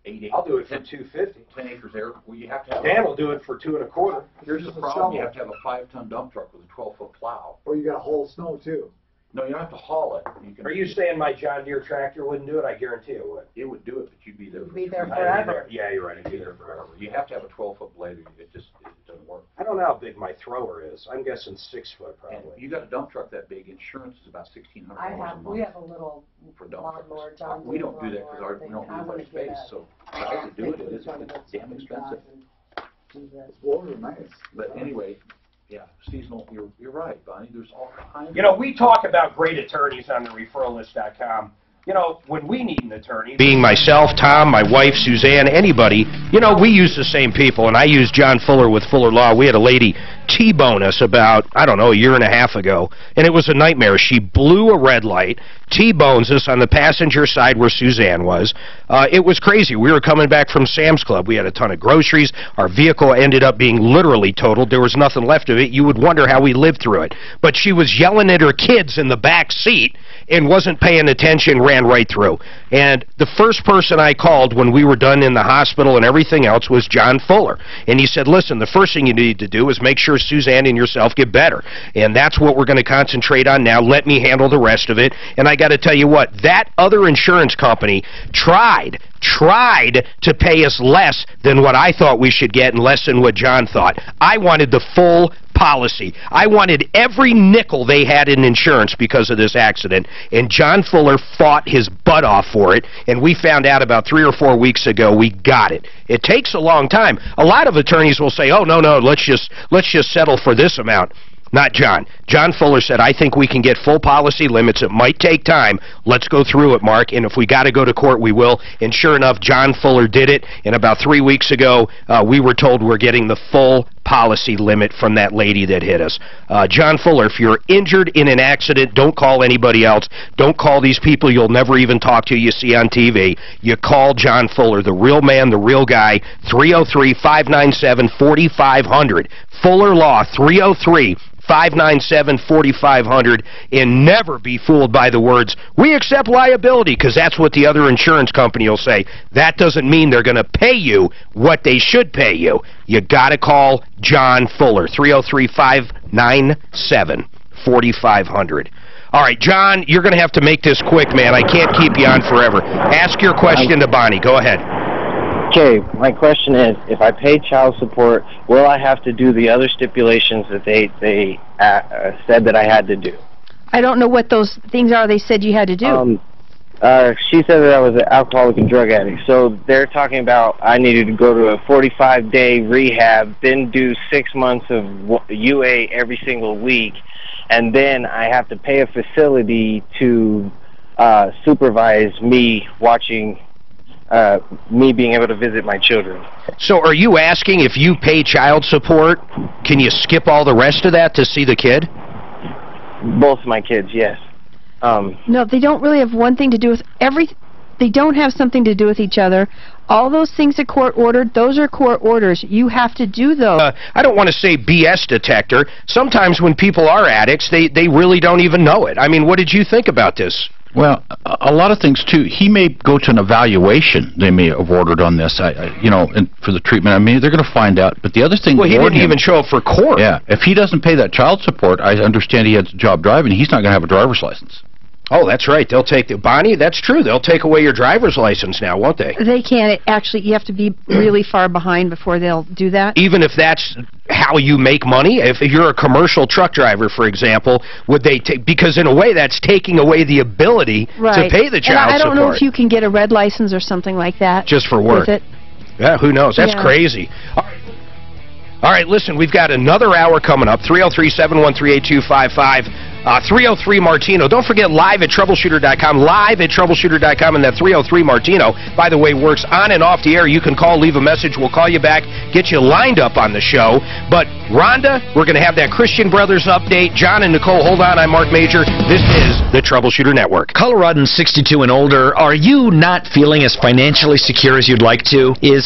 8 acres. I'll do it for $250. 10 acres there. Well, you have to have. Dan will do it for $2 1/4. Here's the problem: you have to have a 5-ton dump truck with a 12-foot plow. Or you got to haul snow too. No, you don't have to haul it. Are you saying my John Deere tractor wouldn't do it? I guarantee it would. It would do it, but you'd be there. Be there forever. Yeah, you're right. It'd be there forever. You have to have a 12-foot blade. It doesn't work. I don't know how big my thrower is. I'm guessing 6 foot probably. And you got a dump truck that big. Insurance is about $1,600 a month. We have a little for dump lawnmower, trucks. We don't do that because we don't use our space. So guys that do it's damn expensive. It's blowers are nice. But anyway. Yeah, seasonal. You're right, Bonnie. There's all kinds. You know, we talk about great attorneys on the referralist.com. You know, when we need an attorney, being myself, Tom, my wife, Suzanne, anybody, you know, we use the same people. And I use John Fuller with Fuller Law. We had a lady T-bone us about, I don't know, a 1.5 years ago, and it was a nightmare. She blew a red light, T-bones us on the passenger side where Suzanne was. It was crazy. We were coming back from Sam's Club. We had a ton of groceries. Our vehicle ended up being literally totaled. There was nothing left of it. You would wonder how we lived through it. But she was yelling at her kids in the back seat and wasn't paying attention, ran right through. And the first person I called when we were done in the hospital and everything else was John Fuller. And he said, listen, the first thing you need to do is make sure Suzanne and yourself get better. And that's what we're going to concentrate on now. Let me handle the rest of it. And I got to tell you what, that other insurance company tried to pay us less than what I thought we should get and less than what John thought. I wanted the full policy. I wanted every nickel they had in insurance because of this accident, and John Fuller fought his butt off for it, and we found out about 3 or 4 weeks ago we got it. It takes a long time. A lot of attorneys will say, oh, no, let's just settle for this amount. Not John. John Fuller said, I think we can get full policy limits. It might take time. Let's go through it, Mark. And if we got to go to court, we will. And sure enough, John Fuller did it. And about 3 weeks ago, we were told we're getting the full policy limit from that lady that hit us. John Fuller, if you're injured in an accident, don't call anybody else. Don't call these people you'll never even talk to you see on TV. You call John Fuller, the real man, the real guy, 303-597-4500. Fuller Law, 303-597-4500, and never be fooled by the words, we accept liability, because that's what the other insurance company will say. That doesn't mean they're going to pay you what they should pay you. You got to call John Fuller, 303-597-4500. All right, John, you're going to have to make this quick, man. I can't keep you on forever. Ask your question to Bonnie. Go ahead. Okay, my question is, if I pay child support, will I have to do the other stipulations that they said that I had to do? I don't know what those things are they said you had to do. She said that I was an alcoholic and drug addict. So they're talking about I needed to go to a 45-day rehab, then do 6 months of UA every single week, and then I have to pay a facility to supervise me watching me being able to visit my children. So are you asking if you pay child support, can you skip all the rest of that to see the kid? Both of my kids, yes. No, they don't really have one thing to do with they don't have something to do with each other. All those things that court ordered, those are court orders. You have to do those. I don't want to say BS detector. Sometimes when people are addicts, they really don't even know it. I mean, what did you think about this? Well, a lot of things, too. He may go to an evaluation they may have ordered on this, you know, for the treatment. I mean, they're going to find out. But the other thing... Well, he didn't even show up for court. Yeah. If he doesn't pay that child support, I understand he has a job driving, he's not going to have a driver's license. Oh, that's right. They'll take Bonnie, that's true. They'll take away your driver's license now, won't they? They can't. Actually, you have to be really far behind before they'll do that. Even if that's how you make money? If you're a commercial truck driver, for example, would they take... Because in a way, that's taking away the ability to pay the child support. I don't know if you can get a red license or something like that. Just for work. With it. Yeah, who knows? That's crazy. All right, listen, we've got another hour coming up. 303-713-8255. 303 Martino. Don't forget, live at Troubleshooter.com. Live at Troubleshooter.com, and that 303 Martino, by the way, works on and off the air. You can call, leave a message. We'll call you back, get you lined up on the show. But, Rhonda, we're going to have that Christian Brothers update. John and Nicole, hold on. I'm Mark Major. This is the Troubleshooter Network. Coloradans 62 and older, are you not feeling as financially secure as you'd like to? They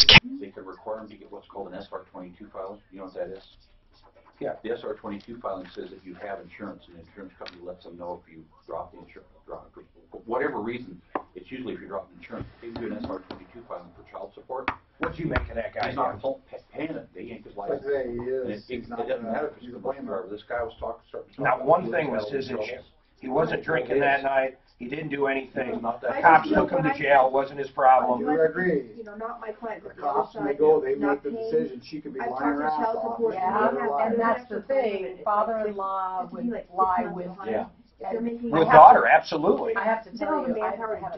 could require them to get what's called an SR-22 filing. You know what that is? Yeah, the SR-22 filing says if you have insurance, and the insurance company lets them know if you drop the insurance. For whatever reason, it's usually if you drop insurance. They do an SR-22 filing for child support. What's you making that guy? He's not paying it. They yank his license. It doesn't matter if he's a blame driver. This guy was talking. Now, one thing was his issue. He wasn't drinking that night. He didn't do anything. The cops took him to jail. It wasn't his problem. I agree. You know, not my client, but the cops, when they go, they make the decision. She could be lying her ass off. And that's the thing. Father-in-law would lie with With daughter, absolutely. I have to tell you,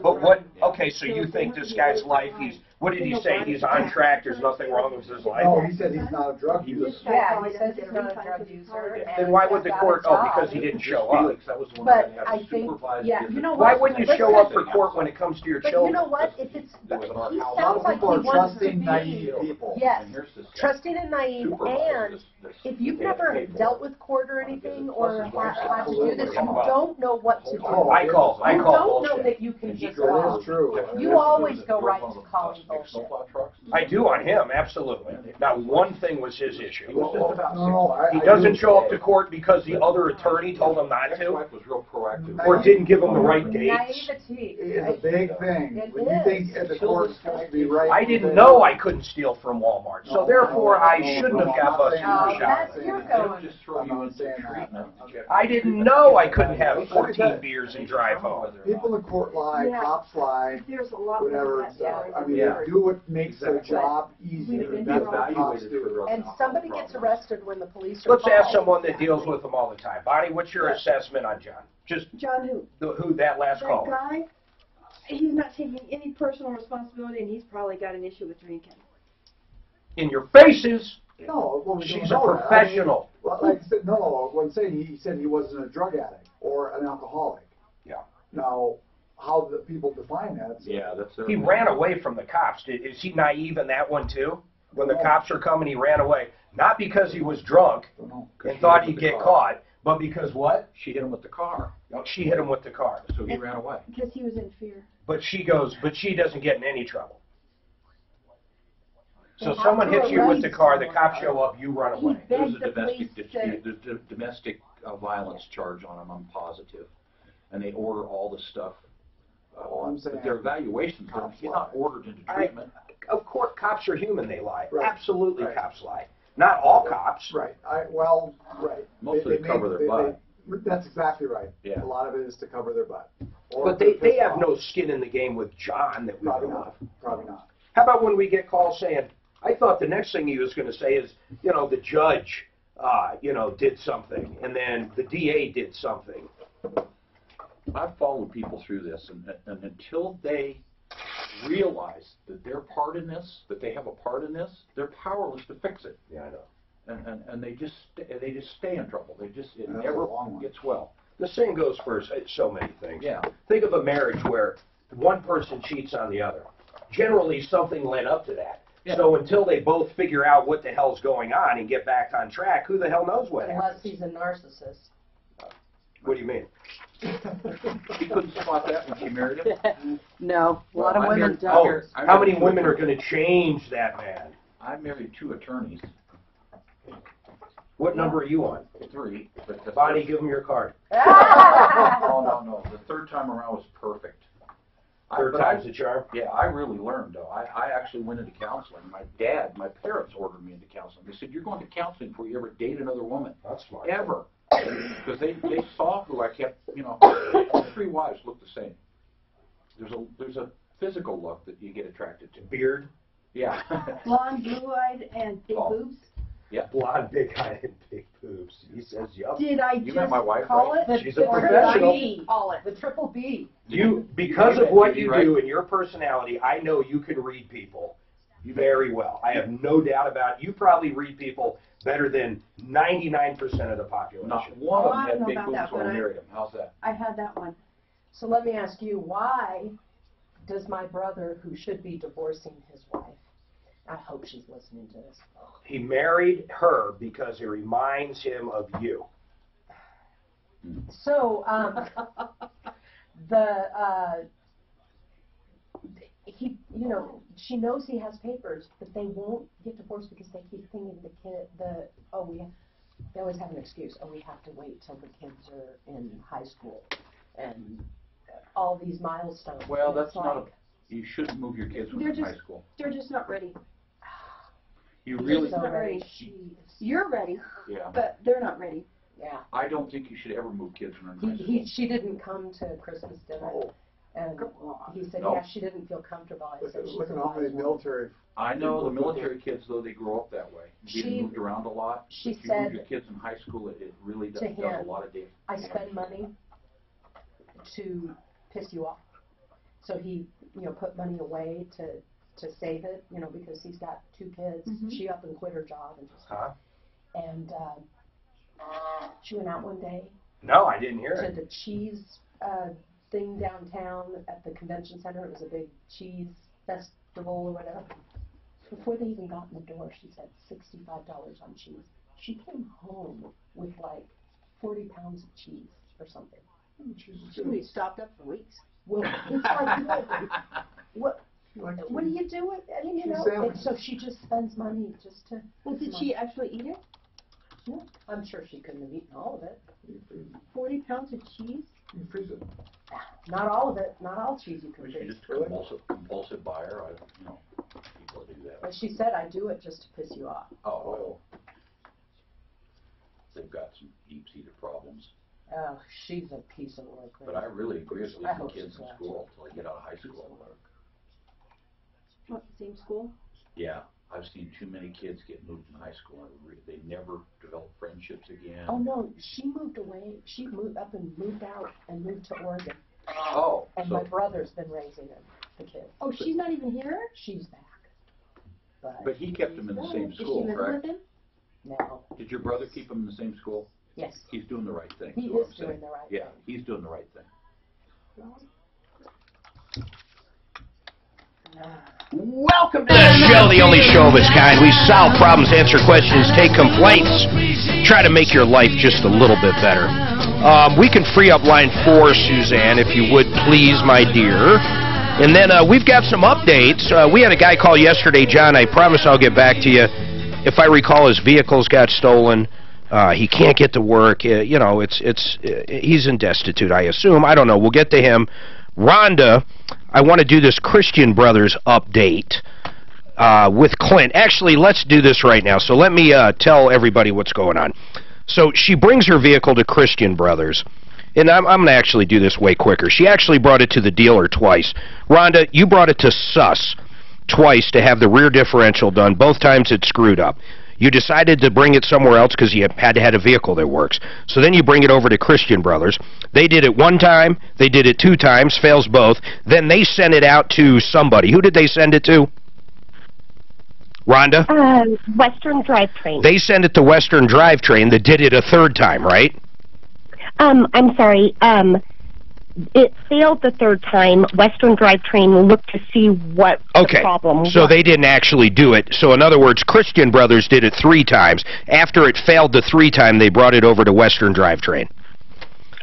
but what? Okay, so you think this guy's life? What did he say? He's on track. There's nothing wrong with his life. No, he said he's not a drug user. Yeah, he says he's not a drug user. Then why would the court? Oh, because he didn't show up. But I think, yeah, you know what? Why wouldn't you show up for court when it comes to your children? But you know what? If it's, he sounds like he wants to be. Yes, trusting and naive, and if you've never dealt with court or anything, or had to do this, you don't know what to do. I call You don't bullshit. know that you can just call. You always go right to calling bullshit. I do on him, absolutely. Now, one thing was his issue. He He doesn't show up to court because the other attorney told him not to, or didn't give him the right dates. Naivety is a big thing. When you think the court's supposed to be right. I didn't know I couldn't steal from Walmart, so therefore I shouldn't have got busted for shopping. I didn't know I couldn't have 14 beers and drive home. People in court lie, cops lie, There's a lot whatever. I mean, do what makes their job easier. That's what cops do. And somebody gets arrested when the police are Let's ask called. someone that deals with them all the time. Bonnie, what's your assessment on John? Just John who? who that last call? That guy, he's not taking any personal responsibility, and he's probably got an issue with drinking. In your faces. No, well, She's a professional. I mean, like I said, no, what I'm saying, he said he wasn't a drug addict or an alcoholic. Yeah. Now, how the people define that? Yeah, that's. He ran away from the cops. Is he naive in that one too? When the cops are coming, he ran away. Not because he was drunk and thought he'd get caught, but because what? She hit him with the car. No, she hit him with the car. So he ran away. Because he was in fear. But she doesn't get in any trouble. So someone hits you with the car, the cops show up, you run away. There's a domestic dispute. There's a domestic violence charge on him, I'm positive. And they order all the stuff. Their evaluations, he's not ordered into treatment. Of course, cops are human, they lie. Right. Absolutely, cops lie. Not all cops. Right. Right. Mostly to cover their butt. That's exactly right. Yeah. A lot of it is to cover their butt. But they have no skin in the game with John that we Probably know not. of. Probably not. How about when we get calls saying, I thought the next thing he was going to say is, you know, the judge, did something, and then the DA did something. I've followed people through this, and until they realize that they're part in this, that they have a part in this, they're powerless to fix it. Yeah, I know. And they just stay in trouble. It never gets well. The same goes for so many things. Yeah. Think of a marriage where one person cheats on the other. Generally, something led up to that. Yeah. So until they both figure out what the hell's going on and get back on track, who the hell knows what happens? Unless he's a narcissist. What do you mean? She couldn't spot that when she married him? No, a lot of women don't. Oh, how many women are going to change that man? I married 2 attorneys. What number are you on? 3. But Bonnie, give him your card. No. The 3rd time around was perfect. Third time's the charm? Yeah, I really learned, though. I actually went into counseling. My parents ordered me into counseling. They said, you're going to counseling before you ever date another woman. That's smart. Ever. Because they saw who I kept, all 3 wives look the same. There's a physical look that you get attracted to. Beard? Yeah. Blonde, blue-eyed, and big boobs? Yeah. Blonde, big-eyed, and big boobs. He says, yup. Did I You just met my wife, call right? it? She's a professional. Call it the triple B. Because of what you do and your personality, I know you can read people very well. I have no doubt about it. You probably read people better than 99% of the population. Not one of them had big about boobs that, when I but married him. How's that? I had that one. So let me ask you, why does my brother, who should be divorcing his wife, I hope she's listening to this. He married her because it reminds him of you. So, he, she knows he has papers, but they won't get divorced because they keep thinking they always have an excuse. Oh, we have to wait till the kids are in high school, and all these milestones. Well, that's not you shouldn't move your kids when they're in high school. They're just not ready. You really They're not ready. You're ready, but they're not ready. Yeah. I don't think you should ever move kids when they're in high school. She didn't come to Christmas dinner, and he said, she didn't feel comfortable. I said, look at all these military. I know the military kids, though, they grow up that way. Being moved around a lot. She if you said move your kids in high school, it really does a lot of damage. I spend money to piss you off. So he, put money away to save it, because he's got 2 kids. Mm-hmm. She up and quit her job and just and she went out one day. No, I didn't hear to the cheese thing downtown at the convention center. It was a big cheese festival or whatever. Before they even got in the door, she said $65 on cheese. She came home with like 40 pounds of cheese or something. She stocked up for weeks. Well, it's like, what do you do with it? I mean, so she just spends money just to... Well, did she actually eat it? Yeah, I'm sure she couldn't have eaten all of it. 40 pounds of cheese? You freeze it. Not all of it. Not all cheese you can freeze. She's just a compulsive buyer. People do that. But she said, I do it just to piss you off. Oh. They've got some deep-seated problems. Oh, she's a piece of work. But I really agree with leaving kids in school until they get out of high school. What, the same school? Yeah. I've seen too many kids get moved in high school. They never develop friendships again. Oh, no. She moved away. She moved up and moved out and moved to Oregon. Oh. And my brother's been raising them, the kids. Oh, she's not even here? She's back. But he kept them in the same school, correct? Is she living with him? No. Did your brother keep them in the same school? Yes. He's doing the right thing. He is doing the right thing. Yeah, he's doing the right thing. Welcome to the show, the only show of its kind. We solve problems, answer questions, take complaints, try to make your life just a little bit better. We can free up line 4, Suzanne, if you would please, my dear. And then we've got some updates. We had a guy call yesterday, John. I promise I'll get back to you. If I recall, his vehicles got stolen. He can't get to work. He's in destitute, I assume. I don't know. We'll get to him. Rhonda, I want to do this Christian Brothers update with Clint. Actually, let's do this right now. So let me tell everybody what's going on. So she brings her vehicle to Christian Brothers. And I'm going to actually do this way quicker. She actually brought it to the dealer twice. Rhonda, you brought it to Sus twice to have the rear differential done. Both times it screwed up. You decided to bring it somewhere else because you had to have a vehicle that works. So then you bring it over to Christian Brothers. They did it 1 time. They did it 2 times. Fails both. Then they sent it out to somebody. Who did they send it to? Rhonda? Western Drivetrain. They sent it to Western Drivetrain that did it a 3rd time, right? I'm sorry. It failed the 3rd time. Western Drivetrain looked to see what the problem was. So they didn't actually do it. So in other words, Christian Brothers did it 3 times. After it failed the 3rd time, they brought it over to Western Drivetrain.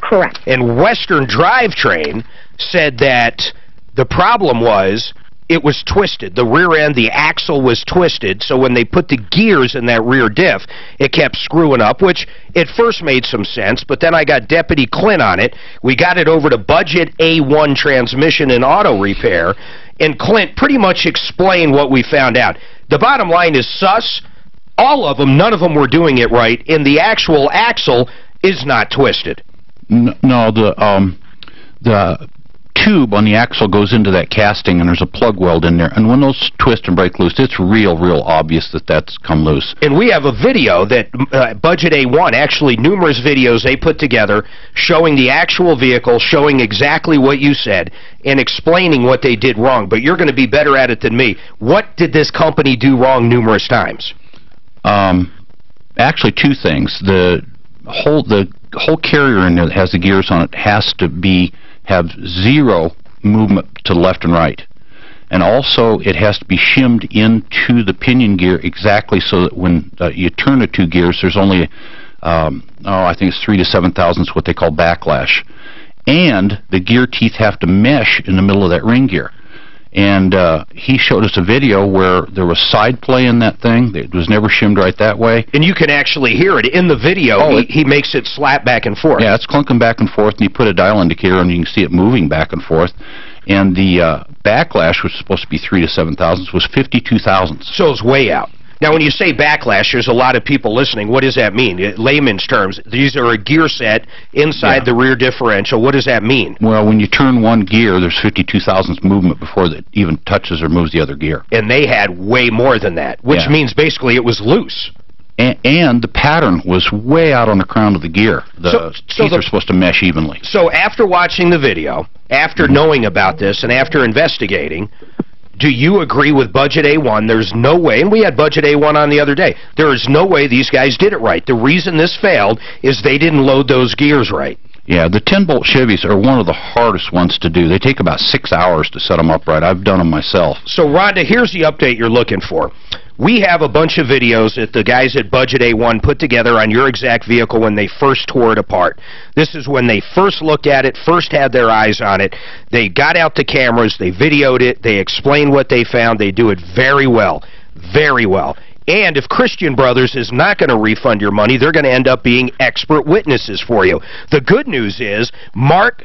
Correct. And Western Drivetrain said that the problem was it was twisted. The rear end, the axle was twisted, so when they put the gears in that rear diff, it kept screwing up, which at first made some sense, but then I got Deputy Clint on it. We got it over to Budget A1 Transmission and Auto Repair, and Clint pretty much explained what we found out. The bottom line is sus. All of them, none of them were doing it right, and the actual axle is not twisted. No, the tube on the axle goes into that casting, and there's a plug weld in there. And when those twist and break loose, it's real obvious that that's come loose. And we have a video that Budget A1, actually numerous videos they put together showing the actual vehicle, showing exactly what you said, and explaining what they did wrong. But you're going to be better at it than me. What did this company do wrong numerous times? Actually, two things. The whole carrier in there that has the gears on it has to have zero movement to the left and right. And also, it has to be shimmed into the pinion gear exactly so that when you turn the two gears, there's only, I think it's 3 to 7 thousandths, what they call backlash. And the gear teeth have to mesh in the middle of that ring gear. And he showed us a video where there was side play in that thing. It was never shimmed right that way. And you can actually hear it in the video. Oh, he makes it slap back and forth. Yeah, it's clunking back and forth, and he put a dial indicator, and you can see it moving back and forth. And the backlash, which was supposed to be 3 to 7 thousandths, was 52 thousandths. So it's way out. Now, when you say backlash, there's a lot of people listening. What does that mean? In layman's terms, these are a gear set inside the rear differential. What does that mean? Well, when you turn one gear, there's 52 thousandths movement before it even touches or moves the other gear. And they had way more than that, which means basically it was loose. And the pattern was way out on the crown of the gear. The teeth are supposed to mesh evenly. So after watching the video, after knowing about this, and after investigating, do you agree with Budget A1? There's no way, and we had Budget A1 on the other day, there is no way these guys did it right. The reason this failed is they didn't load those gears right. Yeah, the 10-bolt Chevys are one of the hardest ones to do. They take about 6 hours to set them up right. I've done them myself. So, Rhonda, here's the update you're looking for. We have a bunch of videos that the guys at Budget A1 put together on your exact vehicle when they first tore it apart. This is when they first looked at it, first had their eyes on it. They got out the cameras, they videoed it, they explained what they found. They do it very well, very well. And if Christian Brothers is not going to refund your money, they're going to end up being expert witnesses for you. The good news is Mark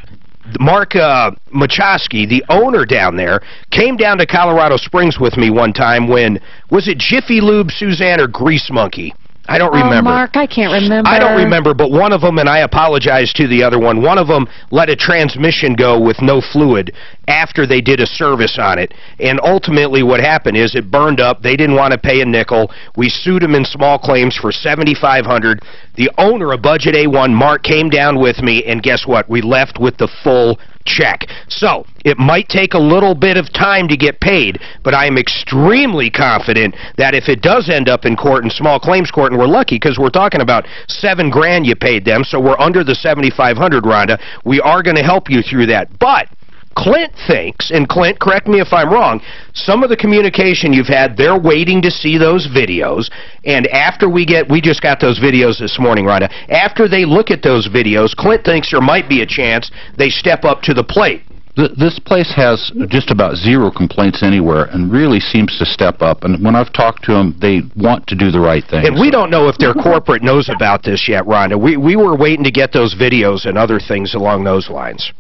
Machowski, the owner down there, came down to Colorado Springs with me one time when, was it Jiffy Lube, Suzanne, or Grease Monkey? I don't remember. Mark, I can't remember. I don't remember, but one of them, and I apologize to the other one, one of them let a transmission go with no fluid after they did a service on it. And ultimately what happened is it burned up. They didn't want to pay a nickel. We sued them in small claims for $7,500. The owner of Budget A1, Mark, came down with me, and guess what? We left with the full check. So, it might take a little bit of time to get paid, but I am extremely confident that if it does end up in court, in small claims court, and we're lucky because we're talking about $7 grand you paid them, so we're under the $7,500, Rhonda, we are going to help you through that. But Clint thinks, and Clint, correct me if I'm wrong, some of the communication you've had, they're waiting to see those videos, and after we just got those videos this morning, Rhonda, after they look at those videos, Clint thinks there might be a chance they step up to the plate. This place has just about zero complaints anywhere and really seems to step up. And when I've talked to them, they want to do the right thing. And we don't know if their corporate knows about this yet, Rhonda. We were waiting to get those videos and other things along those lines.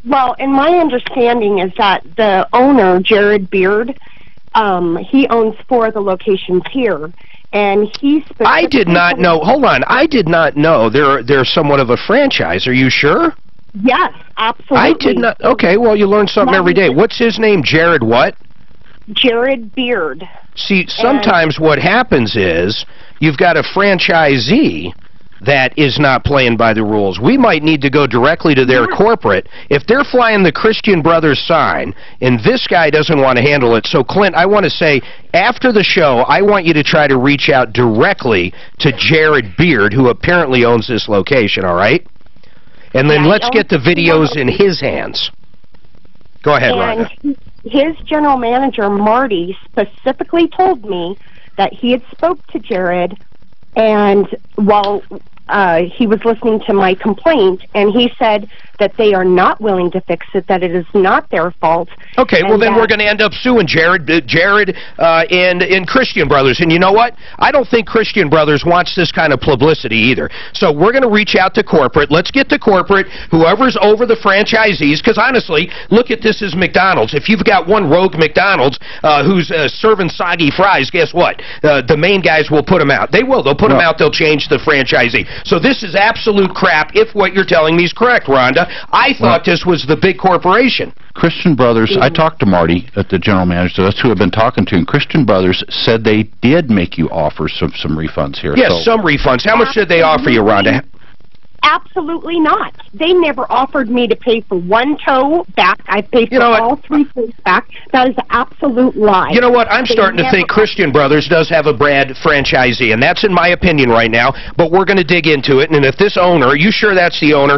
Well, and my understanding is that the owner, Jared Beard, he owns 4 of the locations here. And he I did not know. Hold on. I did not know they're somewhat of a franchise. Are you sure? Yes, absolutely. I did not. Okay, well, you learn something every day. What's his name? Jared what? Jared Beard. See, sometimes what happens is you've got a franchisee that is not playing by the rules. We might need to go directly to their corporate. If they're flying the Christian Brothers sign, and this guy doesn't want to handle it, so Clint, I want to say, after the show, I want you to try to reach out directly to Jared Beard, who apparently owns this location, all right? And then let's get the videos in his hands. Go ahead, Rhonda. His general manager, Marty, specifically told me that he had spoke to Jared, and while he was listening to my complaint, and he said that they are not willing to fix it, that it is not their fault. Okay, well then we're going to end up suing Jared and Christian Brothers. And you know what? I don't think Christian Brothers wants this kind of publicity either. So we're going to reach out to corporate. Let's get to corporate, whoever's over the franchisees, because honestly, look at this as McDonald's. If you've got one rogue McDonald's who's serving soggy fries, guess what? The main guys will put them out. They will. They'll put them out. They'll change the franchisee. So this is absolute crap if what you're telling me is correct, Rhonda. I thought this was the big corporation. Christian Brothers, I talked to Marty at the general manager. That's who I've been talking to. And Christian Brothers said they did make you offer some refunds here. Yes, so. Some refunds. How much did they offer you, Rhonda? Absolutely not. They never offered me to pay for one toe back. I paid for all 3 toes back. That is an absolute lie. You know what? I'm starting to think Christian Brothers does have a bad franchisee, and that's in my opinion right now, but we're going to dig into it. And if this owner, are you sure that's the owner?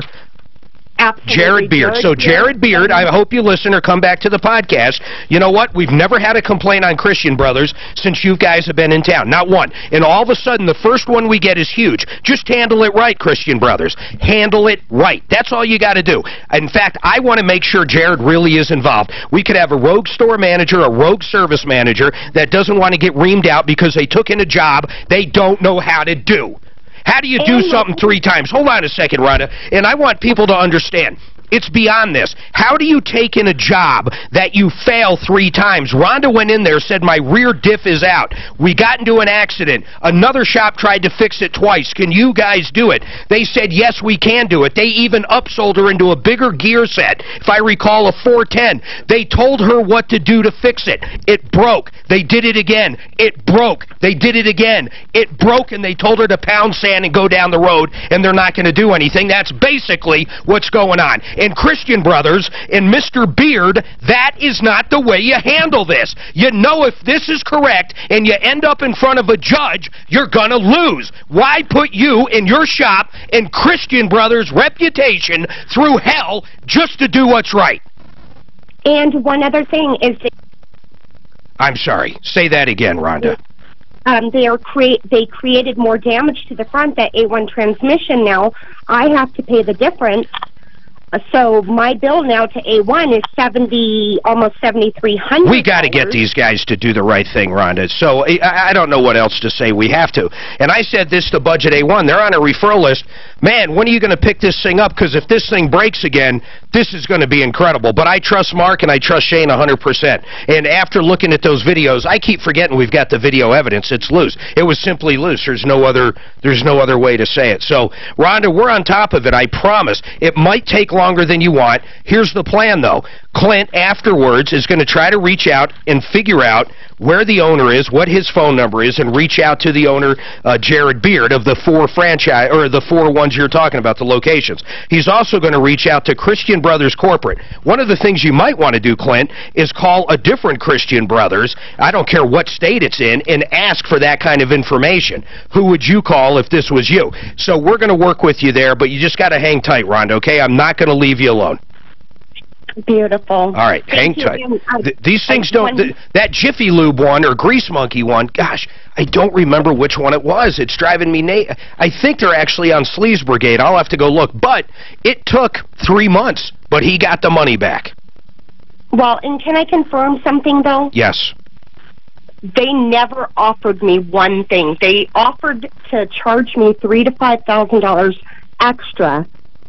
Absolutely. Jared Beard. So Jared Beard, I hope you listen or come back to the podcast. You know what? We've never had a complaint on Christian Brothers since you guys have been in town. Not one. And all of a sudden, the first one we get is huge. Just handle it right, Christian Brothers. Handle it right. That's all you got to do. In fact, I want to make sure Jared really is involved. We could have a rogue store manager, a rogue service manager that doesn't want to get reamed out because they took in a job they don't know how to do. How do you do something 3 times? Hold on a second, Rhonda. And I want people to understand. It's beyond this. How do you take in a job that you fail 3 times? Rhonda went in there, said, my rear diff is out. We got into an accident. Another shop tried to fix it twice. Can you guys do it? They said, yes, we can do it. They even upsold her into a bigger gear set. If I recall, a 410. They told her what to do to fix it. It broke. They did it again. It broke. They did it again. It broke, and they told her to pound sand and go down the road, and they're not going to do anything. That's basically what's going on. And Christian Brothers and Mr. Beard, that is not the way you handle this. You know if this is correct and you end up in front of a judge, you're going to lose. Why put you and your shop and Christian Brothers' reputation through hell just to do what's right? And one other thing is that I'm sorry. Say that again, Rhonda. They created more damage to the front, that A1 transmission. Now I have to pay the difference. So my bill now to A1 is almost $7,300. We got to get these guys to do the right thing, Rhonda. So I don't know what else to say. We have to. And I said this to Budget A1. They're on a referral list. Man, when are you going to pick this thing up? Because if this thing breaks again, this is going to be incredible. But I trust Mark and I trust Shane 100%. And after looking at those videos, I keep forgetting we've got the video evidence. It's loose. It was simply loose. There's no other way to say it. So, Rhonda, we're on top of it. I promise. It might take longer than you want. Here's the plan, though. Clint, afterwards, is going to try to reach out and figure out where the owner is, what his phone number is, and reach out to the owner, Jared Beard, of the 4 franchise, or the 4 ones you're talking about, the locations. He's also going to reach out to Christian Brothers Corporate. One of the things you might want to do, Clint, is call a different Christian Brothers, I don't care what state it's in, and ask for that kind of information. Who would you call if this was you? So we're going to work with you there, but you just got to hang tight, Rhonda, okay? I'm not going to leave you alone. Beautiful. All right, hang tight. These things don't... that Jiffy Lube one or Grease Monkey one, gosh, I don't remember which one it was. It's driving me... I think they're actually on Sleaze Brigade. I'll have to go look. But it took 3 months, but he got the money back. Well, and can I confirm something, though? Yes. They never offered me one thing. They offered to charge me $3,000 to $5,000 extra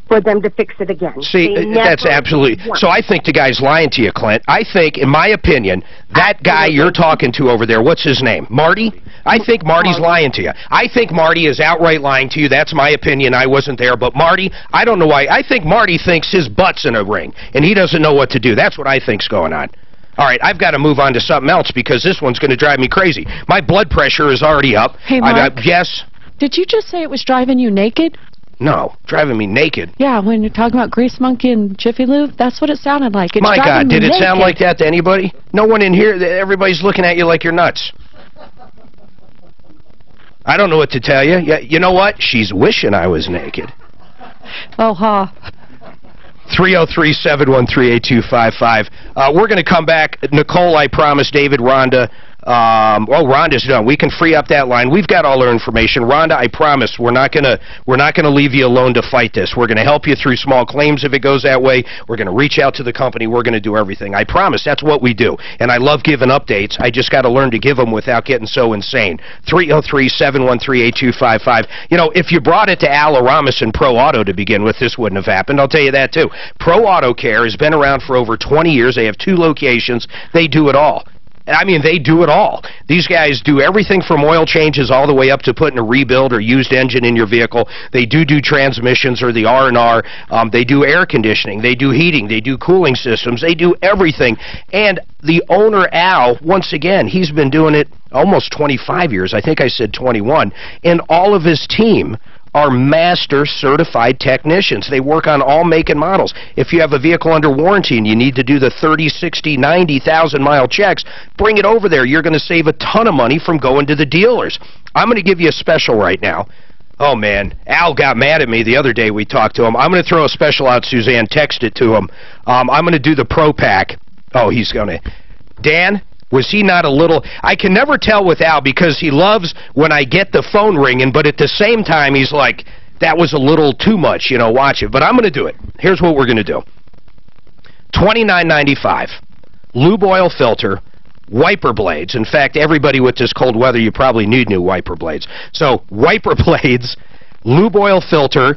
for them to fix it again. See, that's absolutely... So I think the guy's lying to you, Clint. I think, in my opinion, that guy you're talking to over there, what's his name? Marty? I think Marty's lying to you. I think Marty is outright lying to you. That's my opinion. I wasn't there. But Marty, I don't know why. I think Marty thinks his butt's in a ring, and he doesn't know what to do. That's what I think's going on. All right, I've got to move on to something else because this one's going to drive me crazy. My blood pressure is already up. Hey, Mark. Yes? Did you just say it was driving you naked? No, driving me naked. Yeah, when you're talking about Grease Monkey and Jiffy Lube, that's what it sounded like. It's My God, did it naked. sound like that to anybody? No one in here, everybody's looking at you like you're nuts. I don't know what to tell you. You know what? She's wishing I was naked. Oh, ha. 303-713-8255. We're going to come back. Nicole, I promised, David, Rhonda, Rhonda's done. We can free up that line. We've got all our information. Rhonda, I promise we're not gonna leave you alone to fight this. We're gonna help you through small claims if it goes that way. We're gonna reach out to the company. We're gonna do everything. I promise. That's what we do. And I love giving updates. I just got to learn to give them without getting so insane. 303-713-8255. You know, if you brought it to Al Aramis and Pro Auto to begin with, this wouldn't have happened. I'll tell you that too. Pro Auto Care has been around for over 20 years. They have 2 locations. They do it all. I mean, they do it all. These guys do everything from oil changes all the way up to putting a rebuild or used engine in your vehicle. They do transmissions or the R&R. They do air conditioning. They do heating. They do cooling systems. They do everything. And the owner, Al, once again, he's been doing it almost 25 years. I think I said 21. And all of his team are master certified technicians. They work on all make and models. If you have a vehicle under warranty and you need to do the 30, 60, 90,000 mile checks, bring it over there. You're going to save a ton of money from going to the dealers. I'm going to give you a special right now. Oh, man, Al got mad at me the other day we talked to him. I'm going to throw a special out, Suzanne. Text it to him. I'm going to do the Pro Pack. Oh, he's going to. Dan? Was he not a little... I can never tell with Al because he loves when I get the phone ringing, but at the same time, he's like, that was a little too much, you know, watch it. But I'm going to do it. Here's what we're going to do. $29.95. Lube oil filter, wiper blades. In fact, everybody with this cold weather, you probably need new wiper blades. So, wiper blades, lube oil filter,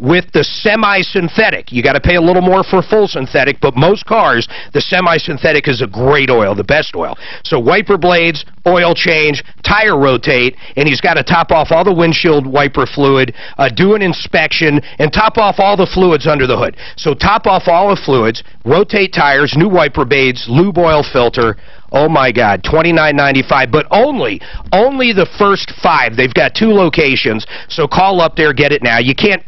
with the semi-synthetic. You got to pay a little more for full synthetic, but most cars, the semi-synthetic is a great oil, the best oil. So wiper blades, oil change, tire rotate, and he's got to top off all the windshield wiper fluid, do an inspection, and top off all the fluids under the hood. So top off all the fluids, rotate tires, new wiper blades, lube oil filter. Oh, my God, $29.95, but only the first 5. They've got 2 locations, so call up there, get it now. You can't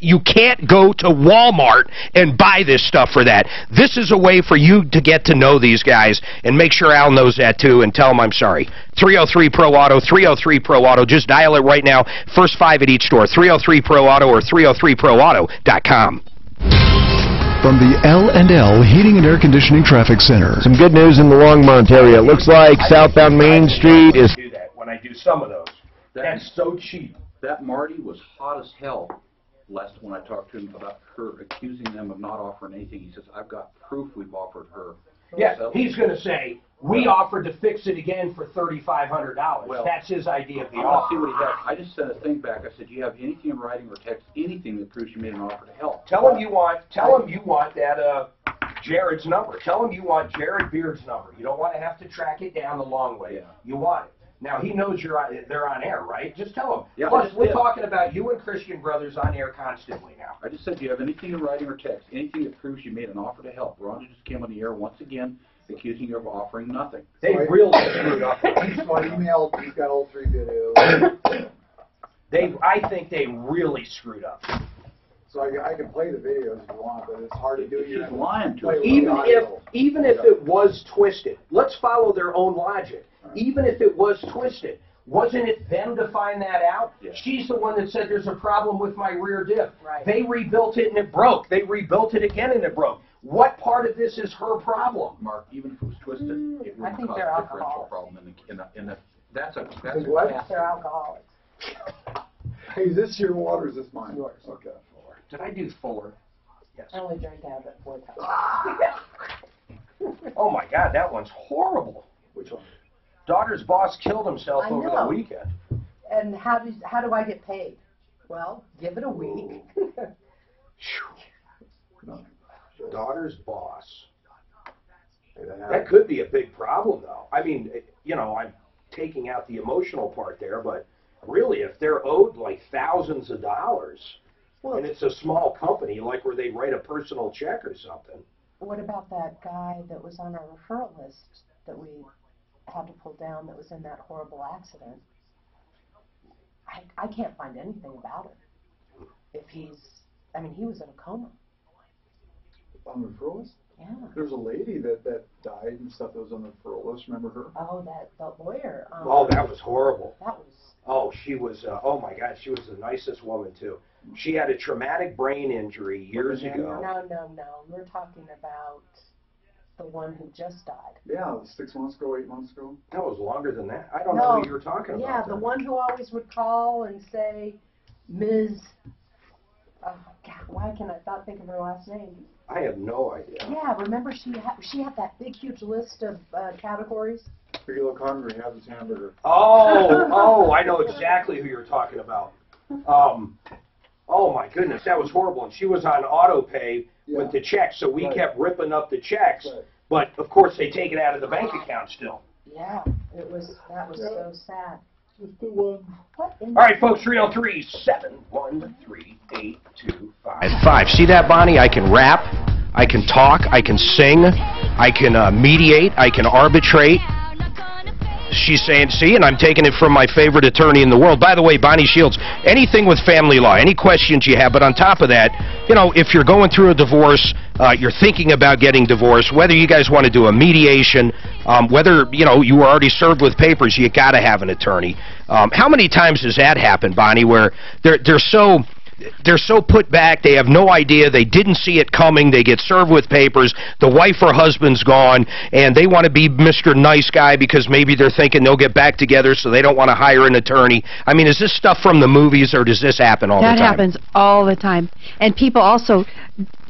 go to Walmart and buy this stuff for that. This is a way for you to get to know these guys, and make sure Al knows that, too, and tell him I'm sorry. 303-PRO-AUTO, 303-PRO-AUTO. Just dial it right now. First 5 at each store, 303-PRO-AUTO or 303proauto.com. From the L&L Heating and Air Conditioning Traffic Center. Some good news in the Longmont area. It looks like southbound Main Street is... do that when I do some of those. That's so cheap. That Marty was hot as hell last when I talked to him about her accusing them of not offering anything. He says, I've got proof we've offered her. Yeah, he's going to say, we offered to fix it again for $3,500. Well, that's his idea of the offer. See what he has. I just sent a thing back. I said, do you have anything in writing or text, anything that proves you made an offer to help? Tell him you want that Jared's number. Tell him you want Jared Beard's number. You don't want to have to track it down the long way. Yeah. You want it. Now, he knows they're on air, right? Just tell him. Yeah, plus, we're talking about you and Christian Brothers on air constantly now. I just said, do you have anything in writing or text, anything that proves you made an offer to help? Rhonda just came on the air once again, accusing you of offering nothing. They really screwed up. My email, he's got all 3 videos. I think they really screwed up. So I can play the videos if you want, but it's hard to do. She's lying to us. Even if it was twisted, let's follow their own logic. Even if it was twisted, wasn't it them to find that out? Yeah. She's the one that said there's a problem with my rear diff. Right. They rebuilt it and it broke. They rebuilt it again and it broke. What part of this is her problem? Mark, even if it was twisted, it wouldn't cause a differential problem that's what? They're alcoholics. Hey, is this your water or is this mine? Yours. Okay. Did I do 4? Yes. I only drank out of it 4 times. Oh my God, that one's horrible. Which one? Daughter's boss killed himself over the weekend. And how do I get paid? Well, give it a week. Daughter's boss. That could be a big problem, though. I mean, you know, I'm taking out the emotional part there, but really, if they're owed like thousands of dollars, and it's a small company, like where they write a personal check or something. What about that guy that was on our referral list that we had to pull down that was in that horrible accident? I can't find anything about it. If he was in a coma. On the referral list? Yeah. There's a lady that died and stuff that was on the referral list. Remember her? Oh, that lawyer. Oh, that was horrible. That was. Oh, she was. Oh my God, she was the nicest woman too. She had a traumatic brain injury years ago. No. We're talking about the one who just died. Yeah, 6 months ago, 8 months ago. That was longer than that. I don't know who you're talking about. Yeah, the one who always would call and say, Ms. God, why can I not think of her last name? I have no idea. Yeah, remember she had that big, huge list of categories? If you look hungry, have this hamburger. Oh, I know exactly who you're talking about. Oh my goodness, that was horrible. And she was on auto pay with the checks, so we kept ripping up the checks. Right. But of course, they take it out of the bank account still. Yeah, that was so sad. Just the one. All right, folks, 303-713-8255. See that, Bonnie? I can rap, I can talk, I can sing, I can mediate, I can arbitrate. She's saying, see, and I'm taking it from my favorite attorney in the world. By the way, Bonnie Shields, anything with family law, any questions you have, but on top of that, you know, if you're going through a divorce, you're thinking about getting divorced, whether you guys want to do a mediation, whether, you know, you were already served with papers, you got to have an attorney. How many times has that happened, Bonnie, where they're so put back, they have no idea, they didn't see it coming, they get served with papers, the wife or husband's gone, and they want to be Mr. Nice Guy because maybe they're thinking they'll get back together, so they don't want to hire an attorney. I mean, is this stuff from the movies, or does this happen all the time? That happens all the time. And people also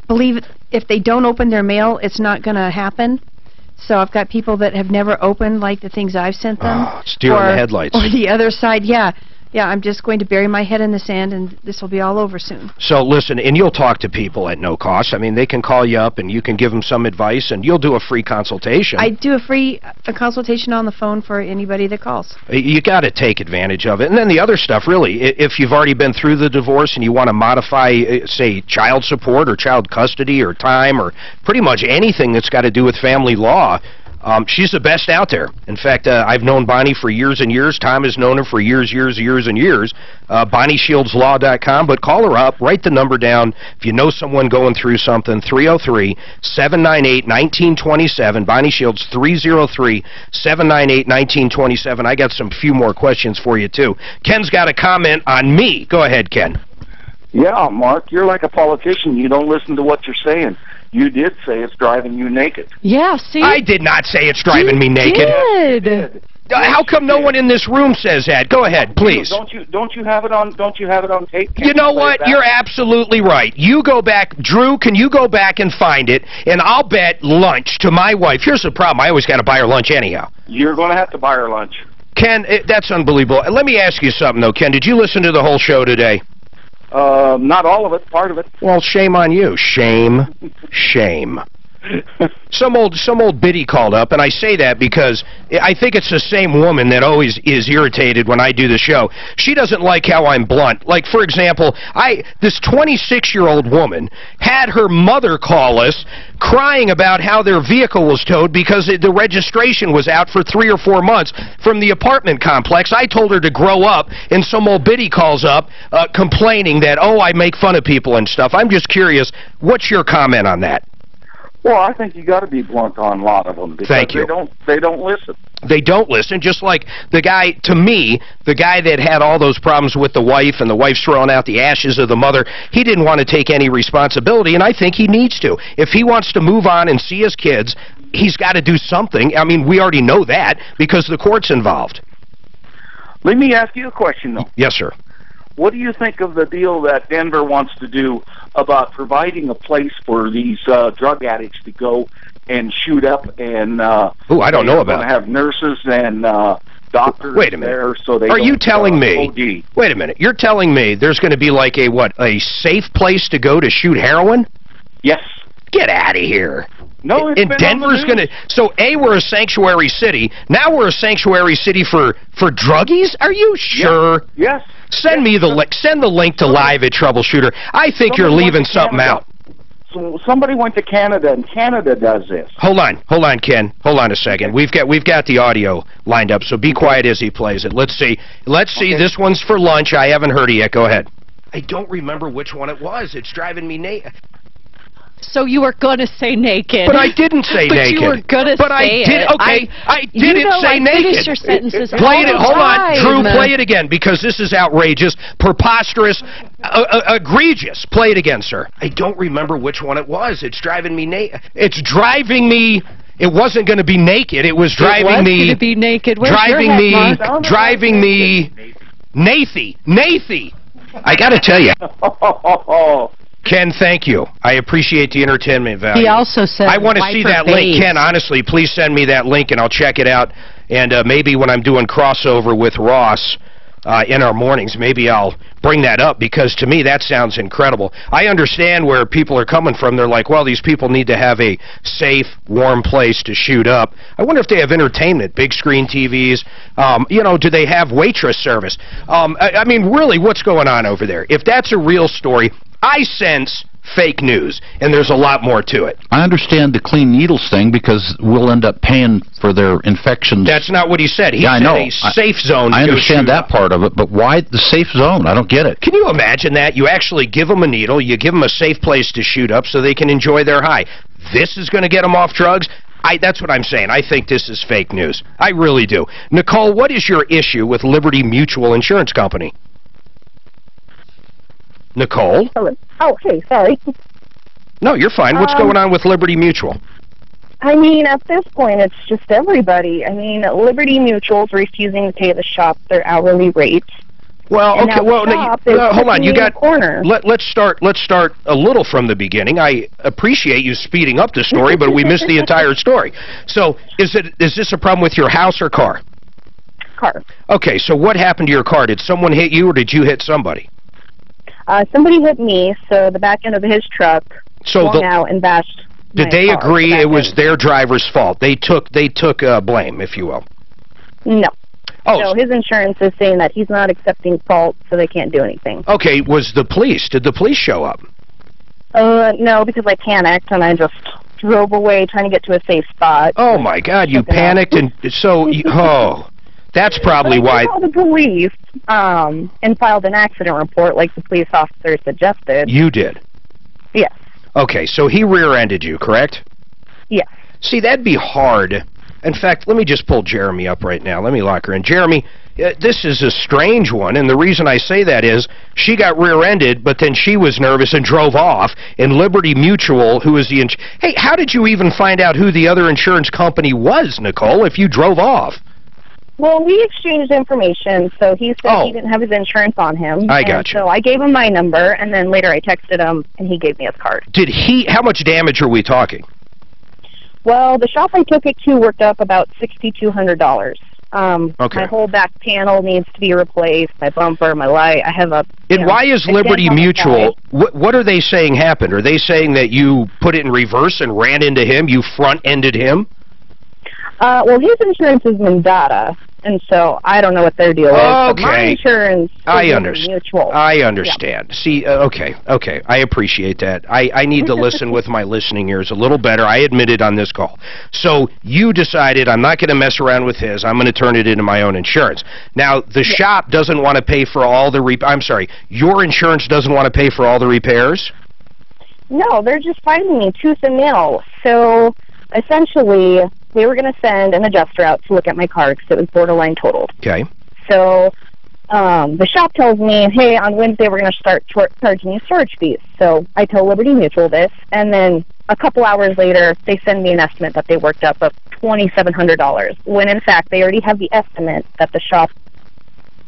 believe if they don't open their mail, it's not going to happen. So I've got people that have never opened, like, the things I've sent them. Oh, it's deer in the headlights. Or the other side, yeah. Yeah, I'm just going to bury my head in the sand, and this will be all over soon. So, listen, and you'll talk to people at no cost. I mean, they can call you up, and you can give them some advice, and you'll do a free consultation. I do a free consultation on the phone for anybody that calls. You got to take advantage of it. And then the other stuff, really, if you've already been through the divorce and you want to modify, say, child support or child custody or time or pretty much anything that's got to do with family law, she's the best out there. In fact, I've known Bonnie for years and years. Tom has known her for years and years. BonnieShieldsLaw.com. But call her up. Write the number down. If you know someone going through something, 303-798-1927. Bonnie Shields, 303-798-1927. I got some few more questions for you, too. Ken's got a comment on me. Go ahead, Ken. Yeah, Mark, you're like a politician. You don't listen to what you're saying. You did say it's driving you naked. Yeah, see? I did not say it's driving me naked. Did. How come no one in this room says that? Go ahead, please. Don't you have it on tape? You know what? You're absolutely right. You go back, Drew, can you go back and find it, and I'll bet lunch to my wife. Here's the problem. I always got to buy her lunch anyhow. You're going to have to buy her lunch. Ken, that's unbelievable. Let me ask you something, though, Ken. Did you listen to the whole show today? Not all of it, part of it. Well, shame on you. Shame. Shame. Some old biddy called up, and I say that because I think it's the same woman that always is irritated when I do the show. She doesn't like how I'm blunt. Like, for example, this 26-year-old woman had her mother call us crying about how their vehicle was towed because the registration was out for 3 or 4 months from the apartment complex. I told her to grow up, and some old biddy calls up complaining that, oh, I make fun of people and stuff. I'm just curious, what's your comment on that? Well, I think you got to be blunt on a lot of them because Thank you. They don't listen. They don't listen, just like the guy, to me, the guy that had all those problems with the wife and the wife's throwing out the ashes of the mother, he didn't want to take any responsibility, and I think he needs to. If he wants to move on and see his kids, he's got to do something. I mean, we already know that because the court's involved. Let me ask you a question, though. Yes, sir. What do you think of the deal that Denver wants to do about providing a place for these drug addicts to go and shoot up and Ooh, I don't know about it. Have nurses and doctors there so they Are you telling me? OD. Wait a minute. You're telling me there's going to be like a safe place to go to shoot heroin? Yes. Get out of here. No, it's and Denver's going to... So, A, we're a sanctuary city. Now we're a sanctuary city for druggies? Are you sure? Yes. Send me the link. Send the link to Live at Troubleshooter. I think you're leaving something out. So somebody went to Canada, and Canada does this. Hold on, Ken. Hold on a second. We've got the audio lined up, so be quiet as he plays it. Let's see. This one's for lunch. I haven't heard it yet. Go ahead. I don't remember which one it was. It's driving me So you were going to say naked. But I didn't say but naked. You were going to but say I did. it. Okay, I didn't say naked. Finish your sentences Play it. Hold on, Drew. time. Play it again because this is outrageous, preposterous, egregious. Play it again, sir. I don't remember which one it was. It's driving me It's driving me. It wasn't going to be naked. It was driving me. Going to be naked. Where's driving your me. hat, Mark? Driving me. Nathy. I got to tell you. Ken, thank you. I appreciate the entertainment value. He also said I want to see that link. Ken, honestly, please send me that link and I'll check it out. And maybe when I'm doing crossover with Ross in our mornings, maybe I'll bring that up because to me that sounds incredible. I understand where people are coming from. They're like, well, these people need to have a safe, warm place to shoot up. I wonder if they have entertainment, big screen TVs. You know, do they have waitress service? I mean, really, what's going on over there? If that's a real story, I sense fake news, and there's a lot more to it. I understand the clean needles thing because we'll end up paying for their infections. That's not what he said. He said a safe zone. I understand that part of it, but why the safe zone? I don't get it. Can you imagine that? You actually give them a needle, you give them a safe place to shoot up so they can enjoy their high. This is going to get them off drugs? That's what I'm saying. I think this is fake news. I really do. Nicole, what is your issue with Liberty Mutual Insurance Company? Nicole? Hello. Oh, hey, sorry. No, you're fine. What's going on with Liberty Mutual? I mean, at this point, it's just everybody. I mean, Liberty Mutual's refusing to pay the shop their hourly rates. Well, okay. Well, hold on. You got. Corner. Let's start a little from the beginning. I appreciate you speeding up the story, but we missed the entire story. So, is this a problem with your house or car? Car. Okay. So, what happened to your car? Did someone hit you, or did you hit somebody? Somebody hit me, so the back end of his truck swung out and bashed. Did they agree it was their driver's fault? They took blame, if you will. No. Oh, so his insurance is saying that he's not accepting fault, so they can't do anything. Okay, did the police show up? No, because I panicked and I just drove away trying to get to a safe spot. Oh my God, you panicked and so that's probably why. I called the police and filed an accident report like the police officer suggested. You did? Yes. Okay, so he rear-ended you, correct? Yes. See, that'd be hard. In fact, let me just pull Jeremy up right now. Let me lock her in. Jeremy, this is a strange one, and the reason I say that is she got rear-ended, but then she was nervous and drove off, and Liberty Mutual, who is the... Hey, how did you even find out who the other insurance company was, Nicole, if you drove off? Well, we exchanged information, so he said he didn't have his insurance on him. I got you. So I gave him my number, and then later I texted him, and he gave me his card. How much damage are we talking? Well, the shop I took it to worked up about $6,200. Okay. My whole back panel needs to be replaced, my bumper, my light. I have a... And why is Liberty Mutual... What are they saying happened? Are they saying that you put it in reverse and ran into him? You front-ended him? Well, his insurance is Mendata, and so I don't know what their deal is. Okay. My insurance is Mutual. I understand. Yeah. See, okay. I appreciate that. I need to listen with my listening ears a little better. I admit it on this call. So you decided I'm not going to mess around with his. I'm going to turn it into my own insurance. Now, the shop doesn't want to pay for all the... I'm sorry. Your insurance doesn't want to pay for all the repairs? No, they're just fighting me tooth and nail. So, essentially... They were going to send an adjuster out to look at my car because it was borderline totaled. Okay. So the shop tells me, hey, on Wednesday we're going to start charging you storage fees. So I tell Liberty Mutual this, and then a couple hours later they send me an estimate that they worked up of $2,700, when in fact they already have the estimate that the shop,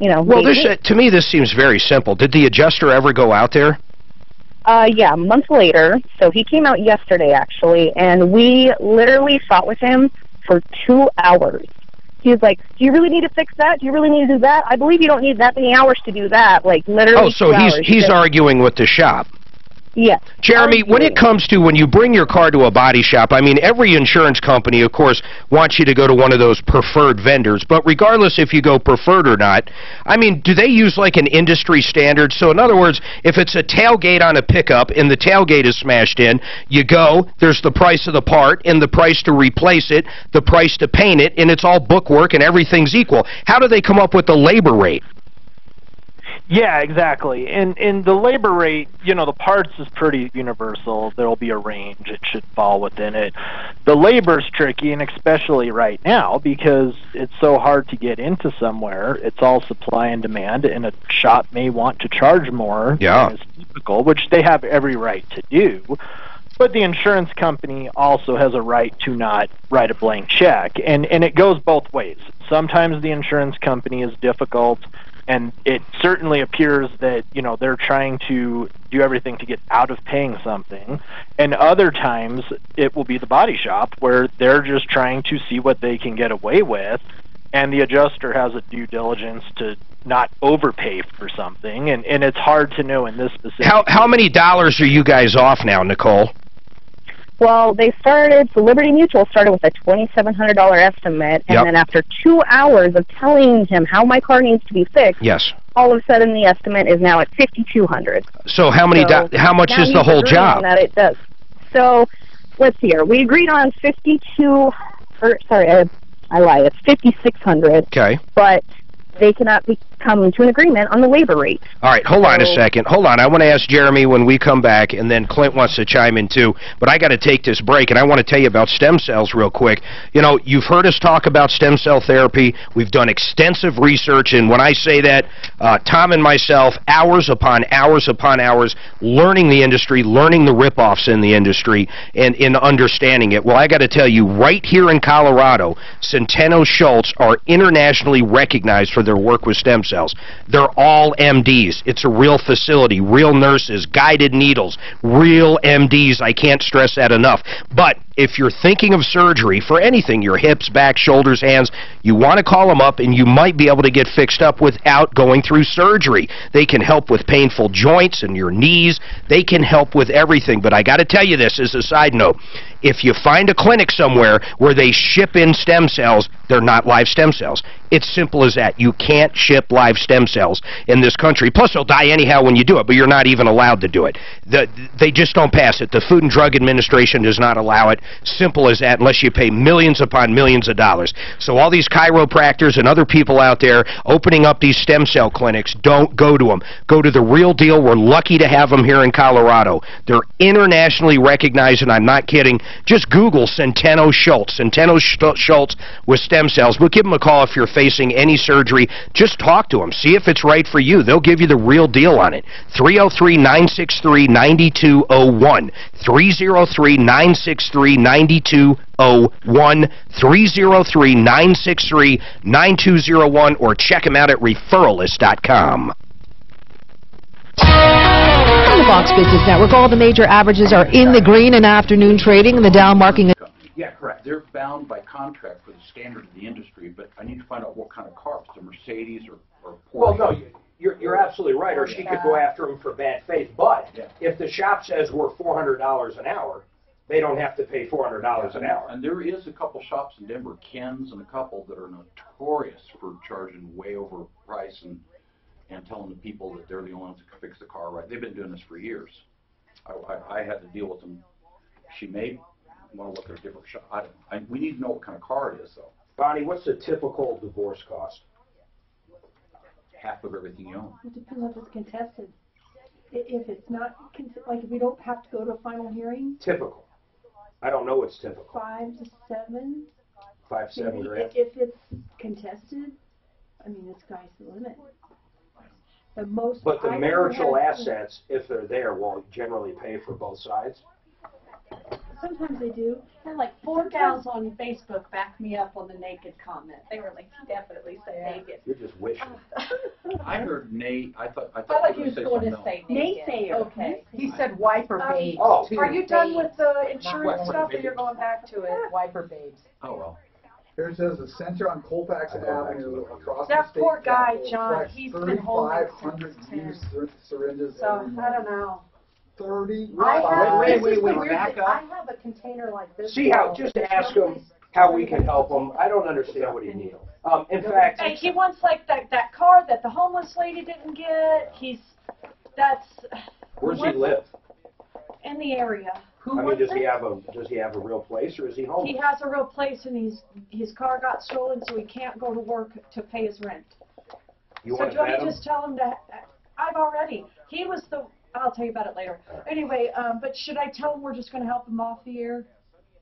Well, to me this seems very simple. Did the adjuster ever go out there? Yeah, a month later. So he came out yesterday, actually, and we literally fought with him for 2 hours. He was like, do you really need to fix that? Do you really need to do that? I believe you don't need that many hours to do that. Like, literally 2 hours. Oh, so he's arguing with the shop. Yes. Jeremy, when it comes to when you bring your car to a body shop, I mean, every insurance company, of course, wants you to go to one of those preferred vendors. But regardless if you go preferred or not, I mean, do they use like an industry standard? So in other words, if it's a tailgate on a pickup and the tailgate is smashed in, you go, there's the price of the part and the price to replace it, the price to paint it, and it's all bookwork and everything's equal. How do they come up with the labor rate? Yeah, exactly. And the labor rate, you know, the parts is pretty universal. There'll be a range. It should fall within it. The labor's tricky, and especially right now, because it's so hard to get into somewhere. It's all supply and demand, and a shop may want to charge more than is typical, which they have every right to do. But the insurance company also has a right to not write a blank check. And it goes both ways. Sometimes the insurance company is difficult, and it certainly appears that, you know, they're trying to do everything to get out of paying something. And other times it will be the body shop where they're just trying to see what they can get away with, and the adjuster has a due diligence to not overpay for something. And it's hard to know in this specific How many dollars are you guys off now, Nicole? Well, Liberty Mutual started with a $2,700 estimate, and then after 2 hours of telling him how my car needs to be fixed, all of a sudden the estimate is now at $5,200. So how much is the whole job? That it does. So let's see here. We agreed on I lied. It's $5,600. Okay. But they cannot come to an agreement on the labor rate. All right, hold on a second. Hold on. I want to ask Jeremy when we come back, and then Clint wants to chime in too. But I got to take this break, and I want to tell you about stem cells real quick. You know, you've heard us talk about stem cell therapy. We've done extensive research, and when I say that, Tom and myself, hours upon hours upon hours, learning the industry, learning the rip-offs in the industry, and in understanding it. Well, I got to tell you, right here in Colorado, Centeno Schultz are internationally recognized for their work with stem cells. They're all MDs. It's a real facility, real nurses, guided needles, real MDs. I can't stress that enough. But if you're thinking of surgery for anything, your hips, back, shoulders, hands, you want to call them up, and you might be able to get fixed up without going through surgery. They can help with painful joints and your knees. They can help with everything. But I got to tell you this as a side note. If you find a clinic somewhere where they ship in stem cells, they're not live stem cells. It's simple as that. You can't ship live stem cells in this country. Plus, they'll die anyhow when you do it, but you're not even allowed to do it. They just don't pass it. The Food and Drug Administration does not allow it. Simple as that, unless you pay millions upon millions of dollars. So all these chiropractors and other people out there opening up these stem cell clinics, don't go to them. Go to the real deal. We're lucky to have them here in Colorado. They're internationally recognized, and I'm not kidding. Just Google Centeno Schultz. Centeno Schultz with stem cells. We'll give them a call if you're facing any surgery. Just talk to them. See if it's right for you. They'll give you the real deal on it. 303-963-9201. 303-963-9201. 303-963-9201. Or check them out at referralist.com. On the Fox Business Network, all the major averages are in the green in afternoon trading, and the Dow marking. Yeah, correct. They're bound by contract for the standard of the industry, but I need to find out what kind of car. If it's a Mercedes or Porsche. Well, no, you're absolutely right, or she could go after them for bad faith. But if the shop says we're $400 an hour, they don't have to pay $400 an hour. And there is a couple shops in Denver, Ken's and a couple, that are notorious for charging way over price and telling the people that they're the only ones that can fix the car right. They've been doing this for years. I had to deal with them. She may want to look at a different shop. We need to know what kind of car it is, though. Bonnie, what's the typical divorce cost? Half of everything you own. It depends if it's contested. If it's not, like if we don't have to go to a final hearing. Typical. I don't know what's typical. 5 to 7. 5-7 grand. If it's contested, I mean, the sky's the limit. But the marital assets, if they're there, will generally pay for both sides? Sometimes they do. And like 4 gals on Facebook backed me up on the naked comment. They were like, he definitely said naked. You're just wishing. I heard Nate. I thought he was going to say naked. Okay. He said wiper babes. Oh. Are you done with the insurance stuff, or you're going back to it? Wiper babes. Oh, well. Here it says the center on Colfax Avenue across That the state poor guy, capitol John, collects he's been holding 3,500 used syringes So, every month. I don't know. 30. Wait, back up. I have a container like this. See how, just ask him how we can help him. I don't understand what he needs. In fact, Hey, he wants like that car that the homeless lady didn't get. where's he live? In the area. I mean, does he have a real place, or is he homeless? He has a real place, and his car got stolen, so he can't go to work to pay his rent. You so want do you want to me to just tell him to I've already. He was the. I'll tell you about it later. Anyway, but should I tell him we're just going to help him off the air,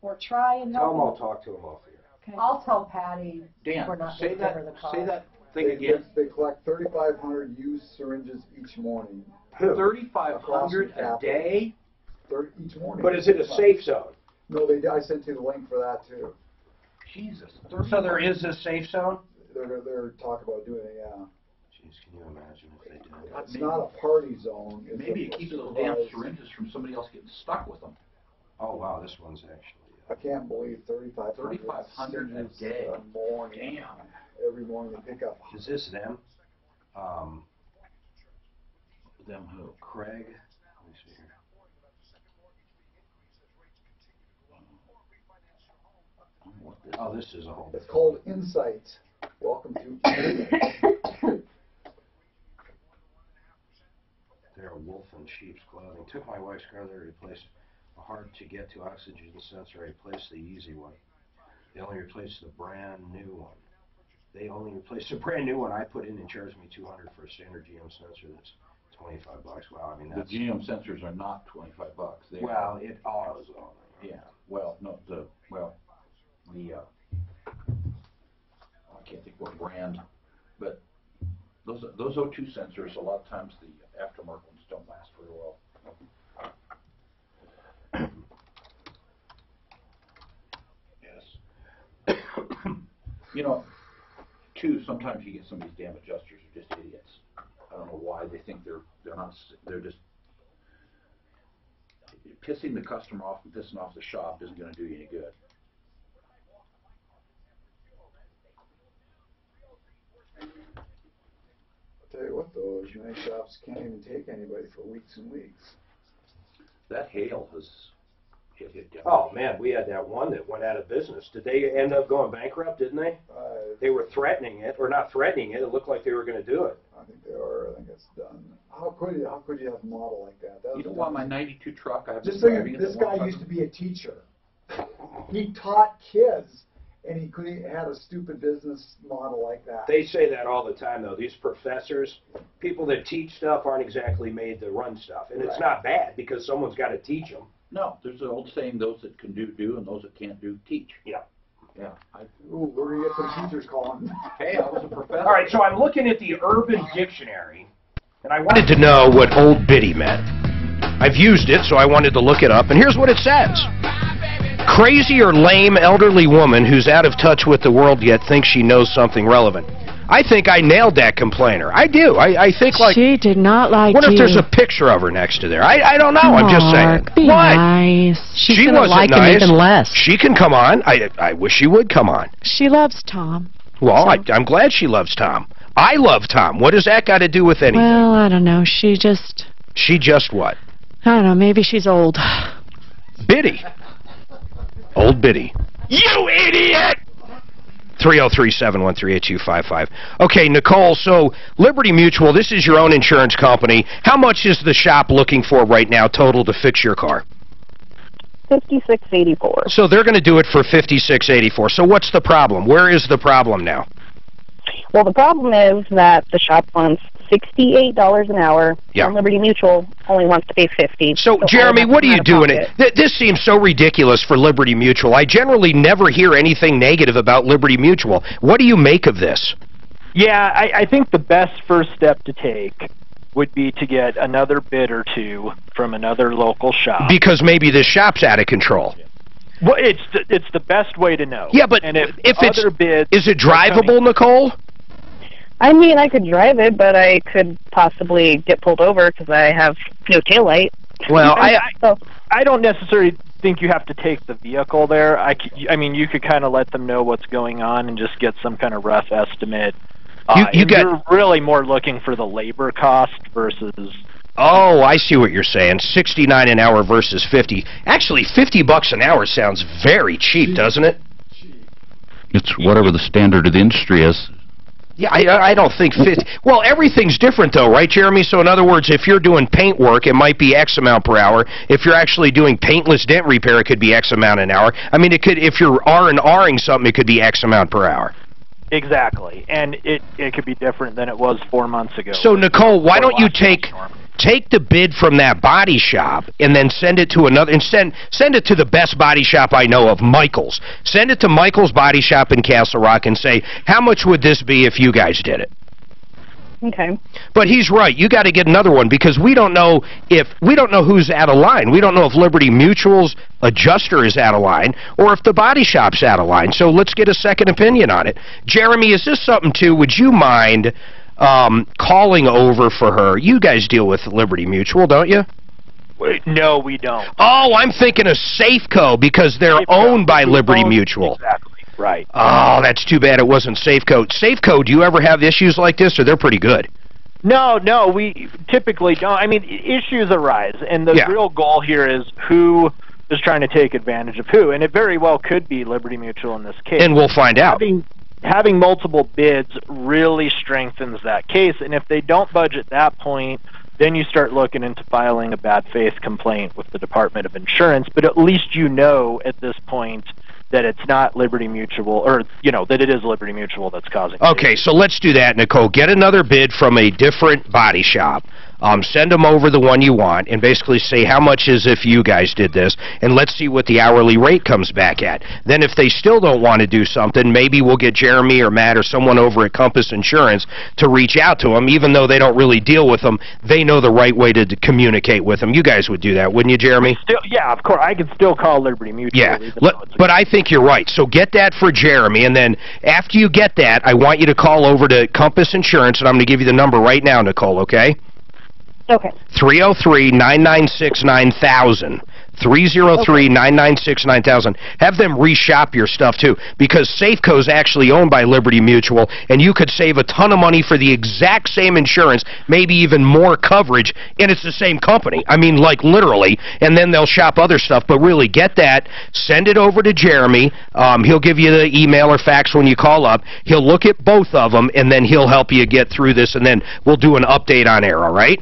or try and help Tell him him? I'll talk to him off the air. Okay. I'll tell Patty Dan, we're not say going to give her the that. call. Say that thing again. They collect 3,500 used syringes each morning. 3,500 a day. Each morning. But is it a safe zone? No, I sent you the link for that too. Jesus. So there is a safe zone? They're talking about doing it, yeah. Jeez, can you imagine if they did? It's not a party zone. It's Maybe it keeps those damn syringes from somebody else getting stuck with them. Oh wow, this one's actually. I can't believe 3,500 a day. Morning. Damn. Every morning they pick up. Is this them? Them who? Craig. Let me see here. Oh, this is a whole. It's called Insights. Welcome to. They're a wolf in sheep's clothing. Took my wife's car there to replace a hard-to-get-to oxygen sensor. I replaced the easy one. They only replaced the brand new one. They only replaced the brand new one I put in and charged me $200 for a standard GM sensor that's $25. Wow, I mean that's. The GM sensors are not $25. They well, it autos on them. Yeah. Well, no. The I can't think what brand, but those O2 sensors, a lot of times the aftermarket ones don't last very well. Yes. You know, too, sometimes you get some of these damn adjusters are just idiots. I don't know why they think they're just pissing the customer off and pissing off the shop isn't going to do you any good. I'll tell you what, though, many shops can't even take anybody for weeks and weeks. That hail has hit down. Oh man, we had that one that went out of business. Did they end up going bankrupt? Didn't they? They were threatening it, or not threatening it. It looked like they were going to do it. I think they are. I think it's done. How could you have a model like that? You don't want my '92 truck. Just think, this guy used to be a teacher. He taught kids, and he had a stupid business model like that. They say that all the time, though. These professors, people that teach stuff, aren't exactly made to run stuff, and it's not bad because someone's got to teach them. No, there's an old saying: those that can do, and those that can't do, teach. Yeah. Yeah. Ooh, we're gonna get some teachers calling. Hey, I was a professor. All right, so I'm looking at the Urban Dictionary, and I wanted to know what old biddy meant. I've used it, so I wanted to look it up, and here's what it says. Crazy or lame elderly woman who's out of touch with the world yet thinks she knows something relevant. I think I nailed that complainer. I do. I think like... She did not like What you. if there's a picture of her next to there? I don't know. I'm just saying. Be What? nice. She's She gonna wasn't like nice. him even less. She can come on. I wish she would come on. She loves Tom. Well, I'm glad she loves Tom. I love Tom. What does that got to do with anything? Well, I don't know. She just what? I don't know. Maybe she's old. Biddy. Old biddy. You idiot! 303-713-8255. Okay, Nicole, so Liberty Mutual, this is your own insurance company. How much is the shop looking for right now total to fix your car? $56.84. So they're going to do it for $56.84. So what's the problem? Where is the problem now? Well, the problem is that the shop wants $68 an hour, Yeah. and Liberty Mutual only wants to pay $50. So Jeremy, what are you doing? This seems so ridiculous for Liberty Mutual. I generally never hear anything negative about Liberty Mutual. What do you make of this? Yeah, I think the best first step to take would be to get another bid or two from another local shop. Because maybe this shop's out of control. Well, it's the best way to know. Yeah, but and if it's other bids is it drivable, Nicole? I mean, I could drive it, but I could possibly get pulled over because I have no taillight. Well, I don't necessarily think you have to take the vehicle there. I mean, you could kind of let them know what's going on and just get some kind of rough estimate. You're really more looking for the labor cost versus... Oh, I see what you're saying. $69 an hour versus $50. Actually, $50 an hour sounds very cheap, doesn't it? It's whatever the standard of the industry is. Yeah, I don't think 50. Well, everything's different, though, right, Jeremy? So, in other words, if you're doing paint work, it might be X amount per hour. If you're actually doing paintless dent repair, it could be X amount an hour. I mean, it could. If you're R&Ring something, it could be X amount per hour. Exactly, and it could be different than it was 4 months ago. So, Nicole, why don't you take the bid from that body shop and then send it to another, and send it to the best body shop I know of, Michael's. Send it to Michael's Body Shop in Castle Rock and say, how much would this be if you guys did it? Okay. But he's right. You got to get another one because we don't know who's out of line. We don't know if Liberty Mutual's adjuster is out of line or if the body shop's out of line. So let's get a second opinion on it. Jeremy, is this something too? Would you mind calling over for her? You guys deal with Liberty Mutual, don't you? No, we don't. Oh, I'm thinking of Safeco because they're owned by Liberty Mutual. Exactly. Right. Oh, that's too bad it wasn't Safeco. Safeco, do you ever have issues like this, or they're pretty good? No, we typically don't. I mean, issues arise, and the real goal here is who is trying to take advantage of who, and it very well could be Liberty Mutual in this case. And we'll find out. Having multiple bids really strengthens that case, and if they don't budge at that point, then you start looking into filing a bad faith complaint with the Department of Insurance, but at least you know at this point that it's not Liberty Mutual, or, that it is Liberty Mutual that's causing it. Okay, so let's do that, Nicole. Get another bid from a different body shop. Send them over the one you want and basically say how much is if you guys did this, and let's see what the hourly rate comes back at. Then if they still don't want to do something, maybe we'll get Jeremy or Matt or someone over at Compass Insurance to reach out to them. Even though they don't really deal with them, they know the right way to communicate with them. You guys would do that, wouldn't you, Jeremy? Yeah, of course. I could still call Liberty Mutual. Yeah, but I think you're right. So get that for Jeremy, and then after you get that, I want you to call over to Compass Insurance, and I'm going to give you the number right now, Nicole, okay? Okay. 303-996-9000. 303-996-9000. Have them reshop your stuff, too, because Safeco is actually owned by Liberty Mutual, and you could save a ton of money for the exact same insurance, maybe even more coverage, and it's the same company. I mean, like, literally, and then they'll shop other stuff, but really, get that, send it over to Jeremy. He'll give you the email or fax when you call up. He'll look at both of them, and then he'll help you get through this, and then we'll do an update on air, all right?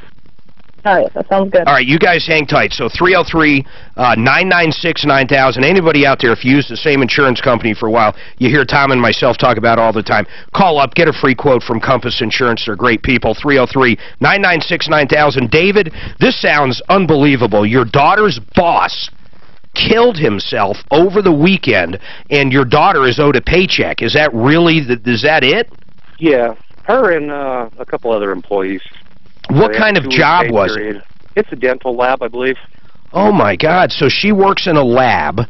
All right, that sounds good. All right, you guys hang tight. So 303-996-9000. Anybody out there, if you use the same insurance company for a while, you hear Tom and myself talk about it all the time, call up, get a free quote from Compass Insurance. They're great people. 303-996-9000. David, this sounds unbelievable. Your daughter's boss killed himself over the weekend, and your daughter is owed a paycheck. Is that really, is that it? Yeah, her and a couple other employees. What kind of job was it? It's a dental lab, I believe. Oh, my God. So she works in a lab,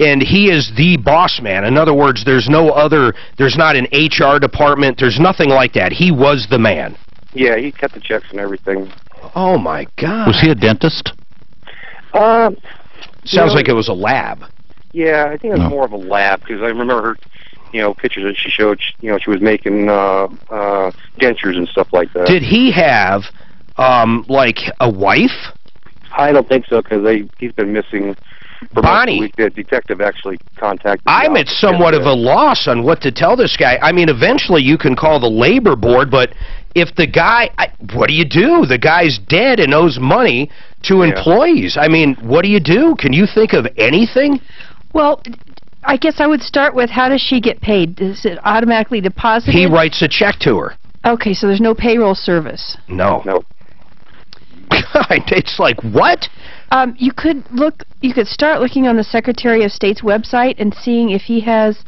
and he is the boss man. In other words, there's not an HR department. There's nothing like that. He was the man. Yeah, he cut the checks and everything. Oh, my God. Was he a dentist? Sounds like it was a lab. Yeah, I think it was more of a lab, because I remember her, pictures that she showed, she was making dentures and stuff like that. Did he have, like, a wife? I don't think so, because he's been missing for Bonnie. Most of the week. The detective actually contacted me. I'm at somewhat of a loss on what to tell this guy. I mean, eventually you can call the labor board, but if the guy, what do you do? The guy's dead and owes money to employees. I mean, what do you do? Can you think of anything? Well, I guess I would start with, how does she get paid? Is it automatically deposited? He writes a check to her. Okay, so there's no payroll service. No. It's like, what? You could start looking on the Secretary of State's website and seeing if he has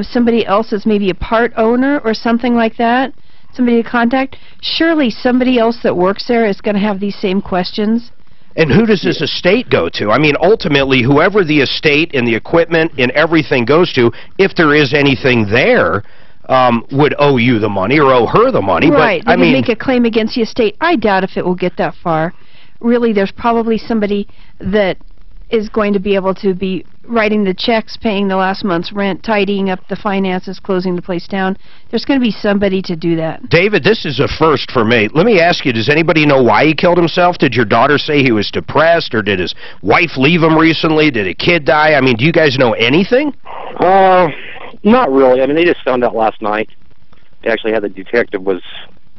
somebody else as maybe a part owner or something like that, somebody to contact. Surely somebody else that works there is going to have these same questions. And who does this estate go to? I mean, ultimately, whoever the estate and the equipment and everything goes to, if there is anything there, would owe you the money or owe her the money. Right. But, they can make a claim against the estate. I doubt if it will get that far. Really, there's probably somebody that is going to be able to be writing the checks, paying the last month's rent, tidying up the finances, closing the place down. There's going to be somebody to do that. David, this is a first for me. Let me ask you, does anybody know why he killed himself? Did your daughter say he was depressed, or did his wife leave him recently? Did a kid die? I mean, do you guys know anything? Not really. I mean, they just found out last night. They actually had the detective was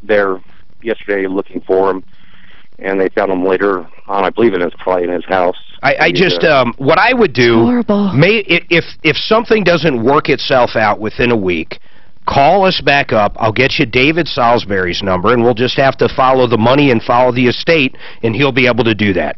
there yesterday looking for him, and they found him later on, I believe, probably in his house. I just, what I would do, if something doesn't work itself out within a week, call us back up. I'll get you David Salisbury's number, and we'll just have to follow the money and follow the estate, and he'll be able to do that.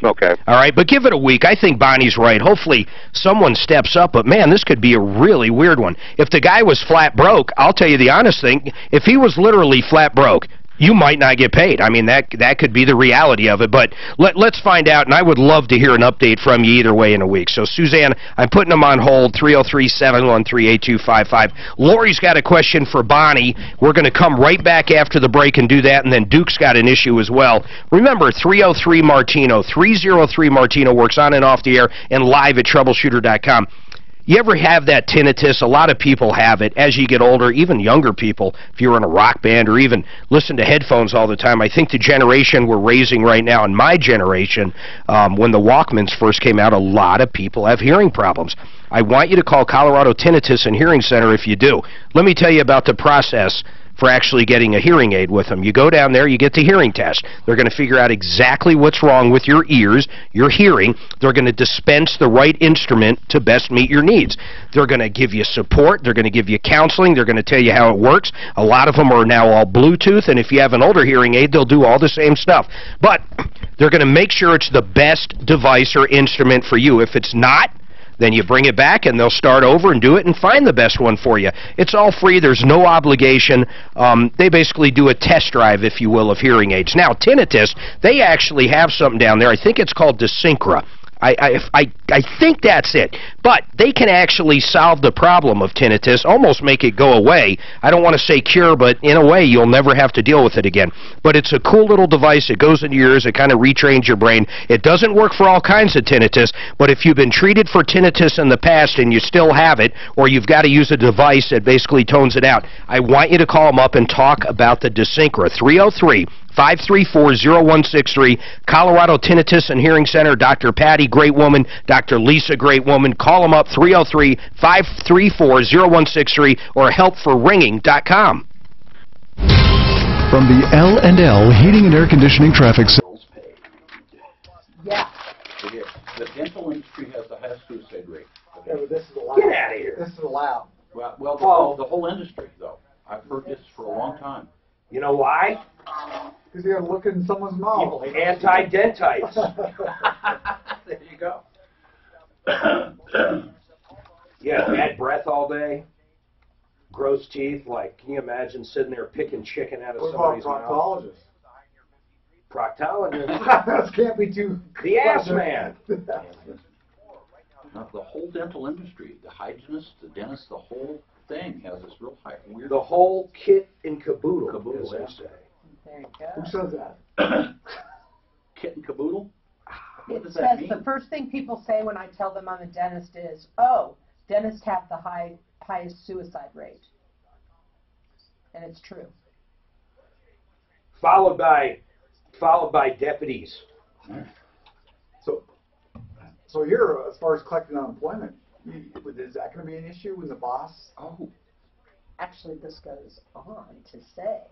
Okay. All right, but give it a week. I think Bonnie's right. Hopefully someone steps up, but, man, this could be a really weird one. If the guy was flat broke, I'll tell you the honest thing, if he was literally flat broke, you might not get paid. I mean, that could be the reality of it, but let's find out, and I would love to hear an update from you either way in a week. So, Suzanne, I'm putting them on hold, 303-713-8255. Lori's got a question for Bonnie. We're going to come right back after the break and do that, and then Duke's got an issue as well. Remember, 303-MARTINO, 303-MARTINO works on and off the air and live at troubleshooter.com. You ever have that tinnitus? A lot of people have it as you get older, even younger people, if you're in a rock band or even listen to headphones all the time. I think the generation we're raising right now, and my generation, when the Walkmans first came out, a lot of people have hearing problems. I want you to call Colorado Tinnitus and Hearing Center if you do. Let me tell you about the process for actually getting a hearing aid with them. You go down there, you get the hearing test. They're going to figure out exactly what's wrong with your ears, your hearing. They're going to dispense the right instrument to best meet your needs. They're going to give you support. They're going to give you counseling. They're going to tell you how it works. A lot of them are now all Bluetooth, and if you have an older hearing aid, they'll do all the same stuff. But they're going to make sure it's the best device or instrument for you. If it's not, then you bring it back, and they'll start over and do it and find the best one for you. It's all free. There's no obligation. They basically do a test drive, if you will, of hearing aids. Now, tinnitus, they actually have something down there. I think it's called Desincra. I think that's it. But they can actually solve the problem of tinnitus, almost make it go away. I don't want to say cure, but in a way, you'll never have to deal with it again. But it's a cool little device. It goes into your ears. It kind of retrains your brain. It doesn't work for all kinds of tinnitus, but if you've been treated for tinnitus in the past and you still have it, or you've got to use a device that basically tones it out, I want you to call them up and talk about the Desincra. 303-534-0163, Colorado Tinnitus and Hearing Center. Dr. Patty, great woman. Dr. Lisa, great woman. Call them up, 303-534-0163, or helpforringing.com. From the L&L Heating and Air Conditioning Traffic Center. Yeah. It is. The dental industry has the highest suicide rate. Yeah, but this is allowed. Get out of here. This is allowed. Well, the whole industry, though. I've heard this for a long time. You know why? Because you got to look in someone's mouth. Anti-dentites. There you go. Yeah, bad breath all day, gross teeth. Like, can you imagine sitting there picking chicken out of somebody's mouth? Proctologist? Proctologist. That can't be too... The ass man. Now, the whole dental industry, the hygienist, the dentist, the whole thing has this real high, weird... The whole kit and caboodle, Caboodle, as they yeah. say. There you go. Who says that? Kit and caboodle? What It does that says mean? the first thing people say when I tell them I'm a dentist is, "Oh, dentists have the highest suicide rate," and it's true. Followed by deputies. So here, as far as collecting unemployment, is that going to be an issue when the boss? Oh. Actually, this goes on to say,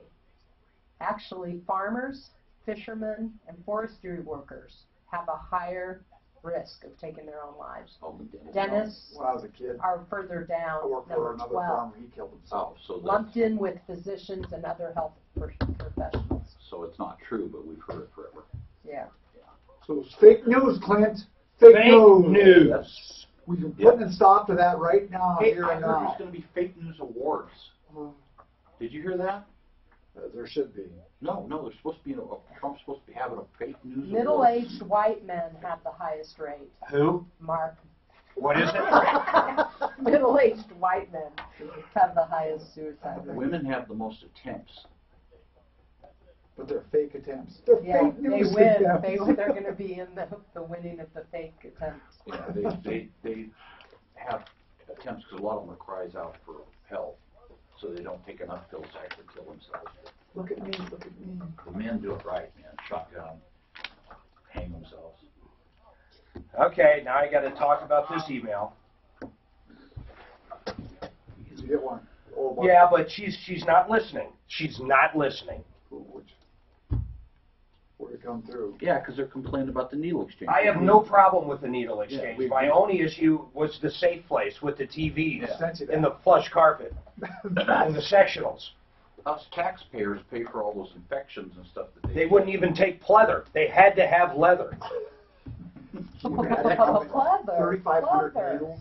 actually, farmers, fishermen, and forestry workers have a higher risk of taking their own lives. Oh, Dentists When I was a kid, are further down, I worked for number another 12, farmer. He killed himself. So lumped in with physicians and other health professionals. So it's not true, but we've heard it forever. Yeah. So it's fake news, Clint. Fake news. news. We can put a stop to that right now, Hey, here I and heard now. there's going to be fake news awards. Did you hear that? There should be. No, there's supposed to be Trump's supposed to be having a fake news award. Middle-aged white men have the highest rate. Who? Mark. What is it? Middle-aged white men have the highest suicide rate. Women have the most attempts. But they're fake attempts. They're Yeah, fake they news win. attempts. They're going to be in the winning of the fake attempts. Yeah, they have attempts because a lot of them are cries out for help, so they don't take enough pills to actually kill themselves. Look at me, look at me. The men do it right, man. Shotgun, hang themselves. Okay, now I got to talk about this email. Did you get one? Yeah, but she's not listening. She's not listening. Which come through. Yeah, because they're complaining about the needle exchange. I have no problem with the needle exchange. My only issue was the safe place with the TVs and the plush carpet and the sectionals. Us taxpayers pay for all those infections and stuff that They wouldn't even take pleather. They had to have leather. 3,500 needles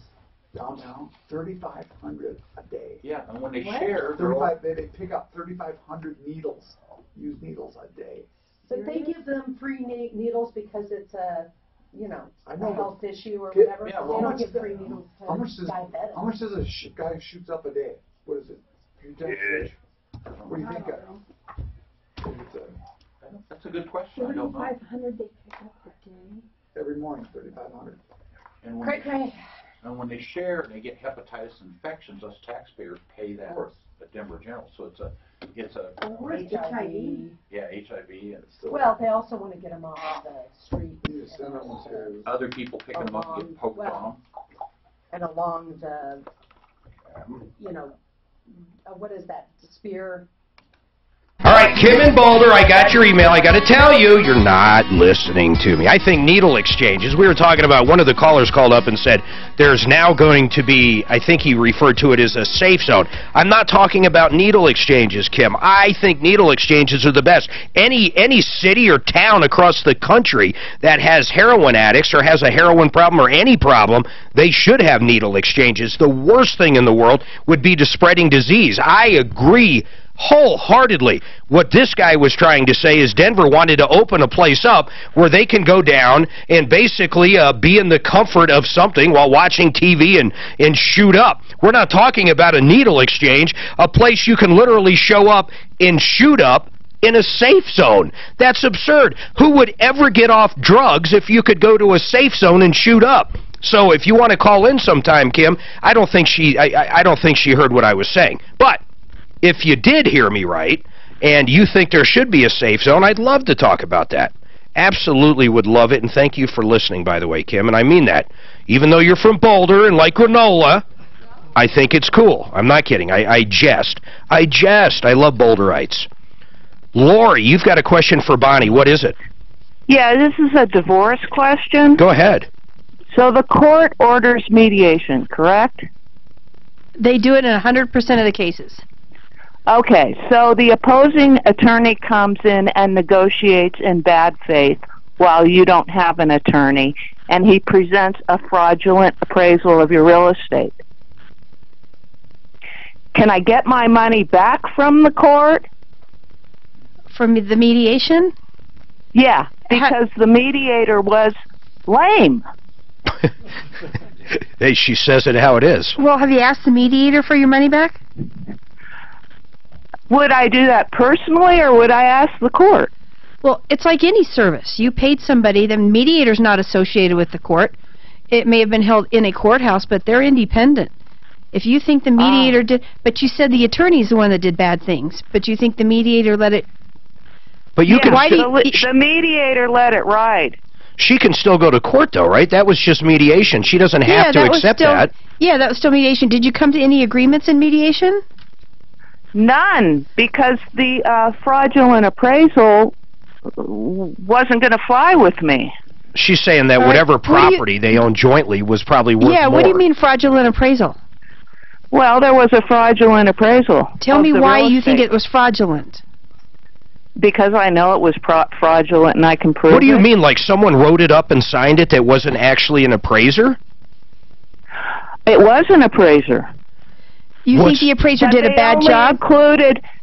downtown. 3,500 a day. Yeah, and when they share, they pick up 3,500 needles, used needles a day. But they give them free needles because it's a, a health issue or Yeah, whatever. yeah, So well, they how don't much give free needles to diabetics. How much does a guy who shoots up a day? What is it? What do you think That's a good question. I don't know. 3,500 they pick up a day. Every morning, 3,500. And when they share and they get hepatitis infections, us taxpayers pay that at Denver General. So it's a HIV. Yeah, HIV. And Well, they also want to get them off the street. Other people pick them up and get poked on them. And along the, what is that, spear? All right, Kim in Boulder, I got your email. I got to tell you, you're not listening to me. I think needle exchanges, we were talking about, one of the callers called up and said there's now going to be, I think he referred to it as a safe zone. I'm not talking about needle exchanges, Kim. I think needle exchanges are the best. Any city or town across the country that has heroin addicts or has a heroin problem or any problem, they should have needle exchanges. The worst thing in the world would be to spreading disease. I agree wholeheartedly. What this guy was trying to say is Denver wanted to open a place up where they can go down and basically be in the comfort of something while watching TV and shoot up. We're not talking about a needle exchange, a place you can literally show up and shoot up in a safe zone. That's absurd. Who would ever get off drugs if you could go to a safe zone and shoot up? So if you want to call in sometime, Kim, I don't think she heard what I was saying. But if you did hear me right, and you think there should be a safe zone, I'd love to talk about that. Absolutely would love it, and thank you for listening, by the way, Kim, and I mean that. Even though you're from Boulder and like granola, I think it's cool. I'm not kidding. I jest. I love Boulderites. Lori, you've got a question for Bonnie. What is it? Yeah, this is a divorce question. Go ahead. So the court orders mediation, correct? They do it in 100% of the cases. Okay, so the opposing attorney comes in and negotiates in bad faith while you don't have an attorney, and he presents a fraudulent appraisal of your real estate. Can I get my money back from the court? From the mediation? Yeah, because the mediator was lame. Hey, she says it how it is. Well, have you asked the mediator for your money back? Would I do that personally, or would I ask the court? Well, it's like any service. You paid somebody. The mediator's not associated with the court. It may have been held in a courthouse, but they're independent. If you think the mediator did... But you said the attorney's the one that did bad things. But you think the mediator let it... But you can... The mediator let it ride. She can still go to court, though, right? That was just mediation. She doesn't have to accept that. Yeah, that was still mediation. Did you come to any agreements in mediation? None, because the fraudulent appraisal wasn't going to fly with me. She's saying that whatever property they own jointly was probably worth more. Yeah, what do you mean fraudulent appraisal? Well, there was a fraudulent appraisal. Tell me why you think it was fraudulent. Because I know it was fraudulent and I can prove it. What do you mean, like someone wrote it up and signed it that wasn't actually an appraiser? It was an appraiser. You think the appraiser did a bad job?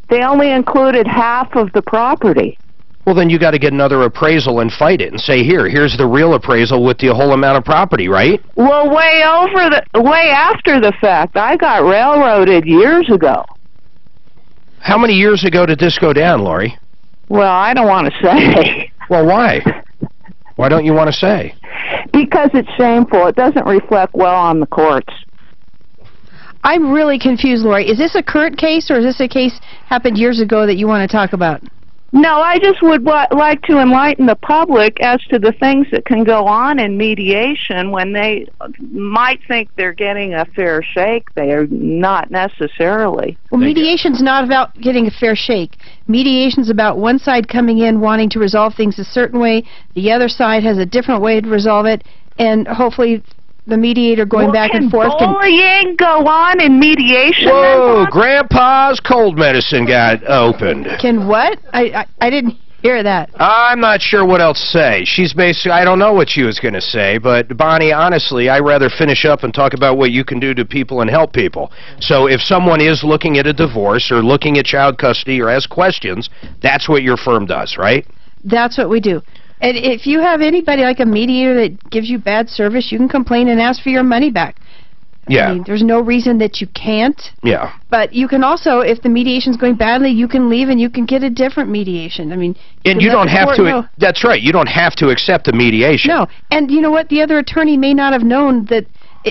They only included half of the property. Well, then you got to get another appraisal and fight it and say, here's the real appraisal with the whole amount of property, right? Well, way after the fact. I got railroaded years ago. How many years ago did this go down, Lori? Well, I don't want to say. Well, why? Why don't you want to say? Because it's shameful. It doesn't reflect well on the courts. I'm really confused, Lori. Is this a current case, or is this a case happened years ago that you want to talk about? No, I just would like to enlighten the public as to the things that can go on in mediation when they might think they're getting a fair shake. They are not necessarily. Well, mediation's not about getting a fair shake. Mediation's about one side coming in wanting to resolve things a certain way, the other side has a different way to resolve it, and hopefully the mediator going back and forth can bullying go on in mediation? Whoa, Grandpa's cold medicine got opened. Can what? I didn't hear that. I'm not sure what else to say. She's basically, I don't know what she was going to say, but Bonnie, honestly, I'd rather finish up and talk about what you can do to people and help people. So if someone is looking at a divorce or looking at child custody or has questions, that's what your firm does, right? That's what we do. And if you have anybody like a mediator that gives you bad service, you can complain and ask for your money back. Yeah. I mean, there's no reason that you can't. Yeah. But you can also, if the mediation's going badly, you can leave and you can get a different mediation. I mean, and you don't have to, that's right, you don't have to accept the mediation. No. And you know what? The other attorney may not have known that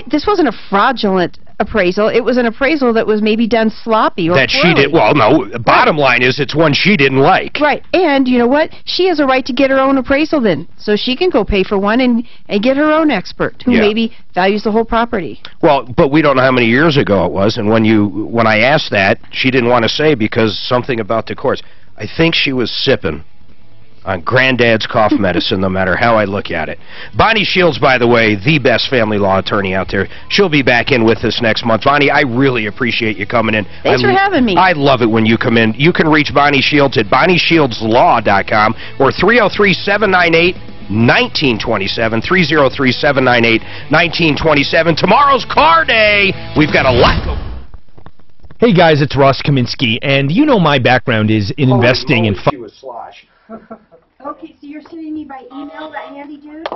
this wasn't a fraudulent appraisal. It was an appraisal that was maybe done sloppy or that poorly. She did. Well, no, bottom line is it's one she didn't like. Right. And you know what? She has a right to get her own appraisal then. So she can go pay for one and get her own expert who maybe values the whole property. Well, but we don't know how many years ago it was, and when I asked that, she didn't want to say because something about the courts. I think she was sipping on Granddad's cough medicine, no matter how I look at it. Bonnie Shields, by the way, the best family law attorney out there. She'll be back in with us next month. Bonnie, I really appreciate you coming in. Thanks for having me. I love it when you come in. You can reach Bonnie Shields at BonnieShieldsLaw.com or 303-798-1927, 303-798-1927. Tomorrow's car day. We've got a lot going. Hey guys, it's Ross Kaminsky, and you know my background is in investing in... She was slosh. Okay, so you're sending me by email that handy dude?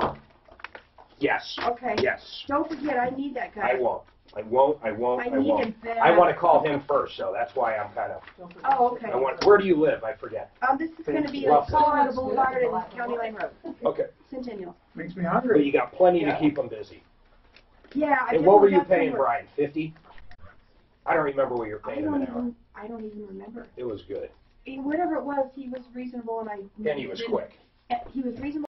Yes. Okay. Yes. Don't forget, I need that guy. I won't. I won't. I need him bad. I want to call him first, so that's why I'm kind of... Oh, okay. Where do you live? I forget. This is going to be on Colorado Boulevard and County Line Road. Okay. Centennial. Makes me But hungry. you got plenty to keep them busy. Yeah. And what were you paying, Brian? 50? I don't remember what you were paying him an hour. I don't even remember. It was good. Whatever it was, he was reasonable, and And he was quick. He was reasonable.